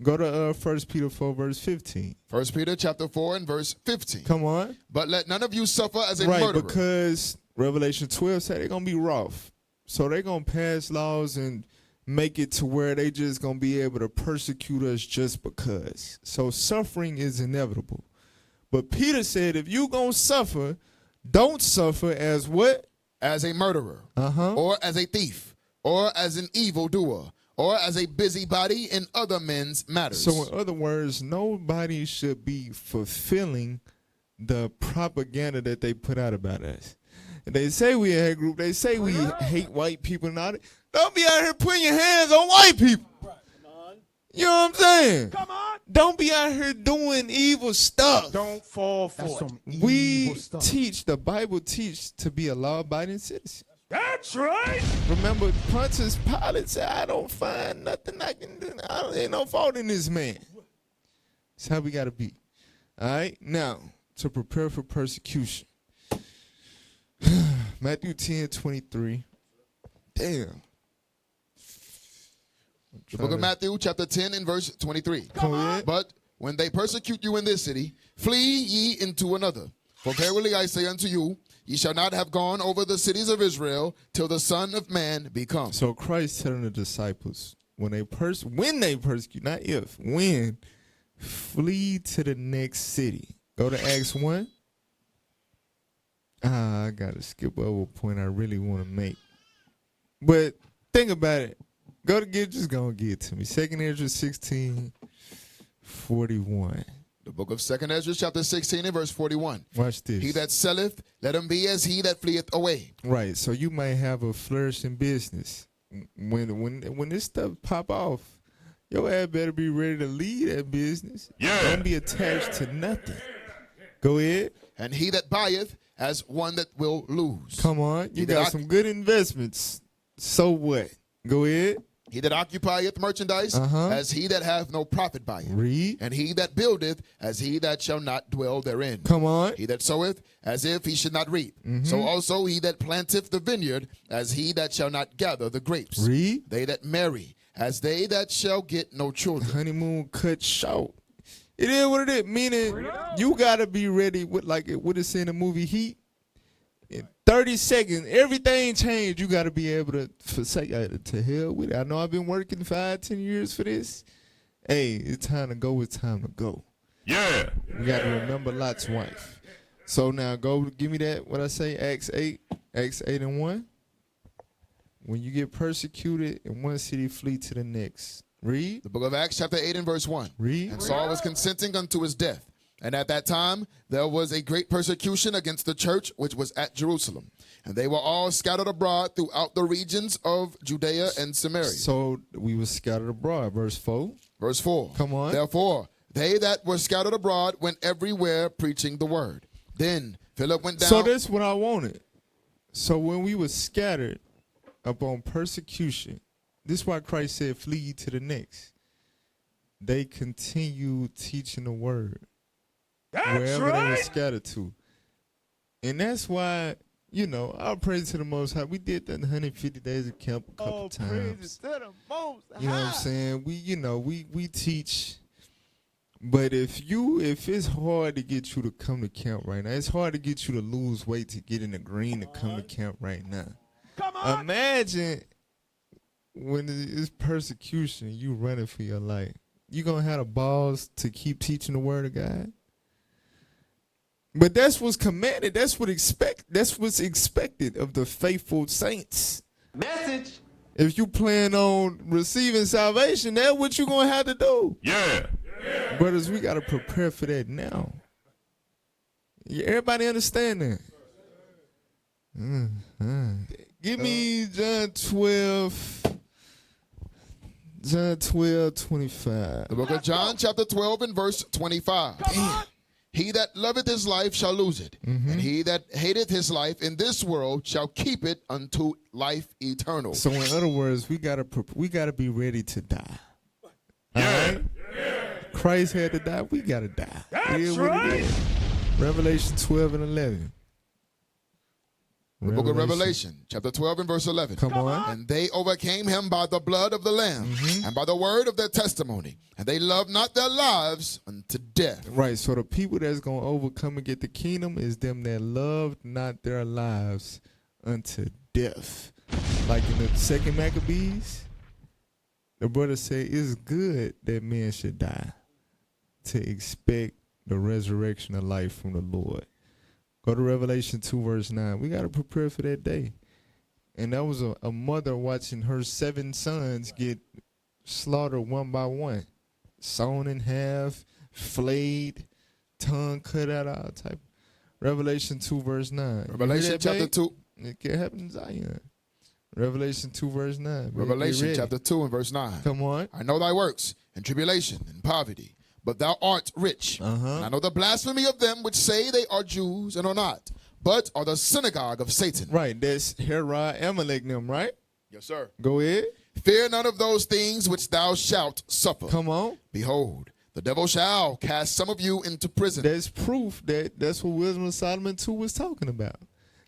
S1: Go to 1 Peter 4, verse 15.
S4: 1 Peter chapter 4 and verse 15.
S1: Come on.
S4: But let none of you suffer as a
S1: Right,
S4: murderer.
S1: because Revelation 12 said they're going to be wroth. So they're going to pass laws and make it to where they just going to be able to persecute us just because. So suffering is inevitable. But Peter said, if you going to suffer, don't suffer as what?
S4: As a murderer,
S1: Uh-huh.
S4: or as a thief, or as an evildoer, or as a busybody in other men's matters.
S1: So in other words, nobody should be fulfilling the propaganda that they put out about us. And they say we a hate group. They say we hate white people and all that. Don't be out here putting your hands on white people. You know what I'm saying?
S2: Come on.
S1: Don't be out here doing evil stuff.
S2: Don't fall for it.
S1: We teach, the Bible teach to be a law-abiding citizen.
S2: That's right.
S1: Remember, Pontius Pilate said, I don't find nothing I can do. Ain't no fault in this man. That's how we got to be. All right? Now, to prepare for persecution. Matthew 10:23. Damn.
S4: The book of Matthew chapter 10 and verse 23.
S1: Come on.
S4: But when they persecute you in this city, flee ye into another. For verily I say unto you, ye shall not have gone over the cities of Israel till the Son of Man be come.
S1: So Christ telling the disciples, when they persecute, not if, when, flee to the next city. Go to Acts 1. I got to skip over a point I really want to make. But think about it. Just go and get it to me. 2 Ezra 16:41.
S4: The book of 2 Ezra chapter 16 and verse 41.
S1: Watch this.
S4: He that selleth, let him be as he that fleeth away.
S1: Right. So you might have a flourishing business. When this stuff pop off, your ass better be ready to lead that business. Yeah. Don't be attached to nothing. Go ahead.
S4: And he that buyeth as one that will lose.
S1: Come on. You got some good investments. So what? Go ahead.
S4: He that occupieth merchandise as he that hath no profit by it.
S1: Read.
S4: And he that buildeth as he that shall not dwell therein.
S1: Come on.
S4: He that soweth as if he should not reap. So also he that planteth the vineyard as he that shall not gather the grapes.
S1: Read.
S4: They that marry as they that shall get no children.
S1: Honeymoon cut short. It is what it is. Meaning you got to be ready with, like what it's in the movie Heat. In 30 seconds, everything changed. You got to be able to forsake to hell with it. I know I've been working 5-10 years for this. Hey, it's time to go. It's time to go. Yeah. We got to remember Lot's wife. So now go give me that, what I say, Acts 8 and 1. When you get persecuted in one city, flee to the next. Read.
S4: The book of Acts chapter 8 and verse 1.
S1: Read.
S4: And Saul was consenting unto his death. And at that time, there was a great persecution against the church, which was at Jerusalem. And they were all scattered abroad throughout the regions of Judea and Samaria.
S1: So we were scattered abroad. Verse 4.
S4: Verse 4.
S1: Come on.
S4: Therefore, they that were scattered abroad went everywhere preaching the word. Then Philip went down.
S1: So that's what I wanted. So when we were scattered upon persecution, this is why Christ said, flee to the next. They continue teaching the word. Wherever they were scattered to. And that's why, I'll praise to the Most High. We did that 150 days of camp a couple times.
S2: To the Most High.
S1: You know what I'm saying? We teach. But if it's hard to get you to come to camp right now, it's hard to get you to lose weight to get in the green to come to camp right now.
S2: Come on.
S1: Imagine when it's persecution, you running for your life. You gonna have the balls to keep teaching the word of God? But that's what's commanded. That's what's expected of the faithful saints.
S2: Message.
S1: If you plan on receiving salvation, that's what you're gonna have to do. Yeah. Brothers, we gotta prepare for that now. Everybody understand that? Give me John 12:25.
S4: The book of John chapter 12 and verse 25. He that loveth his life shall lose it, and he that hateth his life in this world shall keep it unto life eternal.
S1: So in other words, we gotta be ready to die. Yeah. All right? Christ had to die, we gotta die.
S2: That's
S1: It is what it
S2: right.
S1: is. Revelation 12 and 11.
S4: The book of Revelation, chapter 12 and verse 11.
S1: Come on.
S4: And they overcame him by the blood of the Lamb and by the word of their testimony. And they loved not their lives unto death.
S1: Right, so the people that's going to overcome and get the kingdom is them that loved not their lives unto death. Like in the second Maccabees, the brother said, it's good that men should die to expect the resurrection of life from the Lord. Go to Revelation 2 verse 9. We got to prepare for that day. And that was a mother watching her 7 sons get slaughtered one by one. Sawn in half, flayed, tongue cut out, all type. Revelation 2 verse 9.
S4: Revelation chapter 2.
S1: It can happen in Zion. Revelation 2 verse 9.
S4: Revelation chapter 2 and verse 9.
S1: Come on.
S4: I know thy works, and tribulation, and poverty, but thou art rich. And I know the blasphemy of them which say they are Jews and are not, but are the synagogue of Satan.
S1: Right, that's Herod, Amalek them, right?
S4: Yes, sir.
S1: Go ahead.
S4: Fear none of those things which thou shalt suffer.
S1: Come on.
S4: Behold, the devil shall cast some of you into prison.
S1: That's proof that's what Wisdom of Solomon 2 was talking about.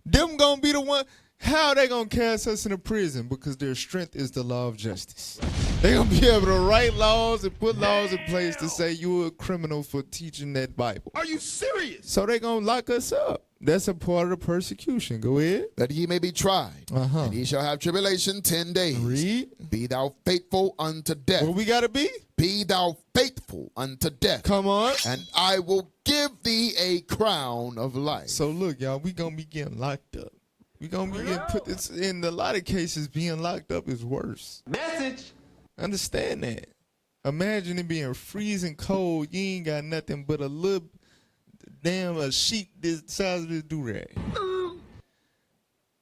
S1: Them gonna be the one. How they gonna cast us into prison? Because their strength is the law of justice. They gonna be able to write laws and put laws in place to say you're a criminal for teaching that Bible.
S2: Are you serious?
S1: So they gonna lock us up. That's a part of the persecution. Go ahead.
S4: That ye may be tried, and ye shall have tribulation 10 days.
S1: Read.
S4: Be thou faithful unto death.
S1: What we gotta be?
S4: Be thou faithful unto death.
S1: Come on.
S4: And I will give thee a crown of life.
S1: So look, y'all, we gonna be getting locked up. We gonna be getting put this in a lot of cases. Being locked up is worse.
S2: Message.
S1: Understand that. Imagine it being freezing cold. You ain't got nothing but a little damn a sheet this size of this do-rag.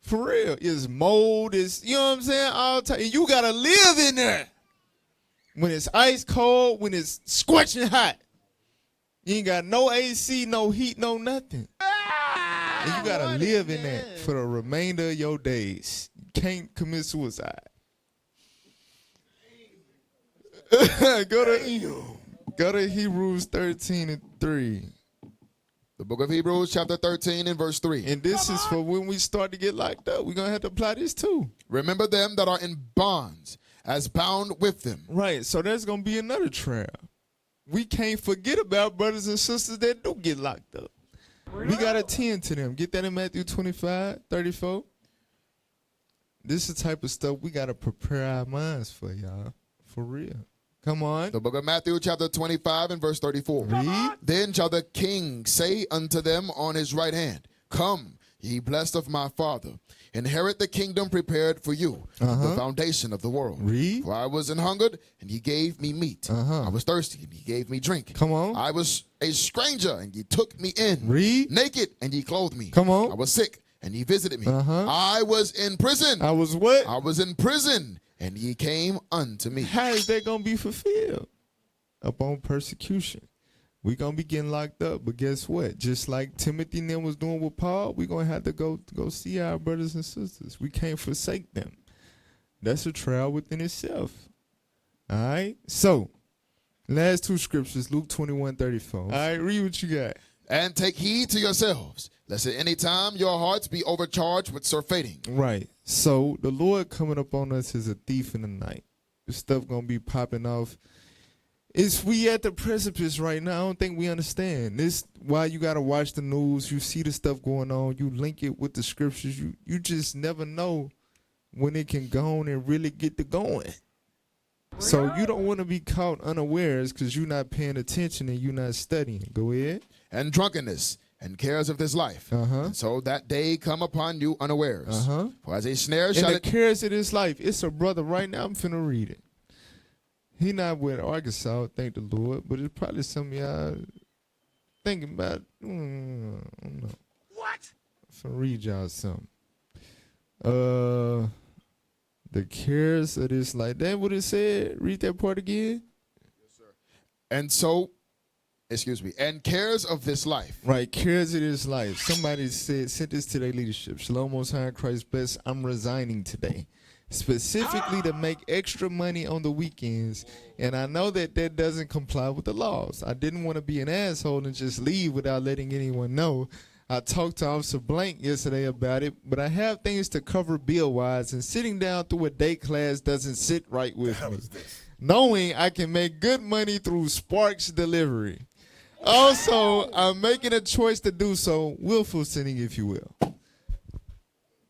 S1: For real. It's mold. It's, you know what I'm saying? All time. And you gotta live in there. When it's ice cold, when it's scorching hot. You ain't got no AC, no heat, no nothing. And you gotta live in that for the remainder of your days. You can't commit suicide. Go to Hebrews 13 and 3.
S4: The book of Hebrews, chapter 13 and verse 3.
S1: And this is for when we start to get locked up. We're going to have to apply this too.
S4: Remember them that are in bonds, as bound with them.
S1: Right. So there's going to be another trial. We can't forget about brothers and sisters that do get locked up. We got to tend to them. Get that in Matthew 25, 34. This is the type of stuff we got to prepare our minds for, y'all. For real. Come on.
S4: The book of Matthew, chapter 25 and verse 34.
S1: Read.
S4: Then shall the king say unto them on his right hand, Come, ye blessed of my Father, inherit the kingdom prepared for you, the foundation of the world.
S1: Read.
S4: For I was an hungered, and ye gave me meat. I was thirsty, and ye gave me drink.
S1: Come on.
S4: I was a stranger, and ye took me in.
S1: Read.
S4: Naked, and ye clothed me.
S1: Come on.
S4: I was sick, and ye visited me. I was in prison.
S1: I was what?
S4: I was in prison, and ye came unto me.
S1: How is that going to be fulfilled? Upon persecution. We're going to be getting locked up. But guess what? Just like Timothy and them was doing with Paul, we're going to have to go see our brothers and sisters. We can't forsake them. That's a trial within itself. All right? So, last two scriptures, Luke 21:34. All right, read what you got.
S4: And take heed to yourselves, lest at any time your hearts be overcharged with surfeiting.
S1: Right. So, the Lord coming up on us is a thief in the night. This stuff going to be popping off. We at the precipice right now. I don't think we understand. This why you gotta watch the news. You see the stuff going on. You link it with the scriptures. You just never know when it can go on and really get to going. So you don't want to be caught unawares because you're not paying attention and you're not studying. Go ahead.
S4: And drunkenness and cares of this life. And so that day come upon you unawares. For as a snare
S1: And
S4: shall
S1: the
S4: it...
S1: cares of this life. It's a brother right now. I'm finna read it. He not with Arkansas, thank the Lord, but it's probably some of y'all thinking about, I don't know.
S2: What?
S1: I'm finna read y'all something. The cares of this life. That what it said? Read that part again.
S4: And so, and cares of this life.
S1: Right, cares of this life. Somebody sent this to their leadership. Shalom, Most High, Christ bless. I'm resigning today. specifically to make extra money on the weekends. And I know that doesn't comply with the laws. I didn't want to be an asshole and just leave without letting anyone know. I talked to Officer Blank yesterday about it, but I have things to cover bill-wise, and sitting down through a day class doesn't sit right with me. Knowing I can make good money through Sparks delivery. Also, I'm making a choice to do so, willful sinning, if you will.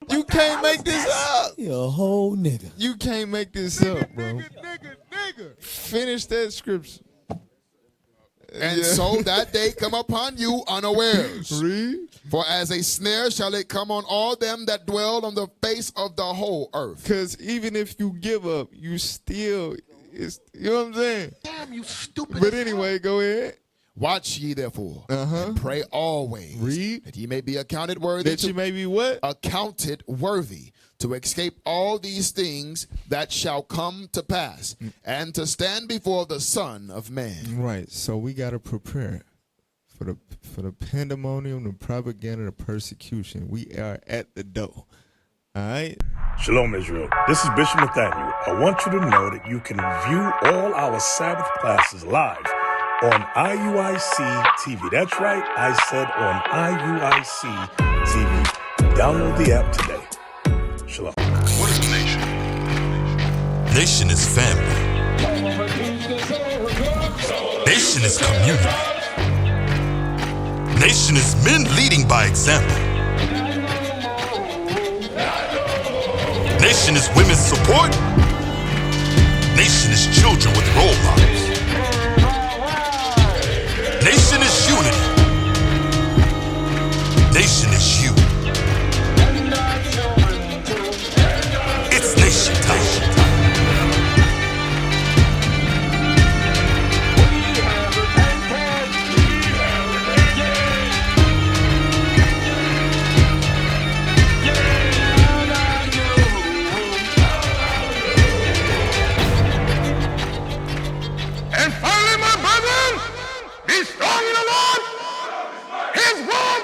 S1: You can't make this up.
S6: You're a whole nigga.
S1: You can't make this up, bro.
S2: Nigga.
S1: Finish that scripture.
S4: And so that day come upon you unawares.
S1: Read.
S4: For as a snare shall it come on all them that dwell on the face of the whole earth.
S1: Because even if you give up, you still, you know what I'm saying?
S2: Damn, you stupid.
S1: But anyway, go ahead.
S4: Watch ye therefore, and pray always,
S1: Read.
S4: that ye may be accounted worthy.
S1: That you may be what?
S4: Accounted worthy to escape all these things that shall come to pass, and to stand before the Son of Man.
S1: Right. So we got to prepare for the pandemonium, the propaganda, the persecution. We are at the door. All right.
S8: Shalom, Israel. This is Bishop Nathaniel. I want you to know that you can view all our Sabbath classes live on IUIC TV. That's right, I said on IUIC TV. Download the app today. Shalom.
S9: What is a nation? Nation is family. Nation is community. Nation is men leading by example. Nation is women's support. Nation is children with role models. Nation is unity. Nation is you. It's nation time.
S2: And finally, my brethren, be strong in the Lord. His word